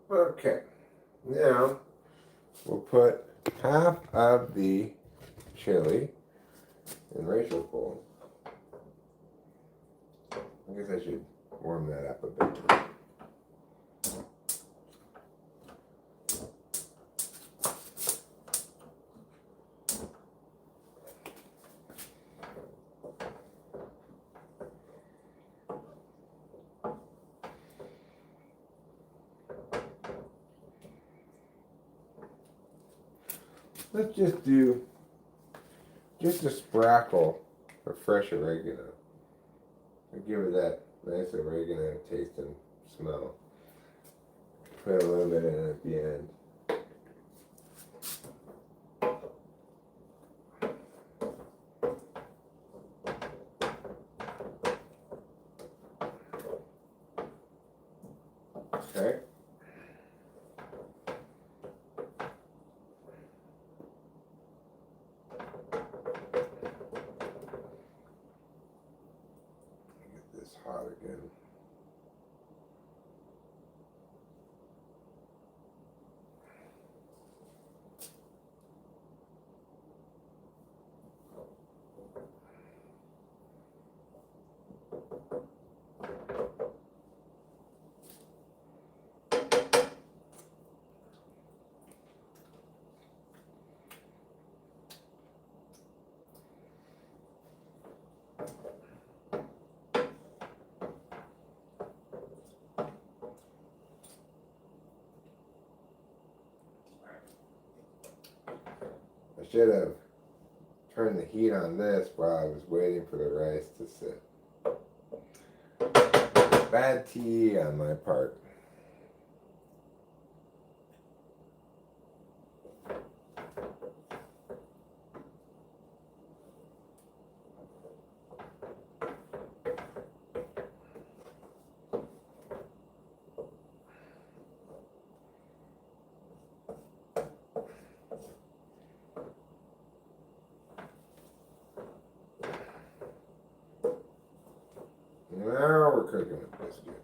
Okay, now we'll put half of the chili in Rachel's bowl. I guess I should warm that up a bit. Let's just do just a sprackle of fresh oregano. And give it that nice oregano taste and smell. Put a little bit in at the end. Okay. Get this hot again. I should have turned the heat on this while I was waiting for the rice to sit. Bad tea on my part. before cooking with biscuits.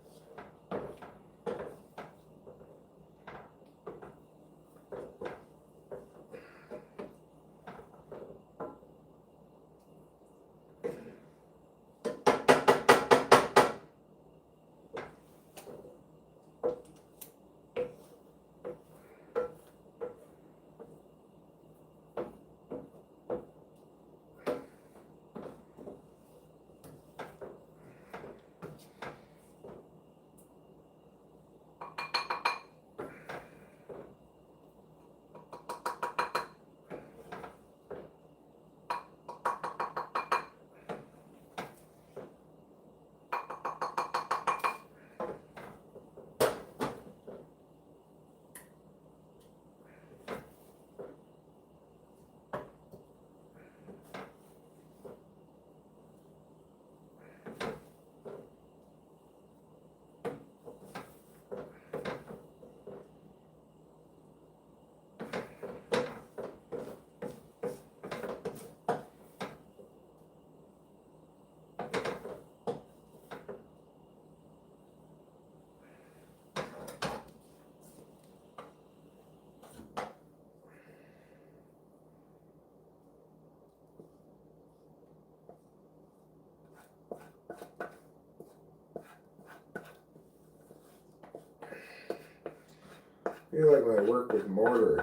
I feel like my work with mortar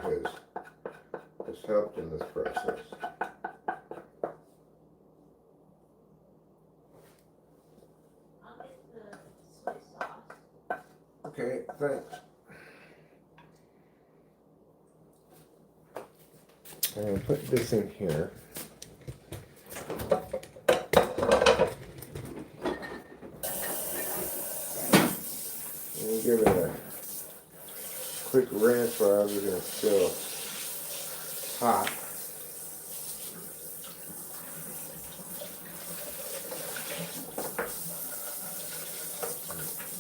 has helped in this process.
I'll get the soy sauce.
Okay, thanks. I'm going to put this in here. And give it a quick rinse while everything's still hot.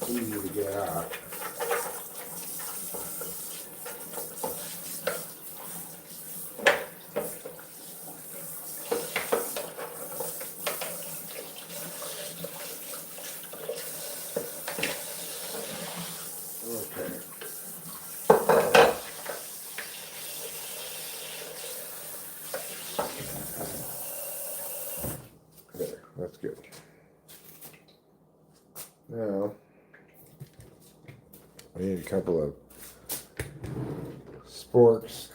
Easy to get out. Okay. There, that's good. Now, I need a couple of sporks.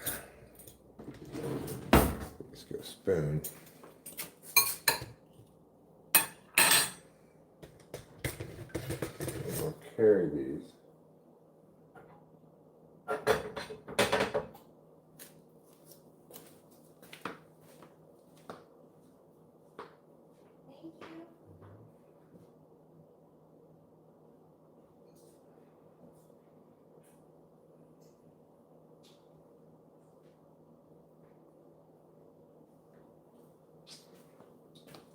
Let's go spoon. We'll carry these.
Thank you.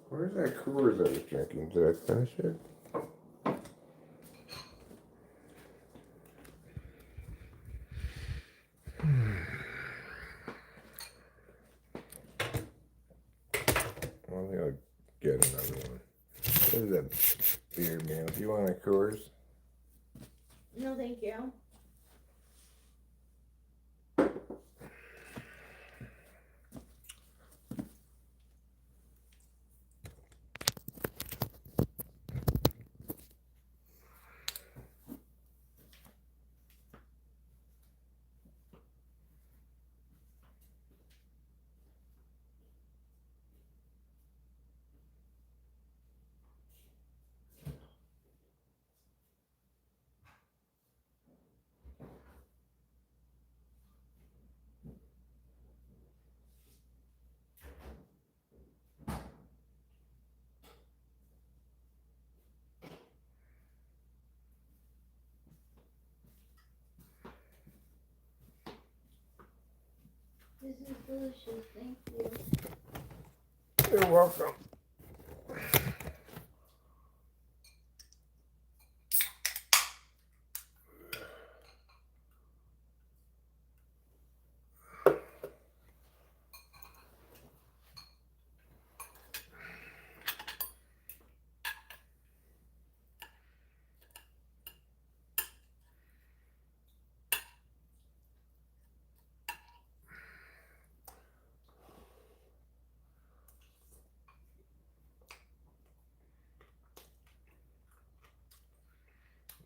Where's that Coors I was drinking? Did I finish it? I don't think I'll get another one. What is that beer, man? Do you want a Coors?
No, thank you. This is delicious. Thank you.
You're welcome.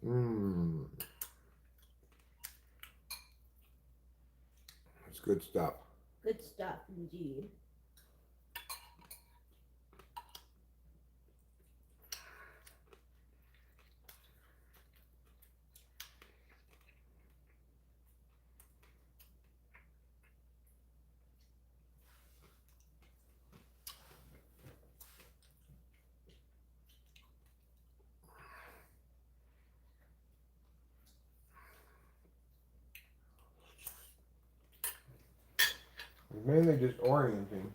Mmm. It's good stuff.
Good stuff, indeed.
It's mainly just orienting.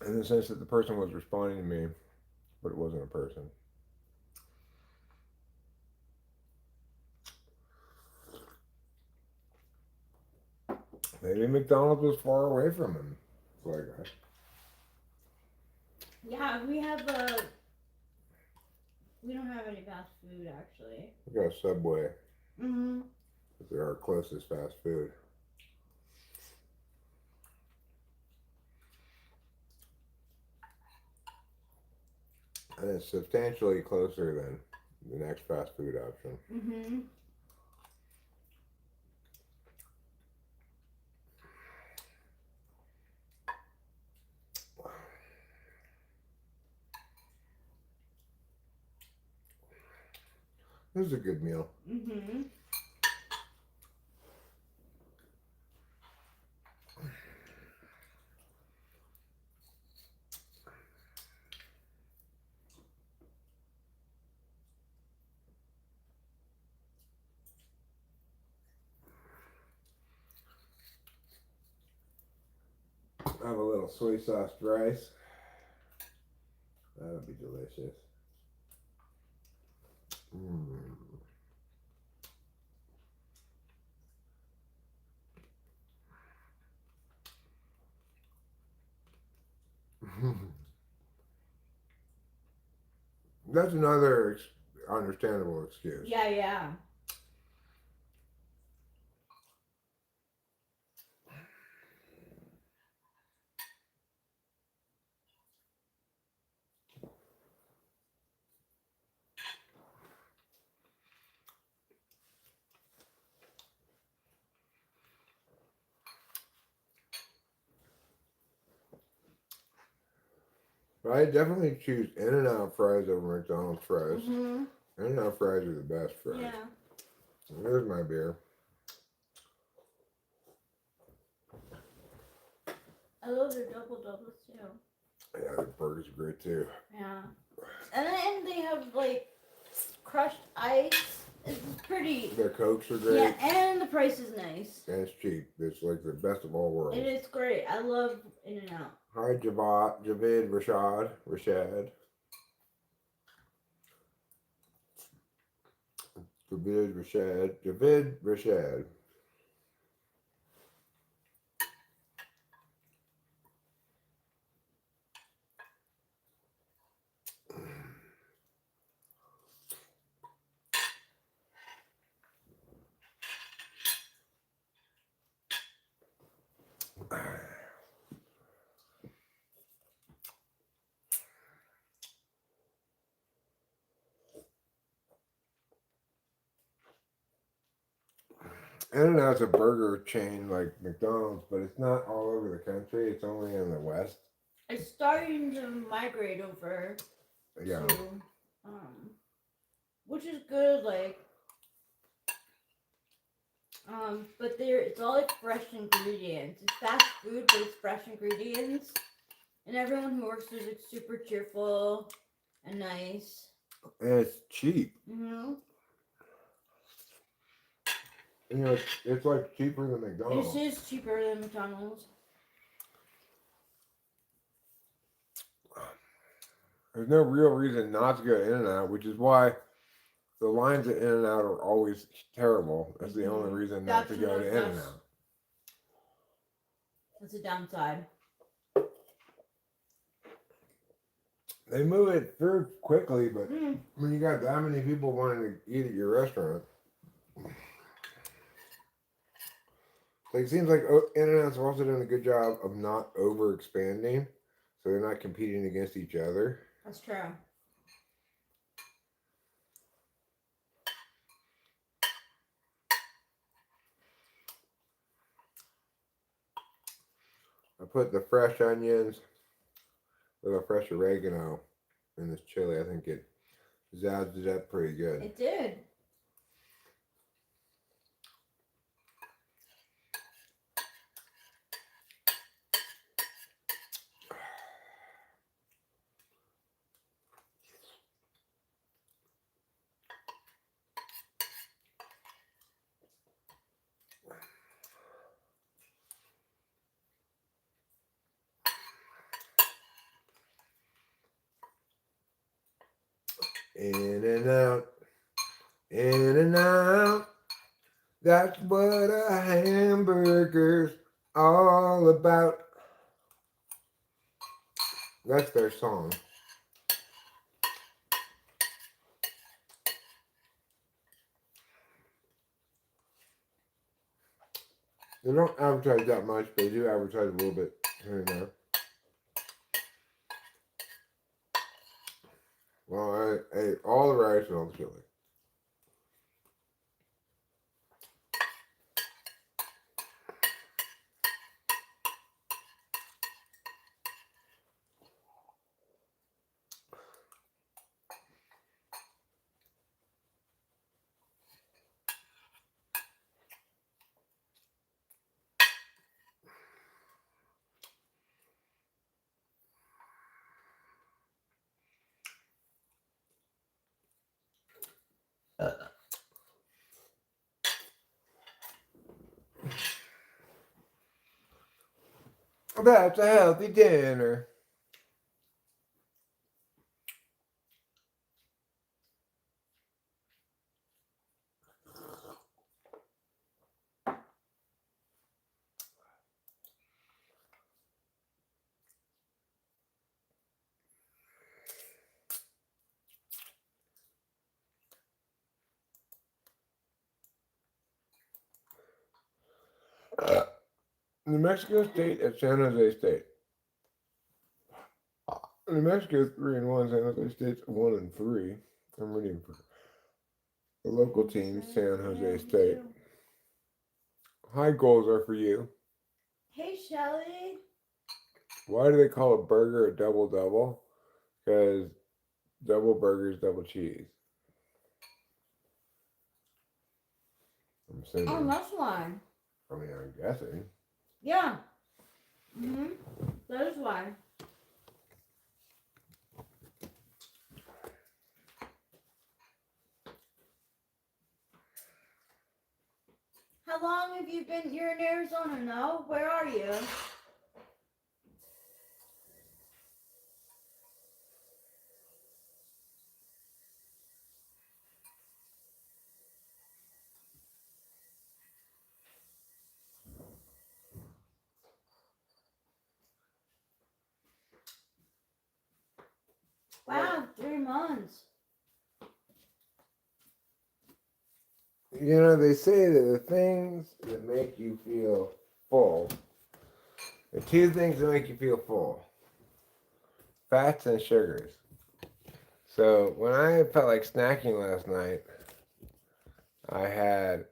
In the sense that the person was responding to me, but it wasn't a person. Maybe McDonald's was far away from him. That's what I got.
Yeah, we don't have any fast food actually.
We got a Subway.
Mm-hmm.
They're our closest fast food. And it's substantially closer than the next fast food option.
Mm-hmm.
This is a good meal.
Mm-hmm.
I have a little soy sauce rice. That would be delicious. That's another understandable excuse.
Yeah, yeah.
But I definitely choose In-N-Out fries over McDonald's fries.
Mm-hmm.
In-N-Out fries are the best fries.
Yeah.
There's my beer.
I love their double doubles too.
Yeah, the burgers are great too.
Yeah. And then they have like crushed ice. It's pretty.
Their Cokes are great.
Yeah, and the price is nice.
And it's cheap. It's like the best of all worlds.
It is great. I love In-N-Out.
Hi, Javid Rashad. Javid Rashad. In-N-Out's a burger chain like McDonald's, but it's not all over the country. It's only in the West.
It's starting to migrate over
Yeah.
to, which is good. Like, but it's all like fresh ingredients. It's fast food, but it's fresh ingredients, and everyone who works there is like super cheerful and nice.
And it's cheap.
Mm-hmm.
You know, it's like cheaper than McDonald's.
This is cheaper than McDonald's.
There's no real reason not to go to In-N-Out, which is why the lines at In-N-Out are always terrible. That's the only reason not to go to In-N-Out.
That's a downside.
They move it through quickly, but when you got that many people wanting to eat at your restaurant, it seems like In-N-Out's also doing a good job of not over expanding, so they're not competing against each other.
That's true.
I put the fresh onions with a fresh oregano in this chili. I think it zazzed it up pretty good.
It did.
In and out, in and out. That's what a hamburger's all about. That's their song. They don't advertise that much, but they do advertise a little bit here and there. Well, I ate all the rice and all the chili. That's a healthy dinner. New Mexico State at San Jose State. New Mexico 3-1, San Jose State's 1-3. I'm reading for the local team, San Jose State. High goals are for you.
Hey, Shelly.
Why do they call a burger a double double? Because double burgers, double cheese. I'm assuming.
Oh, that's why.
I mean, I'm guessing.
Yeah. That is why. How long have you been? You're in Arizona now. Where are you? Wow, 3 months.
You know, they say that the things that make you feel full, the two things that make you feel full, fats and sugars. So when I felt like snacking last night, I had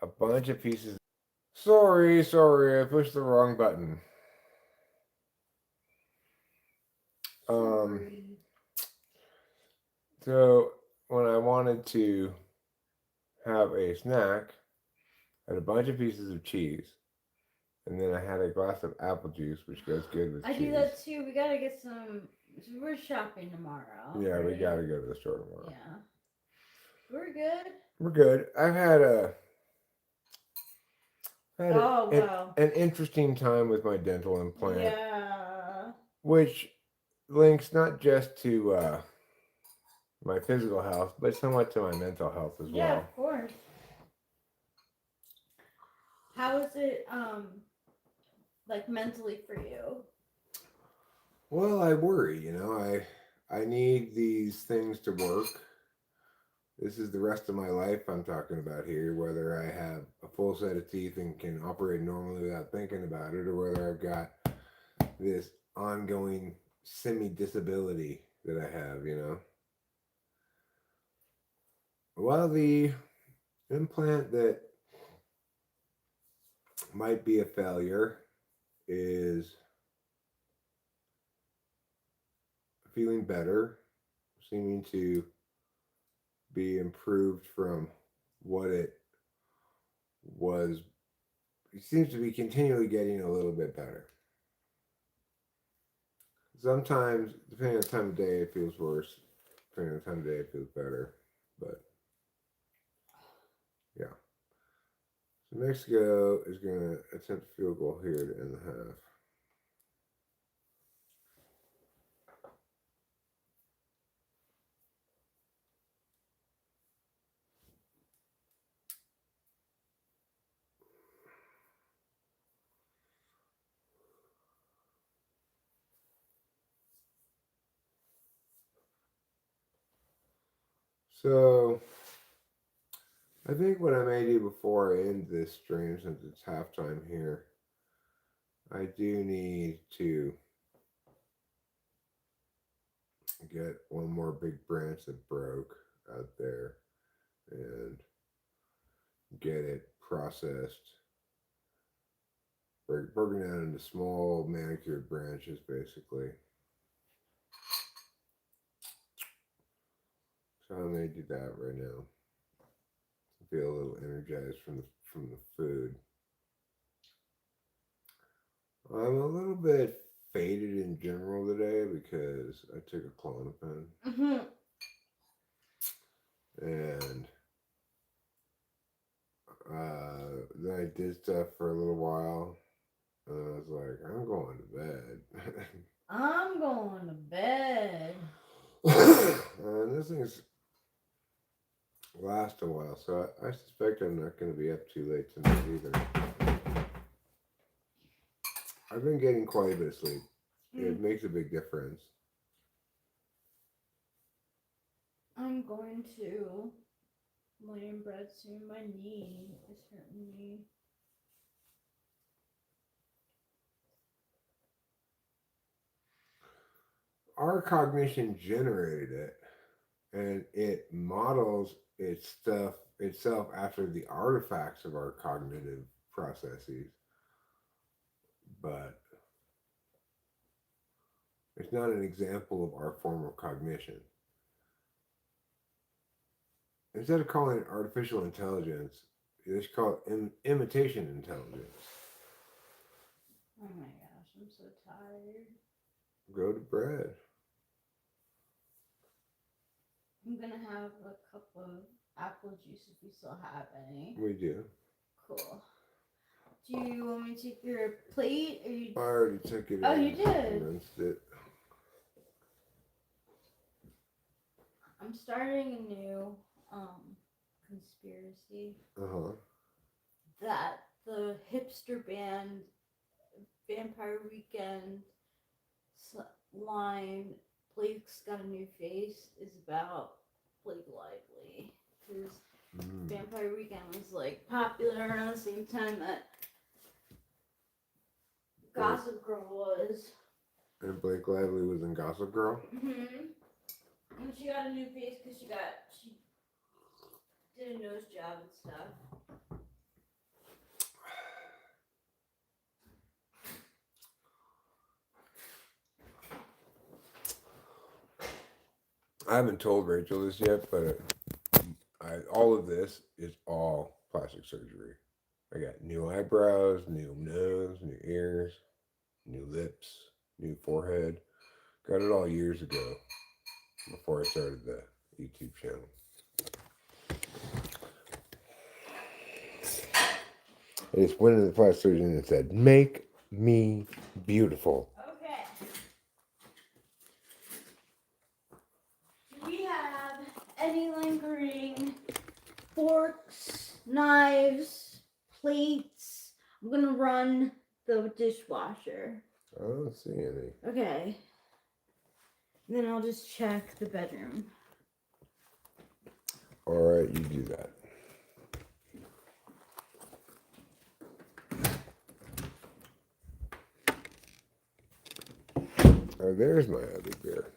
a bunch of pieces. Sorry, I pushed the wrong button. So when I wanted to have a snack, I had a bunch of pieces of cheese, and then I had a glass of apple juice, which goes good with cheese.
I do that too. We gotta get some. We're shopping tomorrow.
Yeah,
right?
we gotta go to the store tomorrow.
Yeah. We're good.
We're good. I've had
wow.
an interesting time with my dental implant.
Yeah.
Which links not just to my physical health, but somewhat to my mental health as well.
Yeah, of course. How is it, like mentally for you?
Well, I worry, you know, I need these things to work. This is the rest of my life I'm talking about here, whether I have a full set of teeth and can operate normally without thinking about it, or whether I've got this ongoing semi-disability that I have, you know. Well, the implant that might be a failure is feeling better, seeming to be improved from what it was. It seems to be continually getting a little bit better. Sometimes, depending on the time of day, it feels worse. Depending on the time of day, it feels better. But yeah. So Mexico is going to attempt a field goal here to end the half. So I think what I may do before I end this stream, since it's halftime here, I do need to get one more big branch that broke out there and get it processed, broken down into small manicured branches, basically. So I may do that right now. Feel a little energized from the food. I'm a little bit faded in general today because I took a Klonopin. And then I did stuff for a little while. And I was like, I'm going to bed.
I'm going to bed.
And this thing's last a while, so I suspect I'm not going to be up too late tonight either. I've been getting quite a bit of sleep. It makes a big difference.
I'm going to lay in bed soon. My knee is hurting me.
Our cognition generated it, and it models itself after the artifacts of our cognitive processes, but it's not an example of our form of cognition. Instead of calling it artificial intelligence, they should call it imitation intelligence.
Oh my gosh, I'm so tired.
Go to bed.
I'm gonna have a cup of apple juice if we still have any.
We do.
Cool. Do you want me to take your plate or you?
I already took it.
Oh, you did.
Rinsed it.
I'm starting a new conspiracy that the hipster band Vampire Weekend line Blake's Got a New Face is about Blake Lively, because Vampire Weekend was like popular around the same time that Gossip Girl was.
And Blake Lively was in Gossip Girl.
And she got a new face because she did a nose job and stuff.
I haven't told Rachel this yet, but all of this is all plastic surgery. I got new eyebrows, new nose, new ears, new lips, new forehead. Got it all years ago before I started the YouTube channel. I just went into the plastic surgeon and said, "Make me beautiful."
Okay. Do we have any lingering forks, knives, plates? I'm gonna run the dishwasher.
I don't see any.
Okay. And then I'll just check the bedroom.
All right, you do that. Oh, there's my other beer.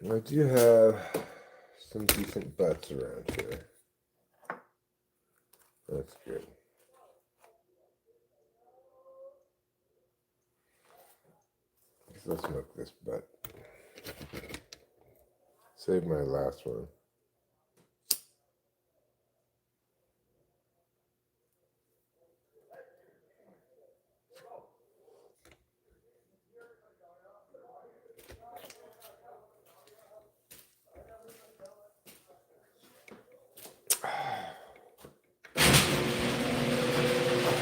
I do have some decent butts around here. That's good. Let's smoke this butt. Save my last one.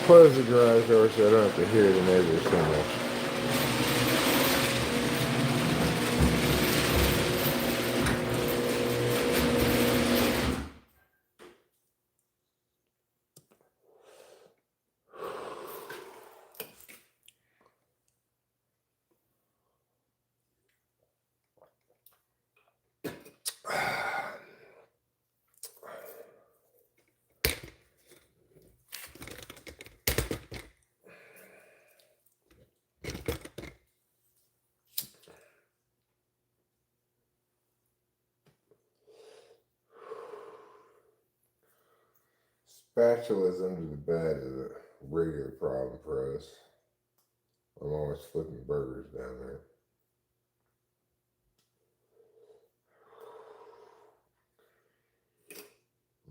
Close the garage door so I don't have to hear the neighbors so much. Spatulas under the bed is a regular problem for us. I'm always flipping burgers down there.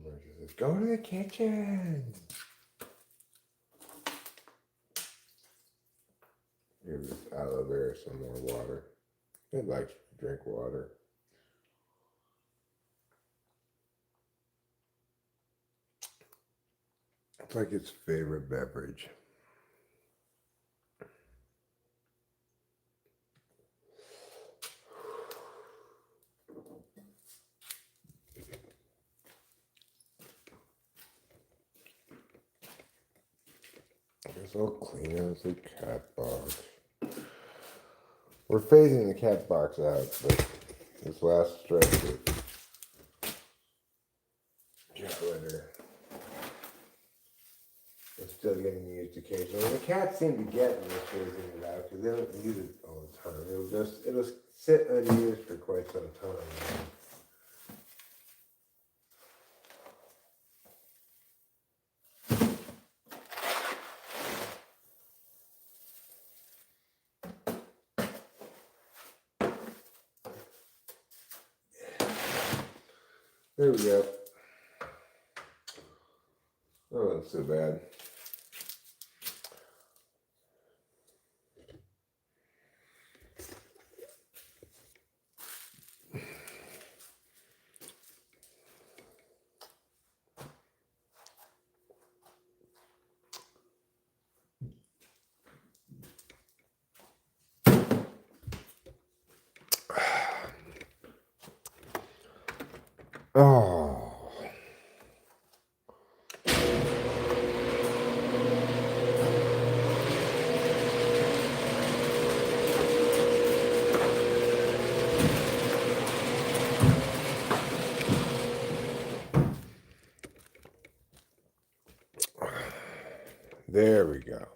Marcia says, go to the kitchen. Give this aloe vera some more water. It likes to drink water. It's like its favorite beverage. It's all clean as a cat box. We're phasing the cat box out, but this last stretch of cat litter is still getting used occasionally. The cats seem to get when we're phasing it out because they don't use it all the time. It'll sit unused for quite some time. There we go. That wasn't so bad. Oh. There we go.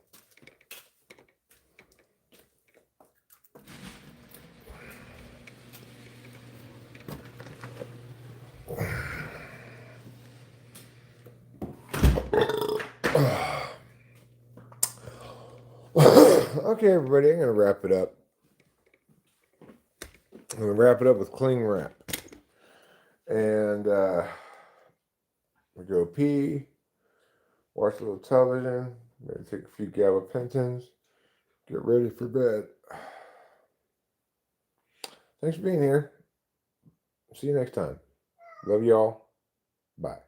Okay, everybody, I'm going to wrap it up. I'm going to wrap it up with cling wrap. And we go pee, watch a little television, maybe take a few gabapentins, get ready for bed. Thanks for being here. See you next time. Love y'all. Bye.